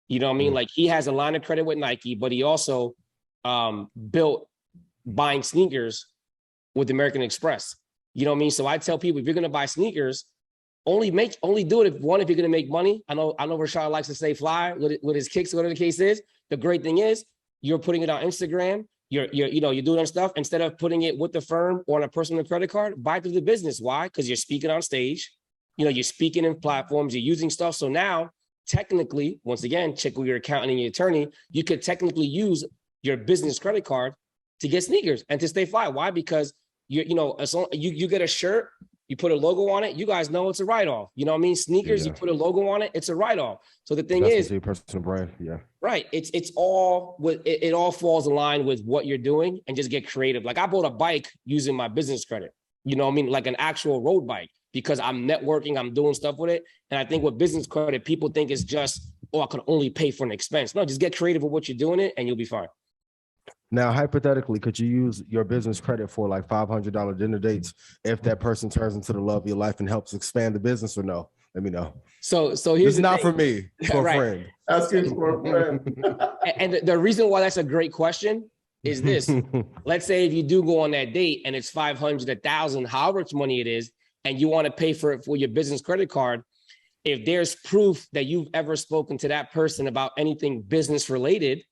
You know what I mean? Like he has a line of credit with Nike, but he also built buying sneakers with American Express. You know what I mean? So I tell people, if you're going to buy sneakers, only do it if you're going to make money. I know Rashad likes to stay fly with his kicks, whatever the case is. The great thing is you're putting it on Instagram. You're doing stuff instead of putting it with the firm or on a personal credit card. Buy through the business. Why? Because you're speaking on stage. You're speaking in platforms. You're using stuff. So now, technically, once again, check with your accountant and your attorney. You could technically use your business credit card to get sneakers and to stay fly. Why? Because you get a shirt. You put a logo on it, you guys know it's a write-off. You know what I mean? Sneakers, you put a logo on it, it's a write-off. So the thing is, your personal brand, right? It all falls in line with what you're doing, and just get creative. Like I bought a bike using my business credit. You know what I mean? Like an actual road bike, because I'm networking, I'm doing stuff with it. And I think with business credit, people think it's just, I can only pay for an expense. No, just get creative with what you're doing it, and you'll be fine. Now, hypothetically, could you use your business credit for like $500 dinner dates if that person turns into the love of your life and helps expand the business, or no? Let me know. So here's it's not for me, for a friend. Asking for a friend. And the reason why that's a great question is this. Let's say if you do go on that date and it's 500, 1,000, however much money it is, and you want to pay for it for your business credit card, if there's proof that you've ever spoken to that person about anything business related,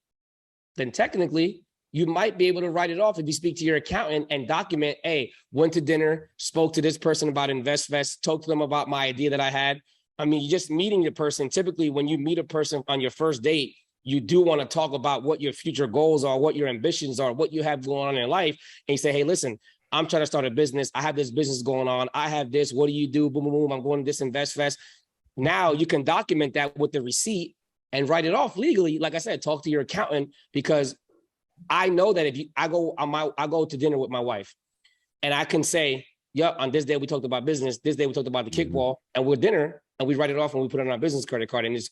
then technically you might be able to write it off if you speak to your accountant and document, hey, went to dinner, spoke to this person about InvestVest, talked to them about my idea that I had. I mean, just meeting the person. Typically, when you meet a person on your first date, you do want to talk about what your future goals are, what your ambitions are, what you have going on in your life. And you say, hey, listen, I'm trying to start a business. I have this business going on. I have this. What do you do? Boom, boom, boom. I'm going to this InvestVest. Now you can document that with the receipt and write it off legally. Like I said, talk to your accountant, because I know that if I go to dinner with my wife and I can say, yep, on this day we talked about business, this day we talked about the kickball, and we're dinner and we write it off and we put it on our business credit card, and it's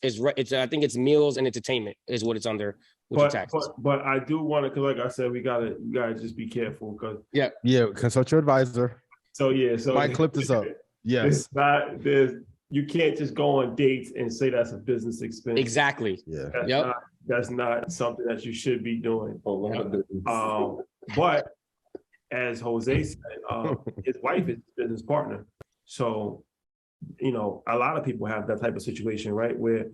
I think it's meals and entertainment is what it's under with your taxes. But I do want to, because like I said, we gotta just be careful, because consult your advisor. So might clip this up. Yes, you can't just go on dates and say that's a business expense. Exactly. Yeah. That's not something that you should be doing. But as Jose said, his wife is his business partner. So, a lot of people have that type of situation, right? Where,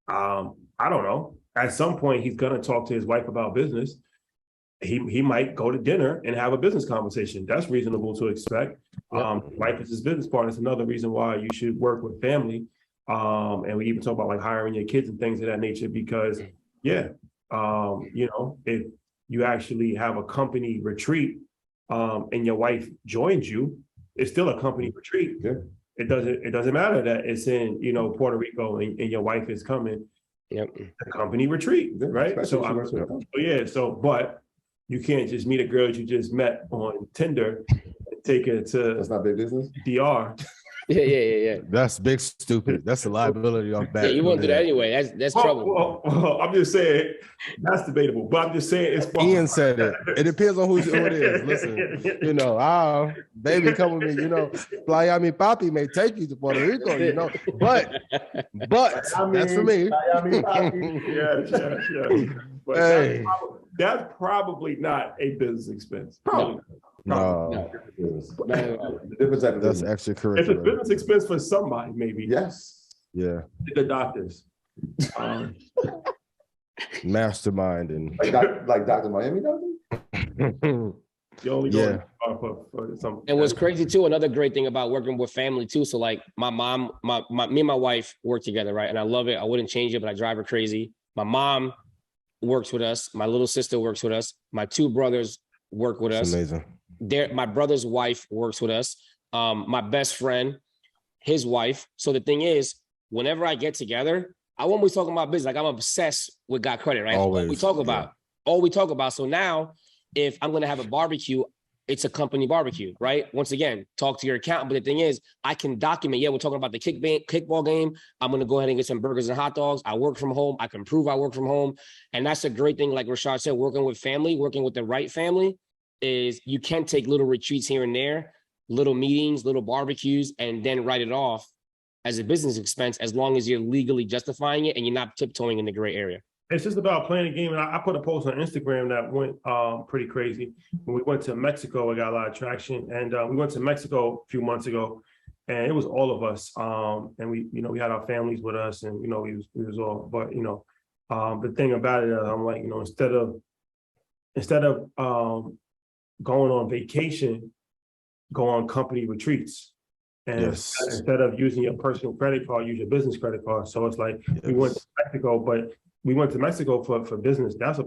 I don't know, at some point he's going to talk to his wife about business. he might go to dinner and have a business conversation. That's reasonable to expect. Wife is his business partner. It's another reason why you should work with family. And we even talk about like hiring your kids and things of that nature because, if you actually have a company retreat and your wife joins you, it's still a company retreat. Yeah. It doesn't matter that it's in, Puerto Rico and your wife is coming. Yep. A company retreat, right? But you can't just meet a girl that you just met on Tinder and take her to That's not big business. DR. Yeah. That's big stupid. That's a liability off back. Yeah, you won't do that anyway. That's trouble. Well, I'm just saying that's debatable, but I'm just saying it's fun. Ian said it. It depends on who it is. Listen, baby, come with me. Playa Mi Papi may take you to Puerto Rico. But that's for me. Yeah. But hey. that's probably not a business expense. Probably. No. That's extracurricular. It's a business expense for somebody, maybe. Yes. Yeah. The doctors. Mastermind and like Dr. Miami doctor? You only go for some. And what's crazy too, another great thing about working with family too. So like my mom, me and my wife work together, right? And I love it. I wouldn't change it, but I drive her crazy. My mom works with us. My little sister works with us. My two brothers work with us. Amazing. My brother's wife works with us. My best friend, his wife. So the thing is, whenever I get together, I won't be talking about business. Like I'm obsessed with Got Credit, right? Always. All we talk about. So now, if I'm going to have a barbecue, it's a company barbecue, right? Once again, talk to your accountant. But the thing is, I can document, we're talking about the kickball game. I'm going to go ahead and get some burgers and hot dogs. I work from home. I can prove I work from home. And that's a great thing. Like Rashad said, working with the right family is you can take little retreats here and there, little meetings, little barbecues, and then write it off as a business expense as long as you're legally justifying it and you're not tiptoeing in the gray area. It's just about playing the game. And I put a post on Instagram that went pretty crazy. When we went to Mexico, it got a lot of traction. And we went to Mexico a few months ago, and it was all of us. And we had our families with us, and we was all. But the thing about it, I'm like, instead of going on vacation, go on company retreats. And instead of using your personal credit card, use your business credit card. So it's like we went to Mexico, but we went to Mexico for business. That's a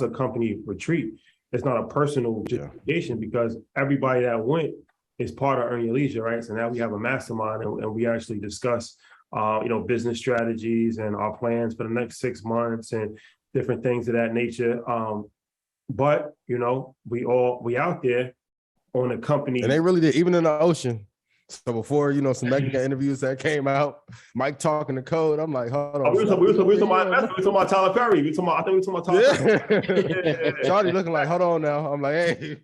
company retreat. It's not a personal justification because everybody that went is part of Earn Your Leisure, right? So now we have a mastermind and we actually discuss, business strategies and our plans for the next 6 months and different things of that nature. But we out there on a company. And they really did, even in the ocean. So before, some mega interviews that came out, Mike talking the code, I'm like, hold on. We were talking about Tyler Perry. I think we were talking about Tyler Perry. Shawty looking like, hold on now. I'm like, hey,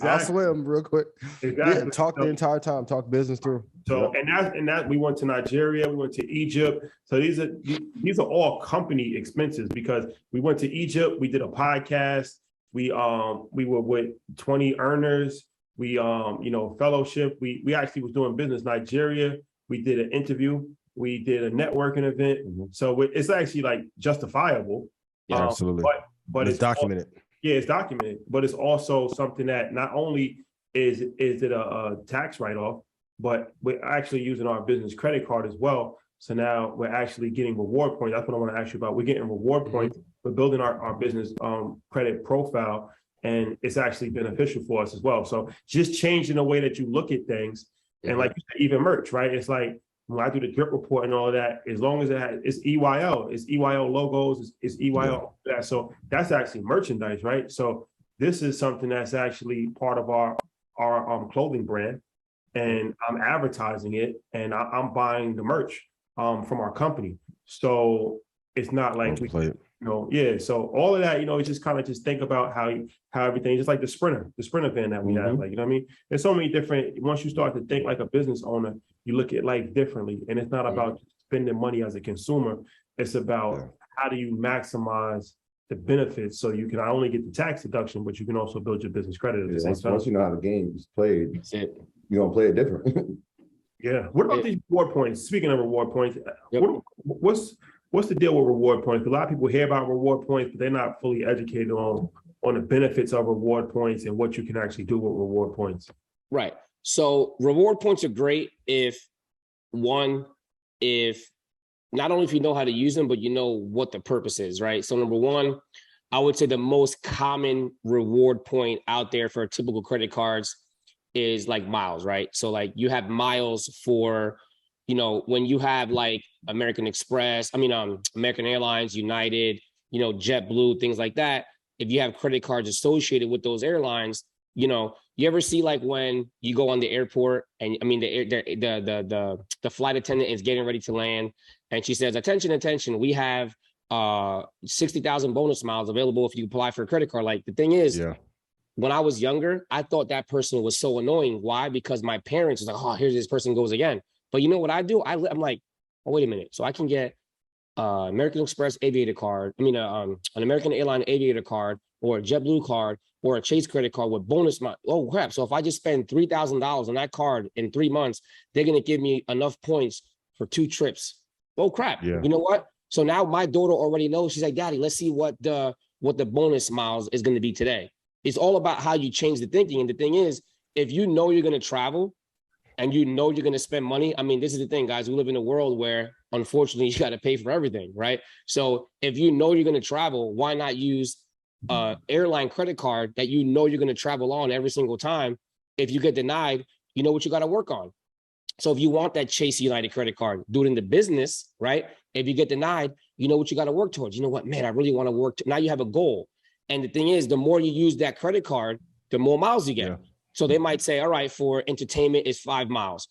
I'll swim real quick. Exactly. Yeah, talk the entire time, talk business through. So, and that we went to Nigeria, we went to Egypt. So these are all company expenses because we went to Egypt, we did a podcast, we were with 20 earners. We, fellowship, we actually was doing business. Nigeria, we did an interview, we did a networking event. Mm-hmm. So it's actually like justifiable. Yeah, absolutely. But it's documented. It's documented, but it's also something that not only is it a tax write-off, but we're actually using our business credit card as well. So now we're actually getting reward points. That's what I want to ask you about. We're getting reward points for building our business credit profile. And it's actually beneficial for us as well. So just changing the way that you look at things. And like you said, even merch, right? It's like when I do the drip report and all of that, as long as it's EYL, it's EYL logos, it's EYL. That. So that's actually merchandise, right? So this is something that's actually part of our clothing brand. And I'm advertising it and I'm buying the merch from our company. So it's not like so all of that, it's just kind of just think about how everything, just like the sprinter van that we have, like, what I mean? There's so many different, once you start to think like a business owner, you look at life differently. And it's not about spending money as a consumer. It's about how do you maximize the benefits so you can not only get the tax deduction, but you can also build your business credit at the same time. Once you know how the game is played, you're going to play it different. What about these reward points? Speaking of reward points, what's the deal with reward points? A lot of people hear about reward points, but they're not fully educated on on the benefits of reward points and what you can actually do with reward points. Right. So reward points are great if not only if you know how to use them, but you know what the purpose is, right? So number one, I would say the most common reward point out there for typical credit cards is like miles, right? So like you have miles for, when you have like American Airlines, United, JetBlue, things like that. If you have credit cards associated with those airlines, you ever see like when you go on the airport and the flight attendant is getting ready to land and she says, attention, we have 60,000 bonus miles available if you apply for a credit card. Like the thing is, when I was younger, I thought that person was so annoying. Why? Because my parents was like, oh, here's this person goes again. But you know what I do? I'm like, oh, wait a minute. So I can get American Express Aviator card. An American Airline Aviator card or a JetBlue card or a Chase credit card with bonus miles. Oh, crap. So if I just spend $3,000 on that card in 3 months, they're going to give me enough points for 2 trips. Oh, crap. Yeah. You know what? So now my daughter already knows. She's like, Daddy, let's see what the bonus miles is going to be today. It's all about how you change the thinking. And the thing is, if you know you're going to travel and you know you're going to spend money, this is the thing, guys. We live in a world where, unfortunately, you got to pay for everything, right? So if you know you're going to travel, why not use airline credit card that you know you're going to travel on every single time? If you get denied, you know what you got to work on. So if you want that Chase United credit card, do it in the business, right? If you get denied, you know what you got to work towards. You know what, man, I really want to work. Now you have a goal. And the thing is, the more you use that credit card, the more miles you get. Yeah. So they might say, all right, for entertainment, it's 5 miles.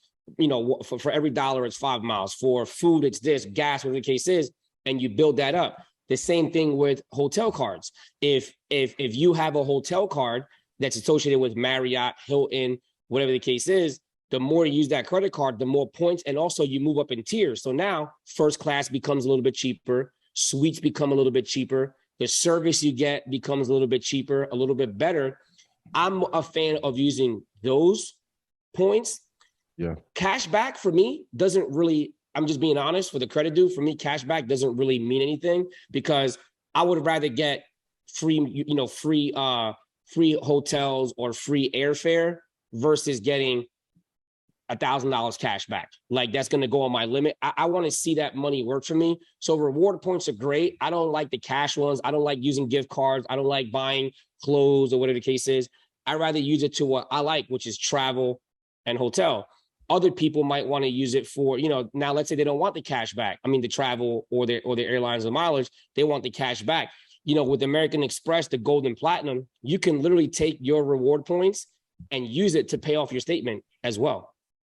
For every dollar, it's 5 miles. For food, it's this, gas, whatever the case is, and you build that up. The same thing with hotel cards. If you have a hotel card that's associated with Marriott, Hilton, whatever the case is, the more you use that credit card, the more points, and also you move up in tiers. So now first class becomes a little bit cheaper, suites become a little bit cheaper, the service you get becomes a little bit cheaper, a little bit better. I'm a fan of using those points. Yeah. Cash back for me doesn't really, I'm just being honest, for the credit dude, for me, cash back doesn't really mean anything because I would rather get free hotels or free airfare versus getting $1,000 cash back. Like that's going to go on my limit. I want to see that money work for me. So reward points are great. I don't like the cash ones. I don't like using gift cards. I don't like buying clothes or whatever the case is. I'd rather use it to what I like, which is travel and hotel. Other people might want to use it for, now let's say they don't want the cash back. The travel or their airlines or mileage, they want the cash back. With American Express, the gold and platinum, you can literally take your reward points and use it to pay off your statement as well.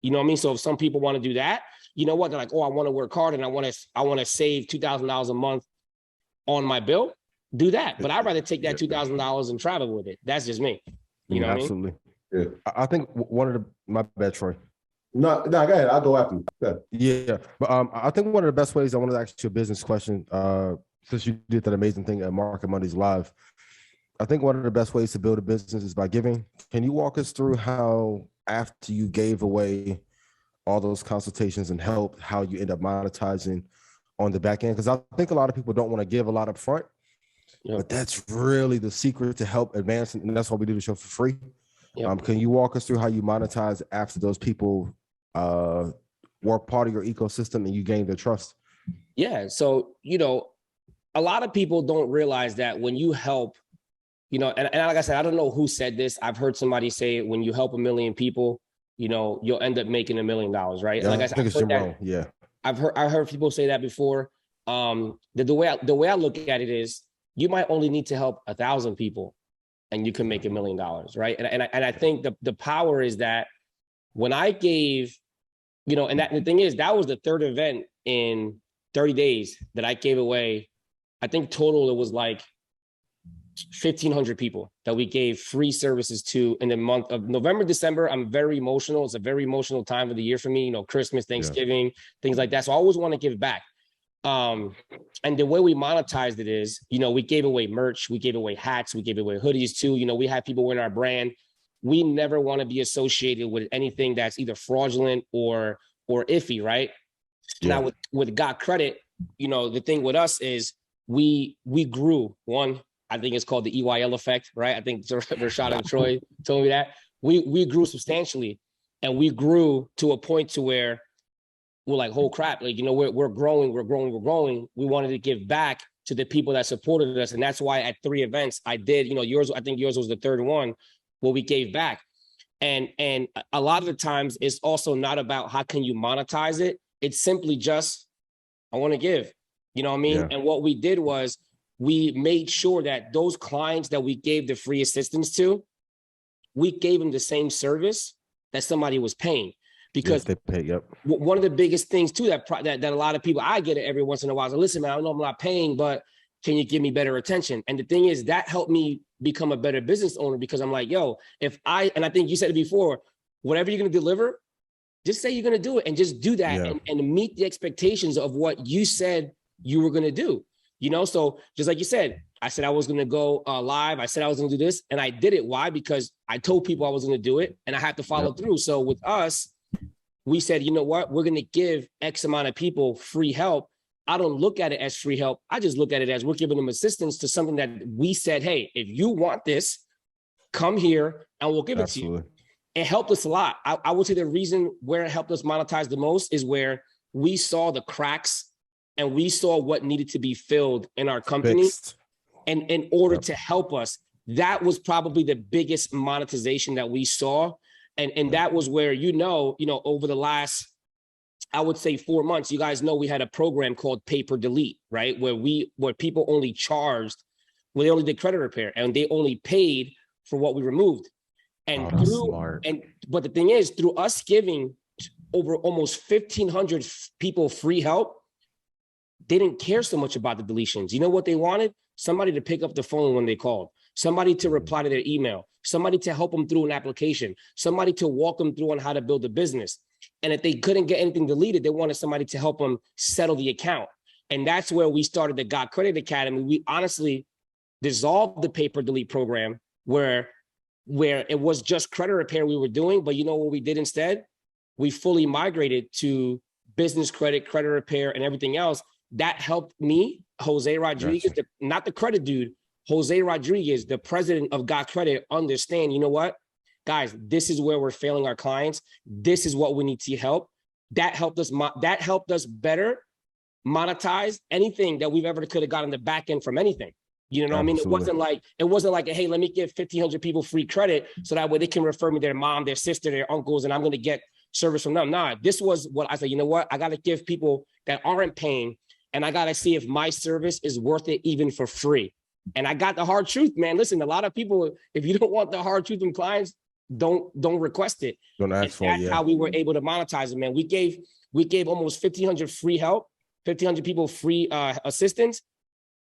You know what I mean? So if some people want to do that, you know what? They're like, oh, I want to work hard and I want to save $2,000 a month on my bill. Do that. But I'd rather take that $2,000 and travel with it. That's just me. You know what absolutely. I mean? Yeah. I think my bad, Troy. No, go ahead. I'll go after you. Yeah. But I think one of the best ways, I want to ask you a business question, since you did that amazing thing at Market Mondays Live. I think one of the best ways to build a business is by giving. Can you walk us through how, after you gave away all those consultations and help, how you end up monetizing on the back end? Because I think a lot of people don't want to give a lot up front, but that's really the secret to help advance. And that's why we do the show for free. Yep. Can you walk us through how you monetize after those people were part of your ecosystem and you gained their trust? Yeah. So, a lot of people don't realize that when you help, and like I said, I don't know who said this. I've heard somebody say it, when you help 1 million people, you'll end up making $1 million, right? Yeah, like I said, I think it's yeah. I heard people say that before. The way I look at it is, you might only need to help 1,000 people, and you can make $1 million, right? And I think the power is that when I gave, and the thing is, that was the 3rd event in 30 days that I gave away. I think total it was like 1,500 people that we gave free services to in the month of November, December. I'm very emotional. It's a very emotional time of the year for me, Christmas, Thanksgiving, things like that. So I always want to give back. And the way we monetized it is, we gave away merch, we gave away hats, we gave away hoodies too. We have people wearing our brand. We never want to be associated with anything that's either fraudulent or iffy, right? Yeah. Now with God credit, the thing with us is we grew. One, I think it's called the EYL effect, right? I think Rashad and Troy told me that. We grew substantially, and we grew to a point to where we're like, oh crap, like, you know, we're growing. We wanted to give back to the people that supported us. And that's why at 3 events I did, you know, I think yours was the 3rd one where we gave back. And a lot of the times it's also not about how can you monetize it. It's simply just, I want to give, you know what I mean? Yeah. And what we did was we made sure that those clients that we gave the free assistance to, we gave them the same service that somebody was paying. Because yes, they pay, yep. One of the biggest things too that a lot of people, I get it every once in a while. So listen, man, I know I'm not paying, but can you give me better attention? And the thing is, that helped me become a better business owner, because I'm like, yo, and I think you said it before, whatever you're going to deliver, just say you're going to do it and just do that and meet the expectations of what you said you were going to do. You know, so just like you said, I said I was going to go live. I said I was going to do this, and I did it. Why? Because I told people I was going to do it, and I had to follow through. So with us, we said, you know what, we're going to give X amount of people free help. I don't look at it as free help. I just look at it as we're giving them assistance to something that we said, hey, if you want this, come here and we'll give it to you. It helped us a lot. I would say the reason where it helped us monetize the most is where we saw the cracks and we saw what needed to be filled in our company. And in order to help us, that was probably the biggest monetization that we saw. And that was where, you know, over the last, I would say 4 months, you guys know we had a program called Pay Per Delete, right? Where people only charged, well, they only did credit repair and they only paid for what we removed. And but the thing is, through us giving over almost 1,500 people free help, they didn't care so much about the deletions. You know what they wanted? Somebody to pick up the phone when they called, somebody to reply to their email, somebody to help them through an application, somebody to walk them through on how to build a business. And if they couldn't get anything deleted, they wanted somebody to help them settle the account. And that's where we started the Got Credit Academy. We honestly dissolved the Pay Per Delete program where it was just credit repair we were doing. But you know what we did instead? We fully migrated to business credit, credit repair, and everything else. That helped me, Jose Rodriguez, not the credit dude, Jose Rodriguez, the president of Got Credit, understand, you know what, guys, this is where we're failing our clients. This is what we need to help. That helped us better monetize anything that we've ever could have got on the back end from anything. You know what I mean? It wasn't like, hey, let me give 1,500 people free credit so that way they can refer me their mom, their sister, their uncles, and I'm going to get service from them. Nah, this was what I said, you know what? I got to give people that aren't paying, and I got to see if my service is worth it even for free. And I got the hard truth, man. Listen, a lot of people, if you don't want the hard truth from clients, don't request it. Don't ask for it. That's how we were able to monetize it, man. We gave almost 1,500 free help, 1,500 people free assistance.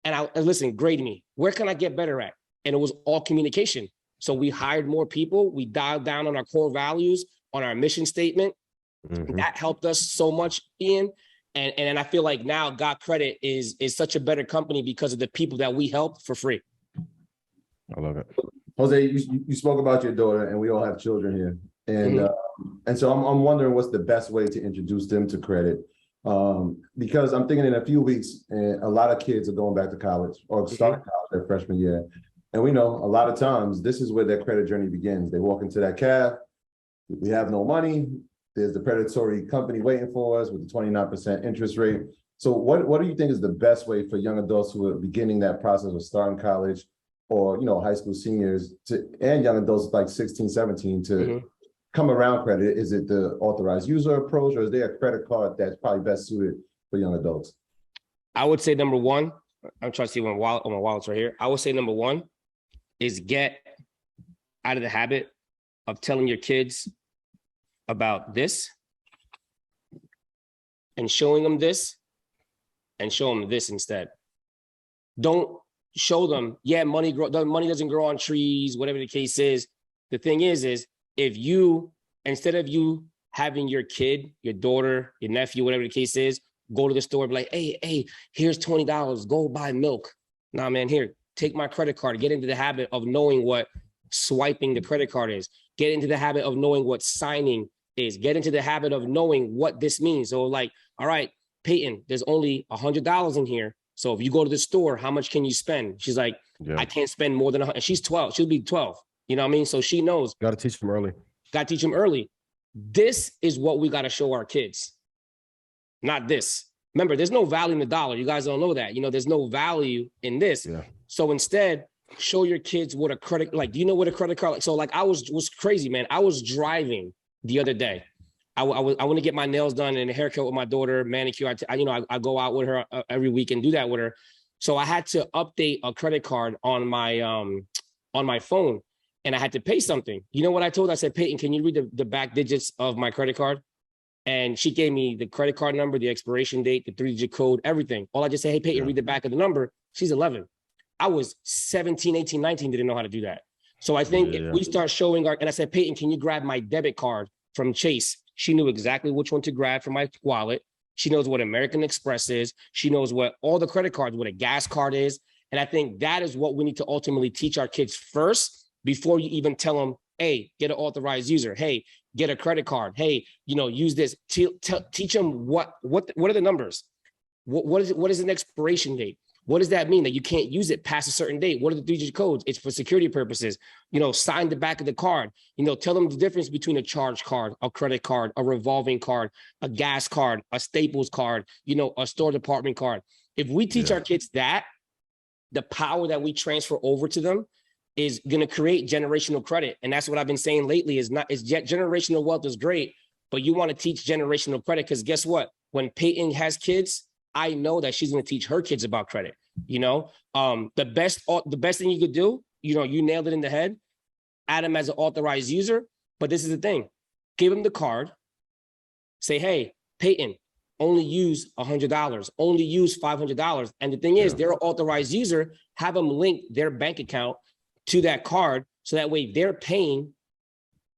And listen, grade me. Where can I get better at? And it was all communication. So we hired more people. We dialed down on our core values, on our mission statement. Mm-hmm. That helped us so much, Ian. And I feel like now Got Credit is such a better company because of the people that we help for free. I love it. Jose, you spoke about your daughter, and we all have children here. And and so I'm wondering what's the best way to introduce them to credit. Because I'm thinking in a few weeks, a lot of kids are going back to college or starting college their freshman year. And we know a lot of times this is where their credit journey begins. They walk into that cab, we have no money. There's the predatory company waiting for us with the 29% interest rate. So what do you think is the best way for young adults who are beginning that process of starting college or, high school seniors and young adults like 16, 17 to come around credit? Is it the authorized user approach, or is there a credit card that's probably best suited for young adults? I would say number one, I'm trying to see my wallet's right here. I would say number one is get out of the habit of telling your kids about this and showing them this and show them this instead. Don't show them, money doesn't grow on trees, whatever the case is. The thing is if you, instead of you having your kid, your daughter, your nephew, whatever the case is, go to the store and be like, hey, here's $20, go buy milk. Nah, man, here, take my credit card. Get into the habit of knowing what swiping the credit card is. Get into the habit of knowing what signing is. Get into the habit of knowing what this means. So like, all right, Peyton, there's only $100 in here. So if you go to the store, how much can you spend? She's like, I can't spend more than 100. And she's 12. She'll be 12. You know what I mean? So she knows. Got to teach them early. Got to teach them early. This is what we got to show our kids. Not this. Remember, there's no value in the dollar. You guys don't know that. You know, there's no value in this. Yeah. So instead, show your kids what a credit, like, do you know what a credit card, like, so like I was crazy, man. I was driving the other day. I want to get my nails done and a haircut with my daughter, manicure. I go out with her every week and do that with her. So I had to update a credit card on my phone, and I had to pay something. You know what I told her? I said, Peyton, can you read the back digits of my credit card? And she gave me the credit card number, the expiration date, the 3-digit code, everything. All I just said, hey, Peyton, read the back of the number. She's 11. I was 17, 18, 19, didn't know how to do that. So I think if we start showing and I said, Peyton, can you grab my debit card from Chase? She knew exactly which one to grab from my wallet. She knows what American Express is. She knows what all the credit cards, what a gas card is. And I think that is what we need to ultimately teach our kids first before you even tell them, hey, get an authorized user. Hey, get a credit card. Hey, use this. Teach them what are the numbers? What is an expiration date? What does that mean? That you can't use it past a certain date? What are the 3-digit codes? It's for security purposes. Sign the back of the card. Tell them the difference between a charge card, a credit card, a revolving card, a gas card, a Staples card, a store department card. If we teach our kids that, the power that we transfer over to them is going to create generational credit. And that's what I've been saying lately is generational wealth is great, but you want to teach generational credit because guess what? When Peyton has kids, I know that she's going to teach her kids about credit. The best thing you could do, you nailed it in the head, add him as an authorized user. But this is the thing, give him the card, say, hey, Peyton, only use $100, only use $500. And the thing is, they're an authorized user, have them link their bank account to that card. So that way they're paying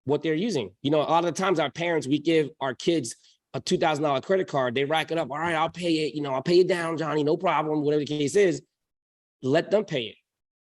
what they're using. A lot of the times our parents, we give our kids a $2,000 credit card, they rack it up. All right, I'll pay it. I'll pay it down, Johnny, no problem. Whatever the case is, let them pay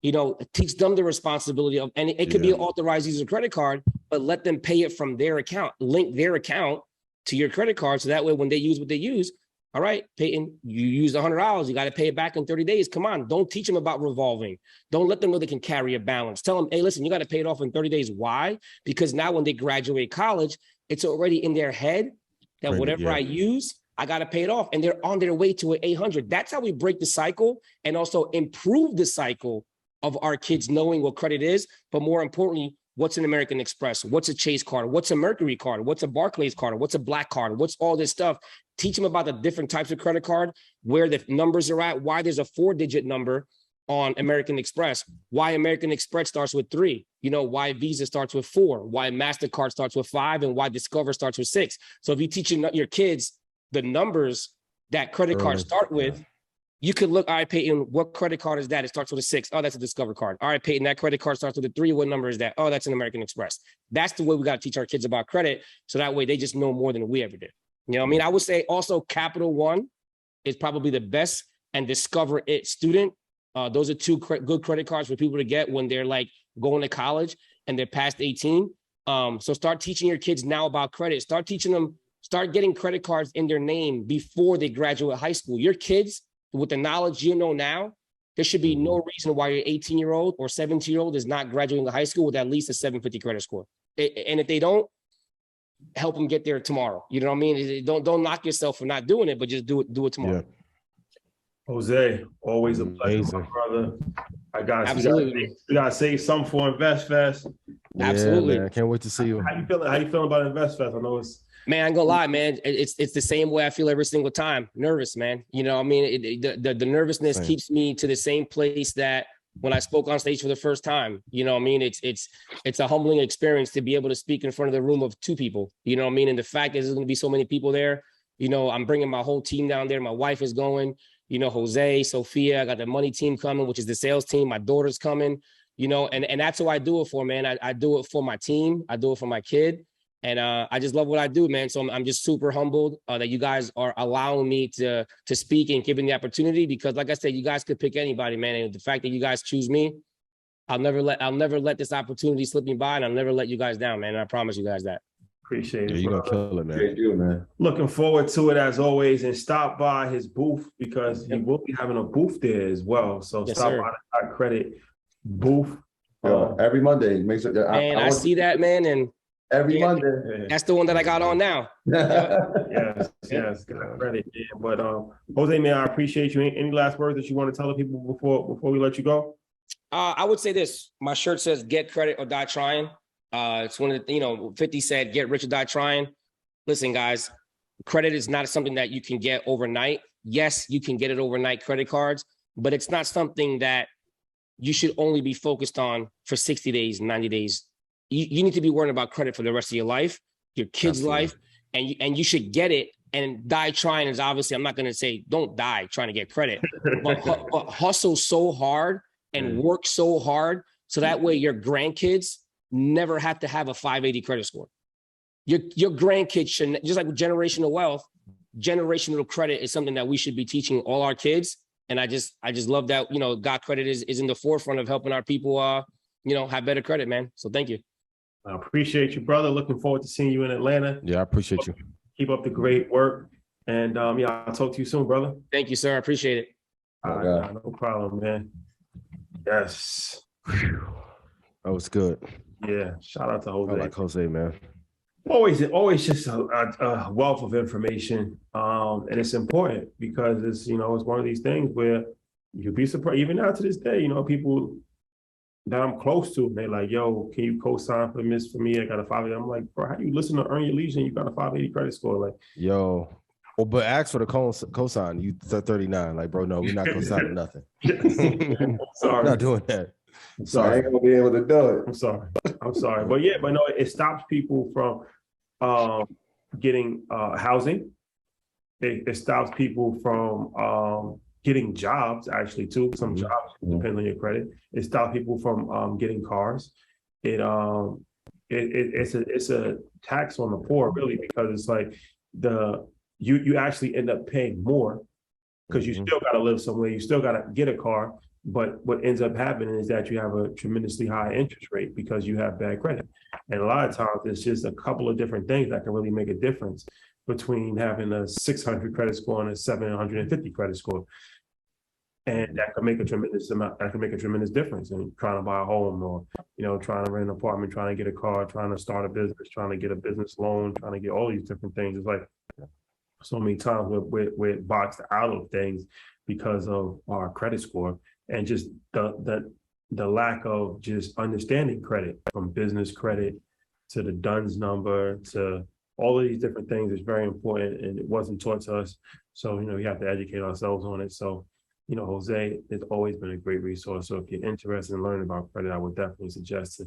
it. Teach them the responsibility of, and it could be an authorized user credit card, but let them pay it from their account, link their account to your credit card. So that way, when they use what they use, all right, Peyton, you used $100. You got to pay it back in 30 days. Come on. Don't teach them about revolving. Don't let them know they can carry a balance. Tell them, hey, listen, you got to pay it off in 30 days. Why? Because now when they graduate college, it's already in their head that whatever I use, I got to pay it off. And they're on their way to an 800. That's how we break the cycle and also improve the cycle of our kids knowing what credit is. But more importantly, what's an American Express? What's a Chase card? What's a Mercury card? What's a Barclays card? What's a Black card? What's all this stuff? Teach them about the different types of credit card, where the numbers are at, why there's a 4-digit number on American Express, why American Express starts with 3, why Visa starts with 4, why MasterCard starts with 5, and why Discover starts with 6. So if you teach your kids the numbers that credit cards start with, you could look, all right, Peyton, what credit card is that? It starts with a 6. Oh, that's a Discover card. All right, Peyton, that credit card starts with a 3. What number is that? Oh, that's an American Express. That's the way we got to teach our kids about credit. So that way they just know more than we ever did. I would say also Capital One is probably the best, and Discover It Student. Those are 2 good credit cards for people to get when they're like going to college and they're past 18. So start teaching your kids now about credit. Start teaching them, start getting credit cards in their name before they graduate high school. Your kids, with the knowledge now, there should be no reason why your 18-year-old or 17-year-old is not graduating high school with at least a 750 credit score. And if they don't, help them get there tomorrow. You know what I mean? Don't knock yourself for not doing it, but just do it tomorrow. Jose, always a pleasure, my brother. We gotta save some for Invest Fest. Absolutely. Man, I can't wait to see you. How you feeling about Invest Fest? I know it's, man, I ain't gonna lie, man. It's the same way I feel every single time. Nervous, man. The nervousness keeps me to the same place that when I spoke on stage for the first time. It's a humbling experience to be able to speak in front of the room of 2 people. And the fact that there's going to be so many people there. I'm bringing my whole team down there. My wife is going. Jose, Sophia. I got the money team coming, which is the sales team. My daughter's coming. And that's who I do it for, man. I do it for my team. I do it for my kid. And I just love what I do, man. So I'm just super humbled that you guys are allowing me to speak and giving the opportunity, because like I said, you guys could pick anybody, man. And the fact that you guys choose me, I'll never let this opportunity slip me by, and I'll never let you guys down, man. And I promise you guys that. Appreciate it. You're gonna kill it, man. Thank you, man. Looking forward to it as always, and stop by his booth because he will be having a booth there as well. So stop by the Credit booth. Every Monday, make sure. And I see that, man, and every Monday. that's the one that I got on now. Yes, got credit. Yeah. But Jose, man, I appreciate you. Any last words that you want to tell the people before we let you go? I would say this. My shirt says "Get credit or die trying." It's one of the, 50 said, "Get rich or die trying." Listen, guys, credit is not something that you can get overnight. Yes, you can get it overnight, credit cards, but it's not something that you should only be focused on for 60 days, 90 days. You need to be worrying about credit for the rest of your life, your kids' life, and you should get it. And die trying is obviously, I'm not going to say don't die trying to get credit, but hustle so hard and work so hard so that way your grandkids never have to have a 580 credit score. Your grandkids should, just like with generational wealth, generational credit is something that we should be teaching all our kids. And I just love that, God credit is in the forefront of helping our people, have better credit, man. So thank you. I appreciate you, brother. Looking forward to seeing you in Atlanta. Yeah, I appreciate you. Keep up the great work. And I'll talk to you soon, brother. Thank you, sir. I appreciate it. No problem, man. Yes. That was good. Yeah. Shout out to Jose. I like Jose, man. Always just a wealth of information. And it's important because it's one of these things where you'll be surprised. Even now to this day, people that I'm close to, they're like, yo, can you co-sign for this for me? I got a 580. I'm like, bro, how do you listen to Earn Your Leisure and you got a 580 credit score? Like, yo. Well, but ask for the cosign. You 39. Like, bro, no, we're not cosigning nothing. Sorry. Not doing that. Sorry. I ain't gonna be able to do it. I'm sorry. But no, it stops people from getting housing. It stops people from getting jobs, actually, too. Some jobs depend on your credit. It stops people from getting cars. It's a tax on the poor, really, because it's like you actually end up paying more because you still got to live somewhere. You still got to get a car. But what ends up happening is that you have a tremendously high interest rate because you have bad credit. And a lot of times it's just a couple of different things that can really make a difference between having a 600 credit score and a 750 credit score. And that could make a tremendous difference in trying to buy a home or, trying to rent an apartment, trying to get a car, trying to start a business, trying to get a business loan, trying to get all these different things. It's like so many times we're boxed out of things because of our credit score. And just the lack of just understanding credit, from business credit to the DUNS number to all of these different things is very important, and it wasn't taught to us. So we have to educate ourselves on it. So Jose has always been a great resource. So if you're interested in learning about credit, I would definitely suggest to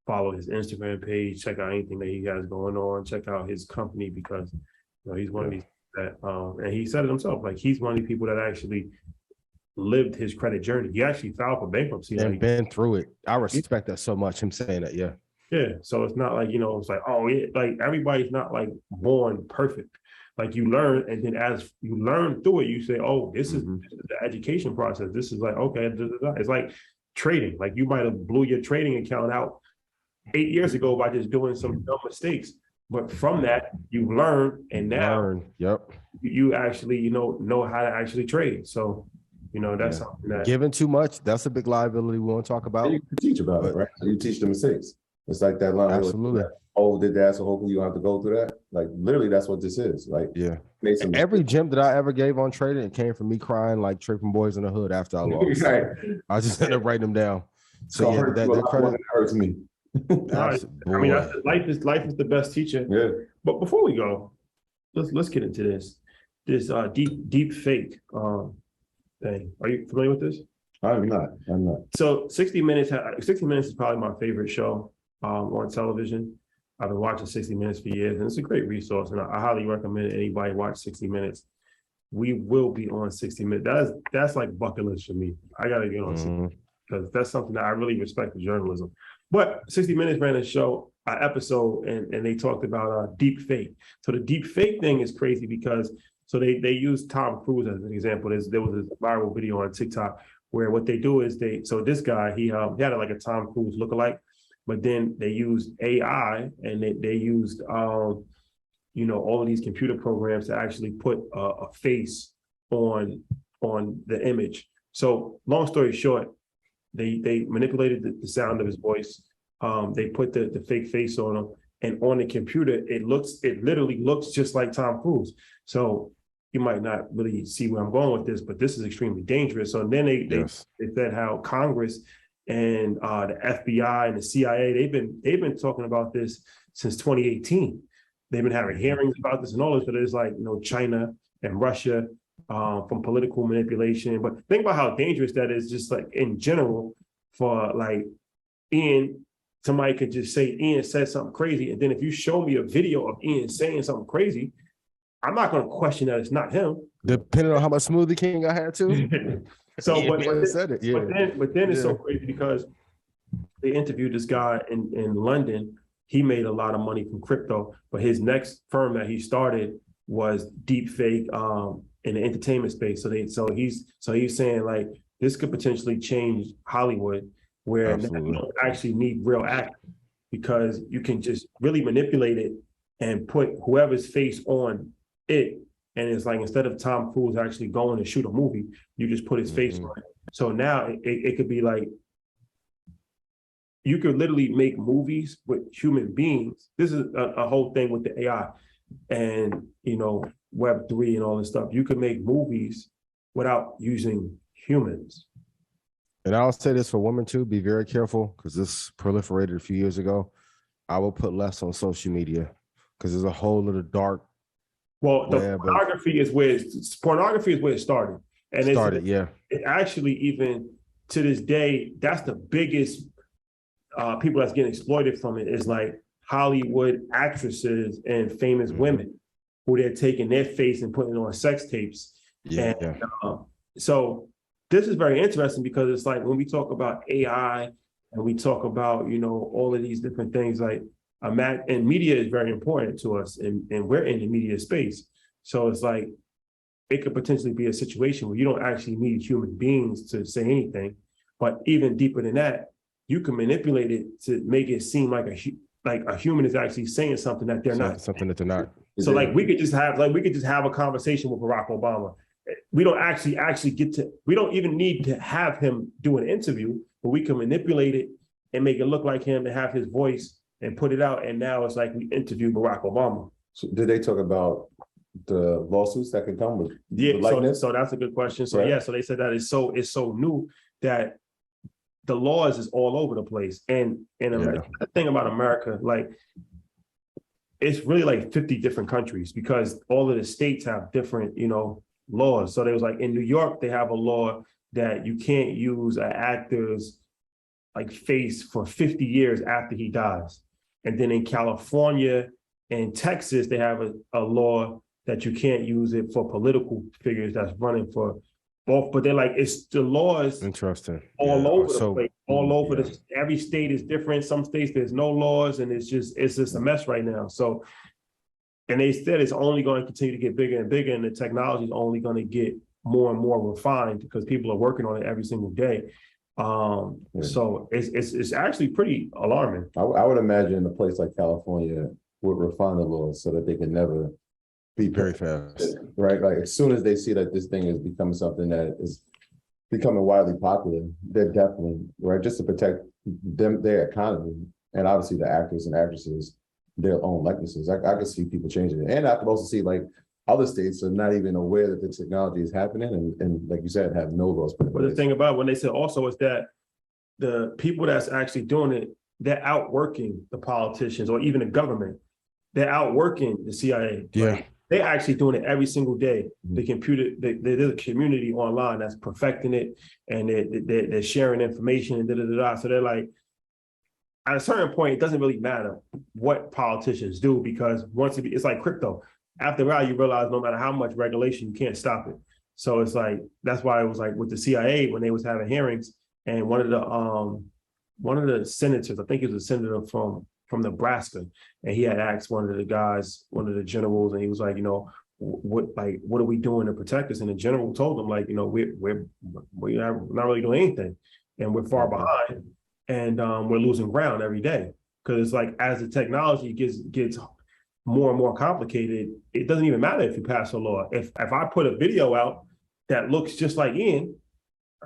follow his Instagram page, check out anything that he has going on, check out his company, because he's one of these that and he said it himself, like he's one of the people that actually lived his credit journey. He actually filed for bankruptcy and been through it. I respect that so much, him saying that. Yeah. So it's not like it's like, oh yeah, like everybody's not like born perfect. Like you learn, and then as you learn through it, you say, oh, this is the education process. This is like, okay, it's like trading. Like you might have blew your trading account out 8 years ago by just doing some dumb mistakes. But from that, you learn, and now you actually know how to actually trade. So that's something that giving too much, that's a big liability we want to talk about. You can teach about it, right? So you teach the mistakes. It's like that line. Absolutely. Did that, so hopefully you don't have to go through that. Like literally, that's what this is. Like every gem that I ever gave on trading, it came from me crying like tripping boys in the hood after I lost. Right. I just ended up writing them down. So that credit hurts me. I mean, life is the best teacher. Yeah. But before we go, let's get into this deep fake thing. Are you familiar with this? I'm not. So 60 Minutes is probably my favorite show on television. I've been watching 60 Minutes for years, and it's a great resource, and I highly recommend anybody watch 60 Minutes. We will be on 60 Minutes. That's like bucket list for me. I gotta get on 60 Minutes because that's something that I really respect the journalism. But 60 Minutes ran a show, an episode, and they talked about deep fake. So the deep fake thing is crazy because they used Tom Cruise as an example. There was a viral video on TikTok where what they do is this guy, he had like a Tom Cruise lookalike, but then they used AI and they used all of these computer programs to actually put a face on the image. So long story short, They manipulated the sound of his voice. They put the fake face on him, and on the computer, it literally looks just like Tom Cruise. So you might not really see where I'm going with this, but this is extremely dangerous. So then they said how Congress and the FBI and the CIA, they've been talking about this since 2018. They've been having hearings about this and all this, but it's like, China and Russia from political manipulation. But think about how dangerous that is, just like in general, for like Ian. Somebody could just say Ian said something crazy, and then if you show me a video of Ian saying something crazy, I'm not going to question that it's not him. Depending on how much Smoothie King I had too. So, but then it's so Yeah. crazy because they interviewed this guy in London. He made a lot of money from crypto, but his next firm that he started was deep fake in the entertainment space. So he's saying like this could potentially change Hollywood, where now you don't actually need real actors because you can just really manipulate it and put whoever's face on it. And it's like, instead of Tom Cruise actually going to shoot a movie, you just put his face on it. So now it could be like, you could literally make movies with human beings. This is a whole thing with the AI and, Web3 and all this stuff. You could make movies without using humans. And I'll say this for women too, be very careful because this proliferated a few years ago. I will put less on social media because there's a whole little dark. Well, pornography is where it started. And it actually, even to this day, that's the biggest people that's getting exploited from it, is like Hollywood actresses and famous women who they're taking their face and putting on sex tapes. So this is very interesting because it's like when we talk about AI and we talk about, all of these different things, like and media is very important to us, and we're in the media space. So it's like, it could potentially be a situation where you don't actually need human beings to say anything. But even deeper than that, you can manipulate it to make it seem like a human is actually saying something that they're not. Something that they're not. So like we could just have a conversation with Barack Obama. We don't actually we don't even need to have him do an interview, but we can manipulate it and make it look like him and have his voice and put it out. And now it's like we interview Barack Obama. So did they talk about the lawsuits that could come with likeness? So that's a good question. So so they said that it's so new that the laws is all over the place. And the thing about America, like, it's really like 50 different countries because all of the states have different, laws. So there was like in New York, they have a law that you can't use an actor's like face for 50 years after he dies. And then in California and Texas, they have a law that you can't use it for political figures that's running for both. But they're like, it's the laws interesting all over the place, all over every state is different. Some states there's no laws, and it's just a mess right now. So, and they said it's only going to continue to get bigger and bigger, and the technology is only going to get more and more refined because people are working on it every single day. So it's actually pretty alarming. I would imagine a place like California would refine the laws so that they can never be very fast, right? Like as soon as they see that this thing is becoming something that is becoming widely popular, they're definitely right just to protect them, their economy, and obviously the actors and actresses, their own likenesses. I could see people changing it, and I could also see like other states are not even aware that the technology is happening, and like you said, have no laws. But the thing about when they said also is that the people that's actually doing it, they're outworking the politicians or even the government. They're outworking the CIA. Yeah. They're actually doing it every single day. The computer, there's a community online that's perfecting it, and they're sharing information and So they're like, at a certain point, it doesn't really matter what politicians do because it's like crypto. After a while, you realize no matter how much regulation, you can't stop it. So it's like, that's why it was like with the CIA when they was having hearings, and one of the senators, I think it was a senator from Nebraska, and he had asked one of the generals, and he was like, what are we doing to protect us? And the general told him, like, we're not really doing anything, and we're far behind, and we're losing ground every day. Because it's like, as the technology gets more and more complicated, it doesn't even matter if you pass a law. If I put a video out that looks just like Ian,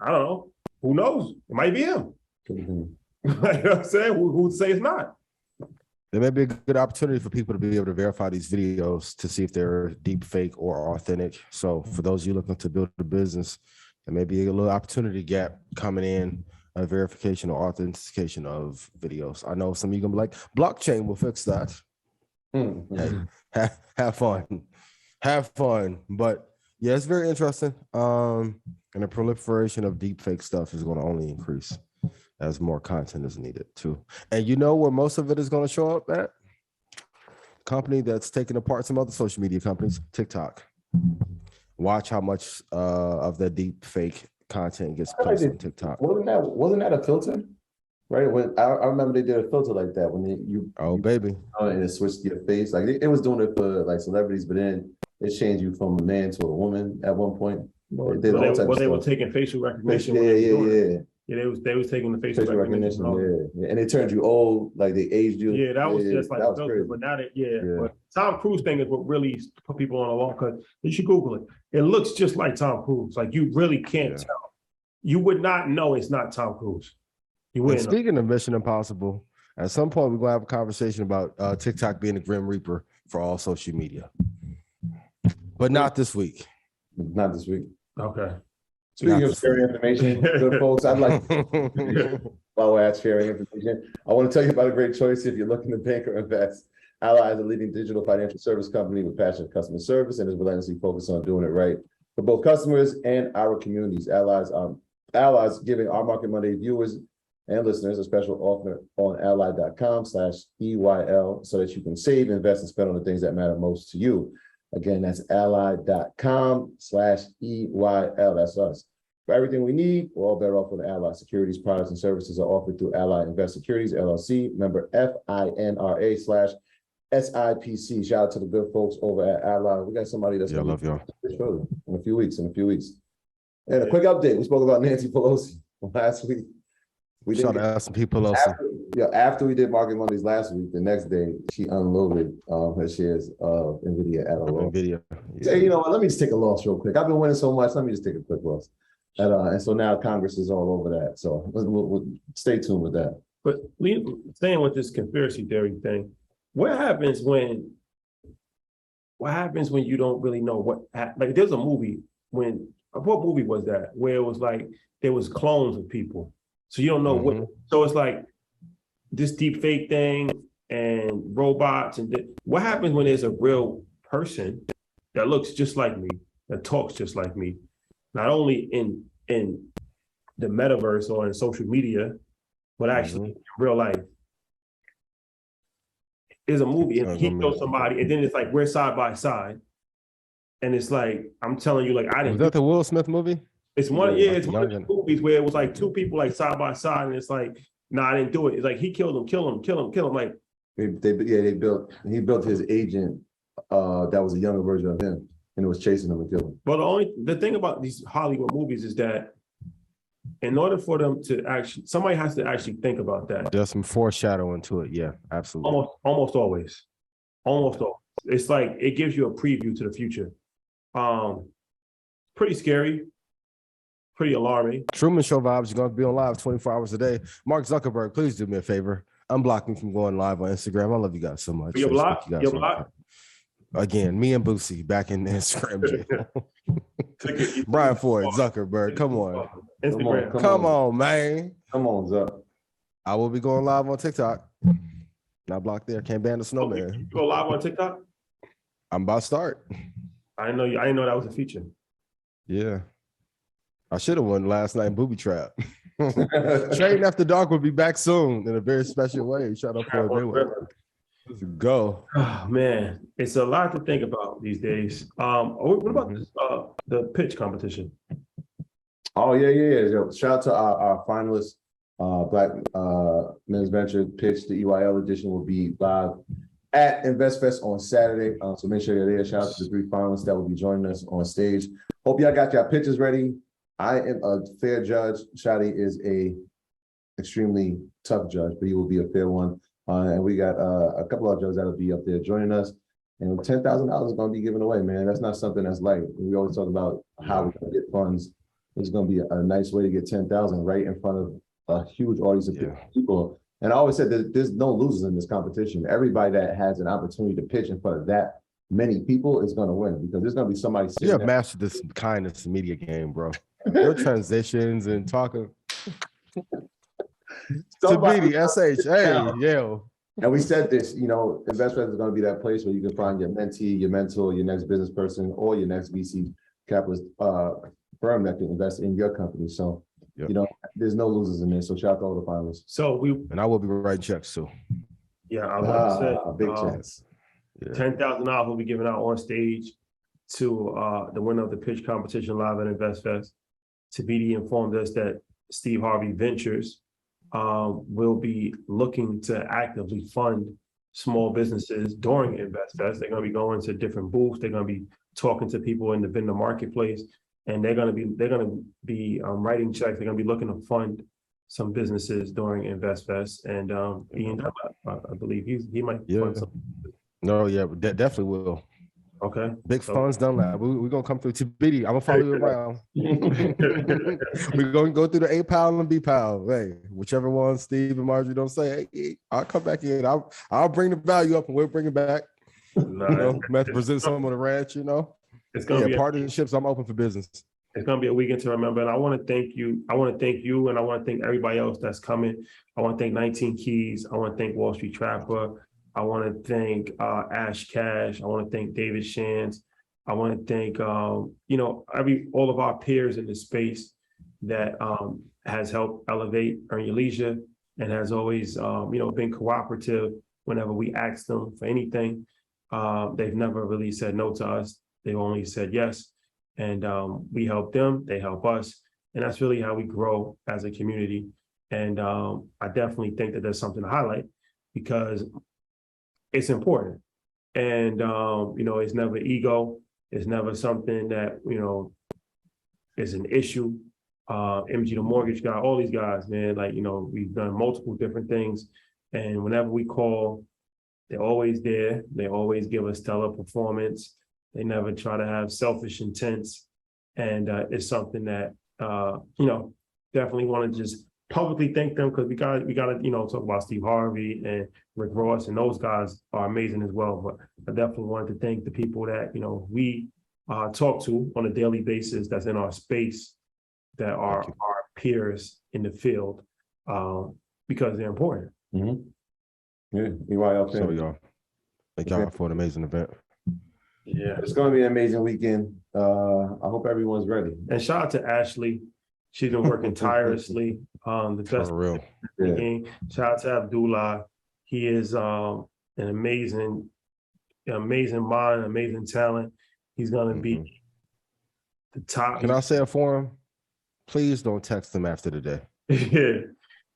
I don't know, Who knows? It might be him. Mhm. You know what I'm saying? Who'd say it's not? There may be a good opportunity for people to be able to verify these videos to see if they're deep fake or authentic. So for those of you looking to build a business, there may be a little opportunity gap coming in, a verification or authentication of videos. I know some of you gonna be like, blockchain will fix that. Mhm. Hey, have fun. Have fun. But yeah, it's very interesting. And the proliferation of deep fake stuff is going to only increase as more content is needed too. And you know where most of it is going to show up at? Company that's taking apart some other social media companies, TikTok. Watch how much of the deep fake content gets placed on TikTok. Wasn't that a filter? Right? When I remember they did a filter like that when Baby. And it switched your face. Like it was doing it for like celebrities, but then it changed you from a man to a woman at one point. They were taking facial recognition. Yeah, they was taking the facial recognition. Yeah. And they turned you old, like they aged you. Yeah, that was just like a filter. But now but Tom Cruise thing is what really put people on alarm, because you should Google it. It looks just like Tom Cruise. Like you really can't tell. You would not know it's not Tom Cruise. You wouldn't. Speaking of Mission Impossible, at some point we're gonna have a conversation about TikTok being the Grim Reaper for all social media. But not this week. Not this week. Okay. Speaking of sharing information, good folks, I'd like while we're at sharing information, I want to tell you about a great choice if you're looking to bank or invest. Ally is a leading digital financial service company with passionate customer service and is relentlessly focused on doing it right for both customers and our communities. Allies giving our Market Monday viewers and listeners a special offer on ally.com/EYL so that you can save, invest, and spend on the things that matter most to you. Again, that's ally.com/EYL. That's us. For everything we need, we're all better off with Ally. Securities, products, and services are offered through Ally Invest Securities, LLC, member FINRA/SIPC. Shout out to the good folks over at Ally. We got somebody that's love y'all. In a few weeks. And a quick update. We spoke about Nancy Pelosi last week. We shout out some people. After we did Market Mondays last week, the next day she unloaded her shares of NVIDIA at a loss. NVIDIA. Yeah. Say, you know what? Let me just take a loss real quick. I've been winning so much. Let me just take a quick loss. And so now Congress is all over that. So we'll stay tuned with that. But staying with this conspiracy theory thing, what happens when you don't really know what like? There's a movie what movie was that where it was like there was clones of people. So you don't know what, so it's like this deep fake thing and robots what happens when there's a real person that looks just like me, that talks just like me, not only in the metaverse or in social media, but actually in real life. There's a movie and he kills somebody and then it's like we're side by side. And it's like, I'm telling you, like I didn't. Was that the Will Smith movie? It's one, it's one of the movies where it was like two people like side by side, and it's like, nah, I didn't do it. It's like he killed him, kill him. Like he built his agent that was a younger version of him, and it was chasing him and killing him. But the thing about these Hollywood movies is that in order for them to actually, somebody has to actually think about that. There's some foreshadowing to it. Yeah, absolutely. Almost always. It's like it gives you a preview to the future. Pretty scary. Pretty alarming. Truman Show vibes. You're going to be on live 24 hours a day. Mark Zuckerberg, please do me a favor. Unblock me from going live on Instagram. I love you guys so much. You're blocked? Again, me and Boosie back in Instagram jail. Brian Ford, Zuckerberg, come on. Instagram. Come on, man. Come on, Zuck. I will be going live on TikTok. Not blocked there. Can't ban the snowman. You go live on TikTok? I'm about to start. I didn't know that was a feature. Yeah. I should have won last night in Booby Trap. Trading After Dark will be back soon in a very special way. Shout out for a day one. Let's go. Oh, man, it's a lot to think about these days. What about this, the pitch competition? Oh, yeah. Yo, shout out to our finalists. Black Men's Venture Pitch, the EYL edition will be live at InvestFest on Saturday. So make sure you're there. Shout out to the 3 finalists that will be joining us on stage. Hope y'all got your pitches ready. I am a fair judge. Shadi is a extremely tough judge, but he will be a fair one. And we got a couple of judges that'll be up there joining us. And $10,000 is going to be given away, man. That's not something that's light. We always talk about how we can get funds it's going to be a nice way to get 10,000 right in front of a huge audience of people. And I always said that there's no losers in this competition. Everybody that has an opportunity to pitch in front of that many people is going to win, because there's going to be somebody sitting. You have mastered this kindness media game, bro. Your transitions and talking. Tabidi, SH, hey, yo. And we said this, you know, InvestFest is going to be that place where you can find your mentee, your mentor, your next business person, or your next VC capitalist firm that can invest in your company. So, you know, there's no losers in this. So shout out to all the finalists. So and I will be writing checks too. Yeah, I was about to say big chance. $10,000 will be given out on stage to the winner of the pitch competition live at InvestFest. Tabidi informed us that Steve Harvey Ventures will be looking to actively fund small businesses during InvestFest. They're going to be going to different booths. They're going to be talking to people in the vendor marketplace, and they're going to be writing checks. They're going to be looking to fund some businesses during InvestFest, and Ian, I believe he might fund some. No, that definitely will. Okay. Big funds done that. We're gonna come through Tabidi. I'm gonna follow you around. We're gonna go through the A pile and B pile. Hey, whichever one Steve and Marjorie don't say, hey, I'll come back in. I'll bring the value up and we'll bring it back. No, you know, present some on the ranch, you know. It's gonna be partnerships. I'm open for business. It's gonna be a weekend to remember. And I want to thank you. I want to thank you, and I want to thank everybody else that's coming. I want to thank 19 Keys. I want to thank Wall Street Trapper. I want to thank Ash Cash. I want to thank David Shands. I want to thank you know, all of our peers in the space that has helped elevate Earn Your Leisure and has always you know, been cooperative whenever we ask them for anything. They've never really said no to us. They've only said yes, and we help them. They help us, and that's really how we grow as a community. And I definitely think that there's something to highlight, because it's important. And, you know, it's never ego. It's never something that, you know, is an issue. MG the mortgage guy, all these guys, man, like, you know, we've done multiple different things. And whenever we call, they're always there. They always give us stellar performance. They never try to have selfish intents. And it's something that, you know, definitely want to just publicly thank them, because we got to, you know, talk about Steve Harvey and Rick Ross, and those guys are amazing as well. But I definitely wanted to thank the people that, you know, we talk to on a daily basis, that's in our space, that are our peers in the field, because they're important. Mm-hmm. Yeah, EYL. So y'all, thank y'all for an amazing event. Yeah, it's going to be an amazing weekend. I hope everyone's ready. And shout out to Ashley. She's been working tirelessly. The best for real. Game. Shout out to Abdullah. He is an amazing mind, amazing talent. He's gonna be the top. Can I say it for him? Please don't text him after the day. Yeah.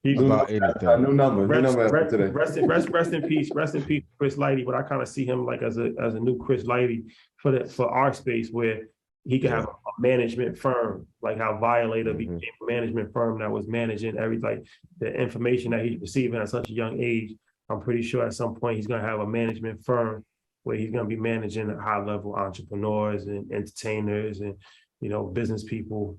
He's about anything. New number. Rest in peace, Chris Lighty. But I kind of see him like as a new Chris Lighty for our space, where he could have a management firm, like how Violator became a management firm that was managing like the information that he's receiving at such a young age. I'm pretty sure at some point he's going to have a management firm where he's going to be managing high-level entrepreneurs and entertainers and, you know, business people.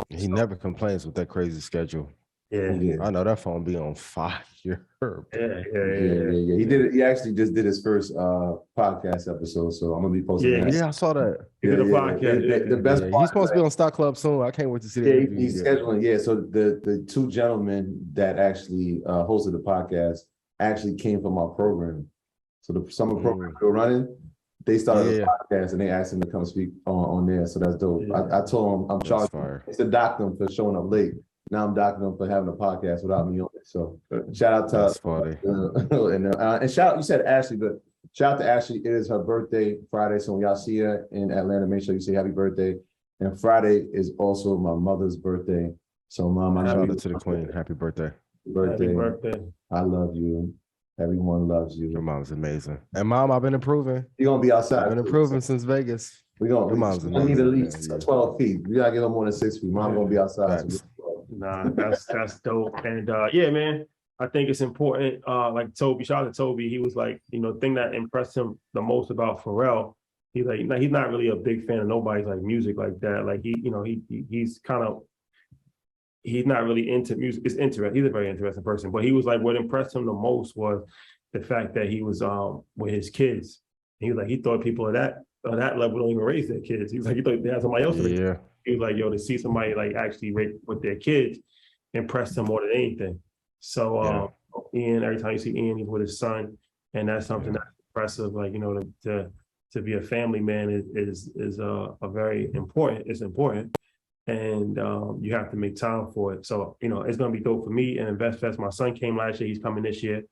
He never complains with that crazy schedule. Yeah. I know that phone be on fire. Yeah. He did it. He actually just did his first podcast episode, so I'm gonna be posting that. Yeah, I saw that. He did a podcast. The best. He's supposed to be on Stock Club soon. I can't wait to see that. He's scheduling. Yeah, so the two gentlemen that actually hosted the podcast actually came from our program. So the summer program we were running, they started a podcast and they asked him to come speak on there. So that's dope. I told him I'm charged. It's to dock them for showing up late. Now I'm docking them for having a podcast without me on it. So shout out to that's funny. And shout out, you said Ashley, but shout out to Ashley. It is her birthday Friday. So when y'all see her in Atlanta, make sure you say happy birthday. And Friday is also my mother's birthday. So Mom, I shout out to the queen. Happy birthday. Happy birthday. I love you. Everyone loves you. Your mom's amazing. And Mom, I've been improving. You're gonna be outside. I've been improving since Vegas. Your mom's amazing. I need at least 12 feet. We gotta give her more than 6 feet. Mom gonna be outside. Nah, that's dope. And yeah, man, I think it's important. Like Toby, shout out to Toby. He was like, you know, the thing that impressed him the most about Pharrell he's not really a big fan of nobody's like music like that. Like he's kind of, he's not really into music. It's interesting. He's a very interesting person, but he was like, what impressed him the most was the fact that he was with his kids. He was like, he thought people at that level don't even raise their kids. He was like, he thought they had somebody else to raise. Yeah. He was like, yo, to see somebody like actually raise with their kids impressed him more than anything. So Ian, every time you see Ian, he's with his son, and that's something that's impressive. Like, you know, to be a family man is a very important. It's important, and you have to make time for it. So, you know, it's gonna be dope for me and Invest Fest. My son came last year. He's coming this year.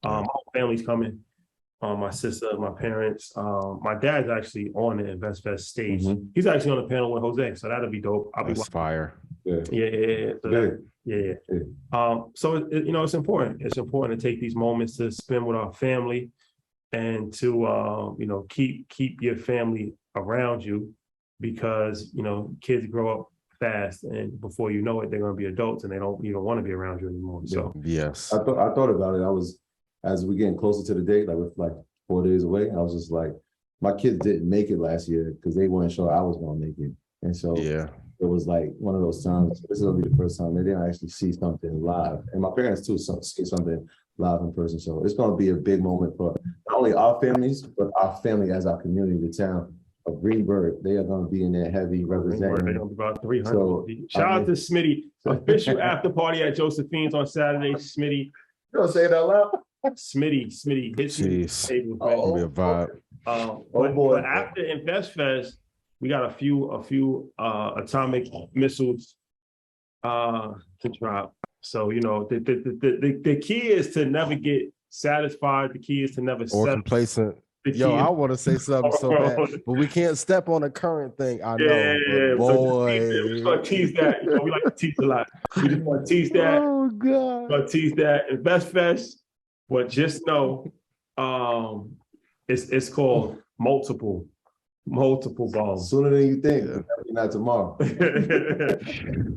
My whole family's coming. My sister, my parents, my dad's actually on the Invest Fest stage. He's actually on the panel with Jose, so that'll be dope. I'll be fire. Yeah. So you know, it's important. It's important to take these moments to spend with our family, and to you know, keep your family around you, because you know, kids grow up fast, and before you know it, they're going to be adults, and they don't even want to be around you anymore. So yes, I thought about it. As we're getting closer to the date, like with like 4 days away, I was just like, my kids didn't make it last year because they weren't sure I was going to make it, and so it was like one of those times. This is gonna be the first time they didn't actually see something live, and my parents too see something live in person. So it's gonna be a big moment for not only our families, but our family as our community, the town of Greenberg. They are gonna be in there heavy representing. They're gonna be about 300. So, shout out to Smitty. Official after party at Josephine's on Saturday. Smitty. You gonna say it out loud? Smitty hits me. It'll be a vibe. But after Invest Fest, we got a few atomic missiles to drop. So, you know, the key is to never get satisfied. The key is to never or complacent. Yo, I want to say something so bad, but we can't step on the current thing. I know, boy. So we're gonna tease that. You know, we like to tease a lot. We just want to tease that. Oh God. We're gonna tease that. Invest Fest, but just know, it's called multiple balls. Sooner than you think. Not tomorrow.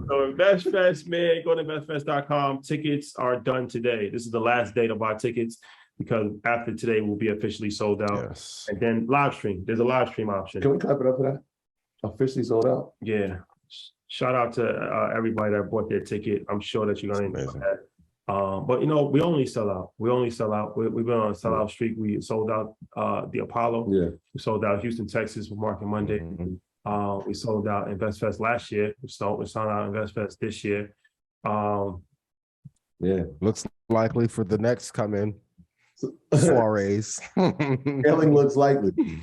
So Invest Fest, man, go to investfest.com. Tickets are done today. This is the last date of our tickets, because after today we'll be officially sold out. Yes. And then live stream. There's a live stream option. Can we clap it up for that? Officially sold out. Yeah. Shout out to everybody that bought their ticket. I'm sure that you're gonna enjoy that. But you know, we only sell out. We've been on a sellout streak. We sold out the Apollo. Yeah. We sold out Houston, Texas for Market Monday. We sold out Invest Fest last year. We sold out Invest Fest this year. Looks likely for the next coming soirees. Scaling looks likely.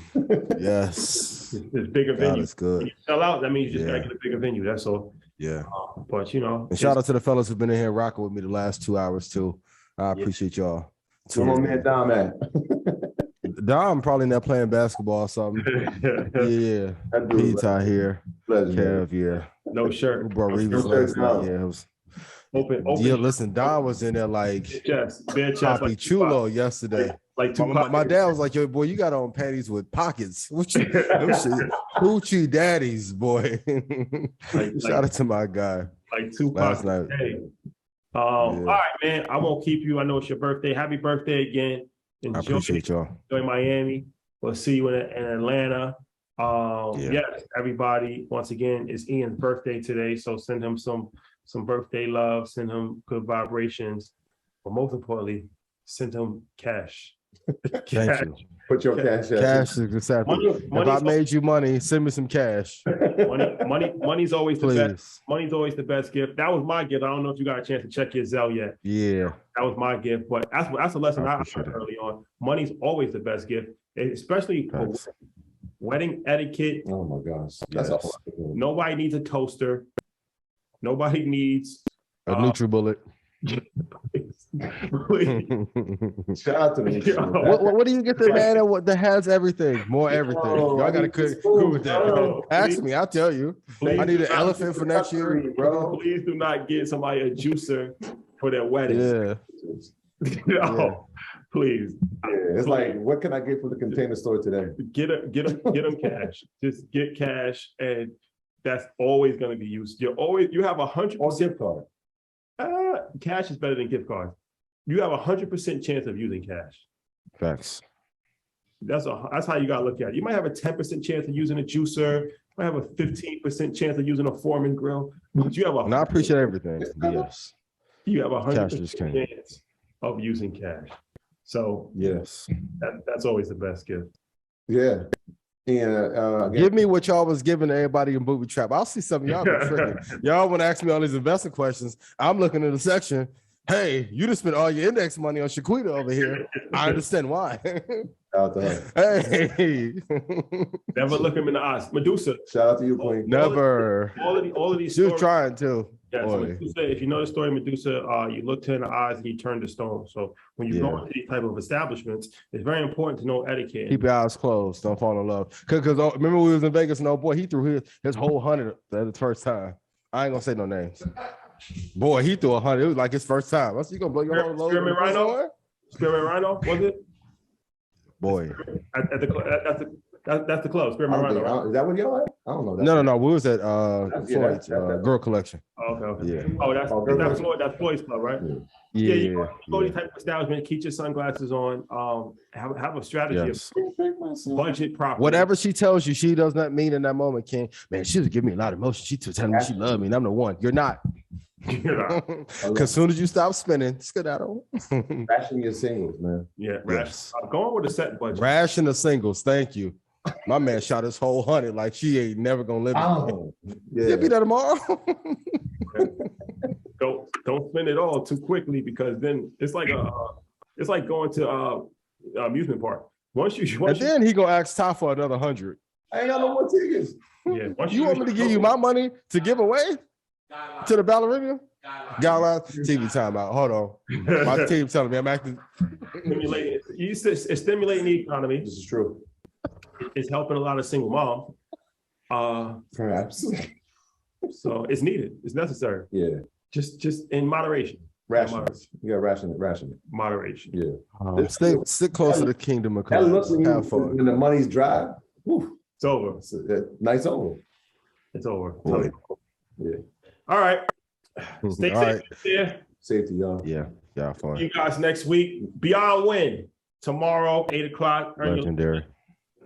Yes. It's bigger venue. That's good. You sell out, that means you just gotta get a bigger venue. That's all. Yeah. But you know, and shout out to the fellas who've been in here rocking with me the last 2 hours too. I appreciate y'all. Come on, man, Dom, man. Dom probably not playing basketball or something. Yeah. Pete's out here. Kev, yeah. No shirt. Who brought Reeves last night? Yeah, it was open. Yeah, listen, Don was in there like Poppy Chulo yesterday. Like my dad was like, yo, boy, you got on panties with pockets. What you Hoochie daddies, boy. Shout out to my guy. Like Tupac last night. All right, man. I won't keep you. I know it's your birthday. Happy birthday again. I appreciate y'all. Enjoy Miami. We'll see you in Atlanta. Yes, everybody. Once again, it's Ian's birthday today, so send him some birthday love. Send him good vibrations, but most importantly, send him cash. Thank you. Put your cash out. Cash is if I made you money, send me some cash. Money's always the best. Money's always the best gift. That was my gift. I don't know if you got a chance to check your Zelle yet. Yeah, that was my gift. But that's a lesson I learned early on. Money's always the best gift, especially for wedding etiquette. Oh my gosh, that's all. Nobody needs a toaster. Nobody needs a NutriBullet. Shout out to me. What do you get the man that has everything? More everything. Y'all gotta cook with that. Ask me, I'll tell you. I need an elephant for next year. Bro. Please do not get somebody a juicer for their wedding. Please. It's like, what can I get from the Container Store today? Get them cash. Just get cash, and that's always going to be used. You have 100% gift card. Cash is better than gift cards. You have 100% chance of using cash. Facts. That's how you gotta look at it. You might have a 10% chance of using a juicer. You might have a 15% chance of using a Foreman grill, but you have a. And I appreciate everything. Yes. You have 100% king. chance of using cash. So Yes. that's always the best gift. Yeah. And give me what y'all was giving to everybody in Booby Trap. I'll see some of y'all be tricking. Y'all want to ask me all these investment questions. I'm looking at the section. Hey, you just spent all your index money on Shaquita over here. I understand why. Shout out to her. Hey. Never look him in the eyes. Medusa. Shout out to you, Queen. Never. All of these She was stories. trying to. Yeah, so Medusa, if you know the story, Medusa, you looked her in the eyes and he turned to stone. So when you go into these type of establishments, it's very important to know etiquette. Keep your eyes closed. Don't fall in love. Because remember we was in Vegas and boy, he threw his whole 100 the first time. I ain't gonna say no names. Boy, he threw 100. It was like his first time. I said, you gonna blow your whole load? Spearmint Rhino? Spearmint Rhino, was it? Boy. That's the club, Spearmint Rhino. Right? Is that what y'all at? I don't know. No. We was at Floyd's Girl Collection. Okay. Yeah. Oh, that's Floyd's club, right? Yeah. You go to these type of establishment, keep your sunglasses on, have a strategy of budget properly. Whatever she tells you, she does not mean in that moment, King. Man, she was giving me a lot of emotion. She was telling me she loved me, and I'm the one. You're not. Because as soon as you stop spending, skedaddle. Ration your singles, man. Yeah, yes. Going with a set budget. Ration the singles. Thank you. My man shot his whole 100 like she ain't never gonna live. Yeah, be there tomorrow. Don't spend it all too quickly because then it's like going to amusement park. Then he gonna ask Ty for another 100. I ain't got no more tickets. Yeah. You want me to give you my money to give away to the ballerina? Guidelines. TV timeout. Hold on. My team telling me I'm acting. It's stimulating the economy. This is true. It's helping a lot of single moms. Perhaps. So it's needed. It's necessary. Yeah. Just in moderation. Ration. You got ration it. Moderation. Yeah. Stick close to the kingdom of That looks when the money's dry. It's over. Night's over. It's over. Yeah. All right. Stay safe there. Safety, y'all. Yeah. Fine. You guys next week. Beyond Win. Tomorrow, 8:00. Legendary.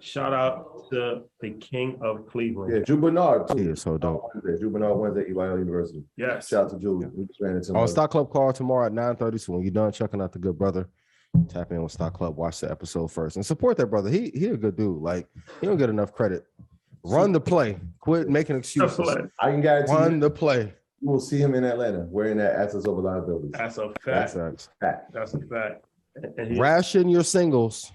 Shout out to the King of Cleveland. Yeah, Drew Bernard too. He is so dope. Drew Bernard Wednesday, EYL University. Yes. Shout out to Drew. We just ran into On Stock Club call tomorrow at 9:30. So when you're done checking out the good brother, tap in with Stock Club, watch the episode first, and support that brother. He a good dude. Like he don't get enough credit. Run the play. Quit making excuses. I can guarantee Run the play. We'll see him in Atlanta wearing that assets over liabilities. That's a fact. That's a fact. Ration your singles.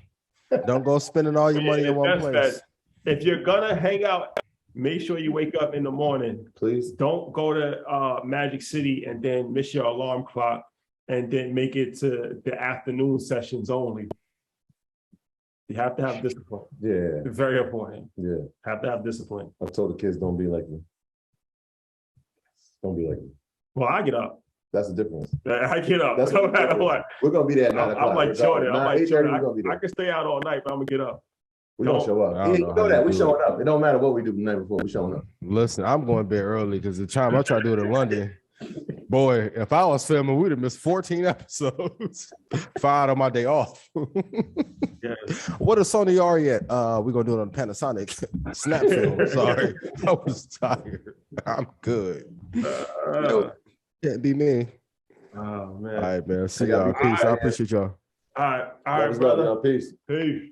Don't go spending all your money in one place. If you're gonna hang out, make sure you wake up in the morning. Please. Don't go to Magic City and then miss your alarm clock and then make it to the afternoon sessions only. You have to have discipline. Yeah. It's very important. Yeah. Have to have discipline. I told the kids, don't be like me. Don't be like me. Well, I get up. That's the difference. I get up. That's no matter what. We're gonna be there at 9 o'clock. I'm like Jordan. I I can stay out all night, but I'm gonna get up. We don't show up. You know that. We showing up. It don't matter what we do the night before. We showing up. Listen, I'm going to bed early because the time I try to do it in London, boy, if I was filming, we'd have missed 14 episodes. 5 on my day off. Yes. What is Sony Ari at? We're going to do it on Panasonic Snap film. Sorry. I was tired. I'm good. Can't be me. Oh, man. All right, man. See y'all. Peace. I appreciate y'all. All right, brother. Peace. Peace.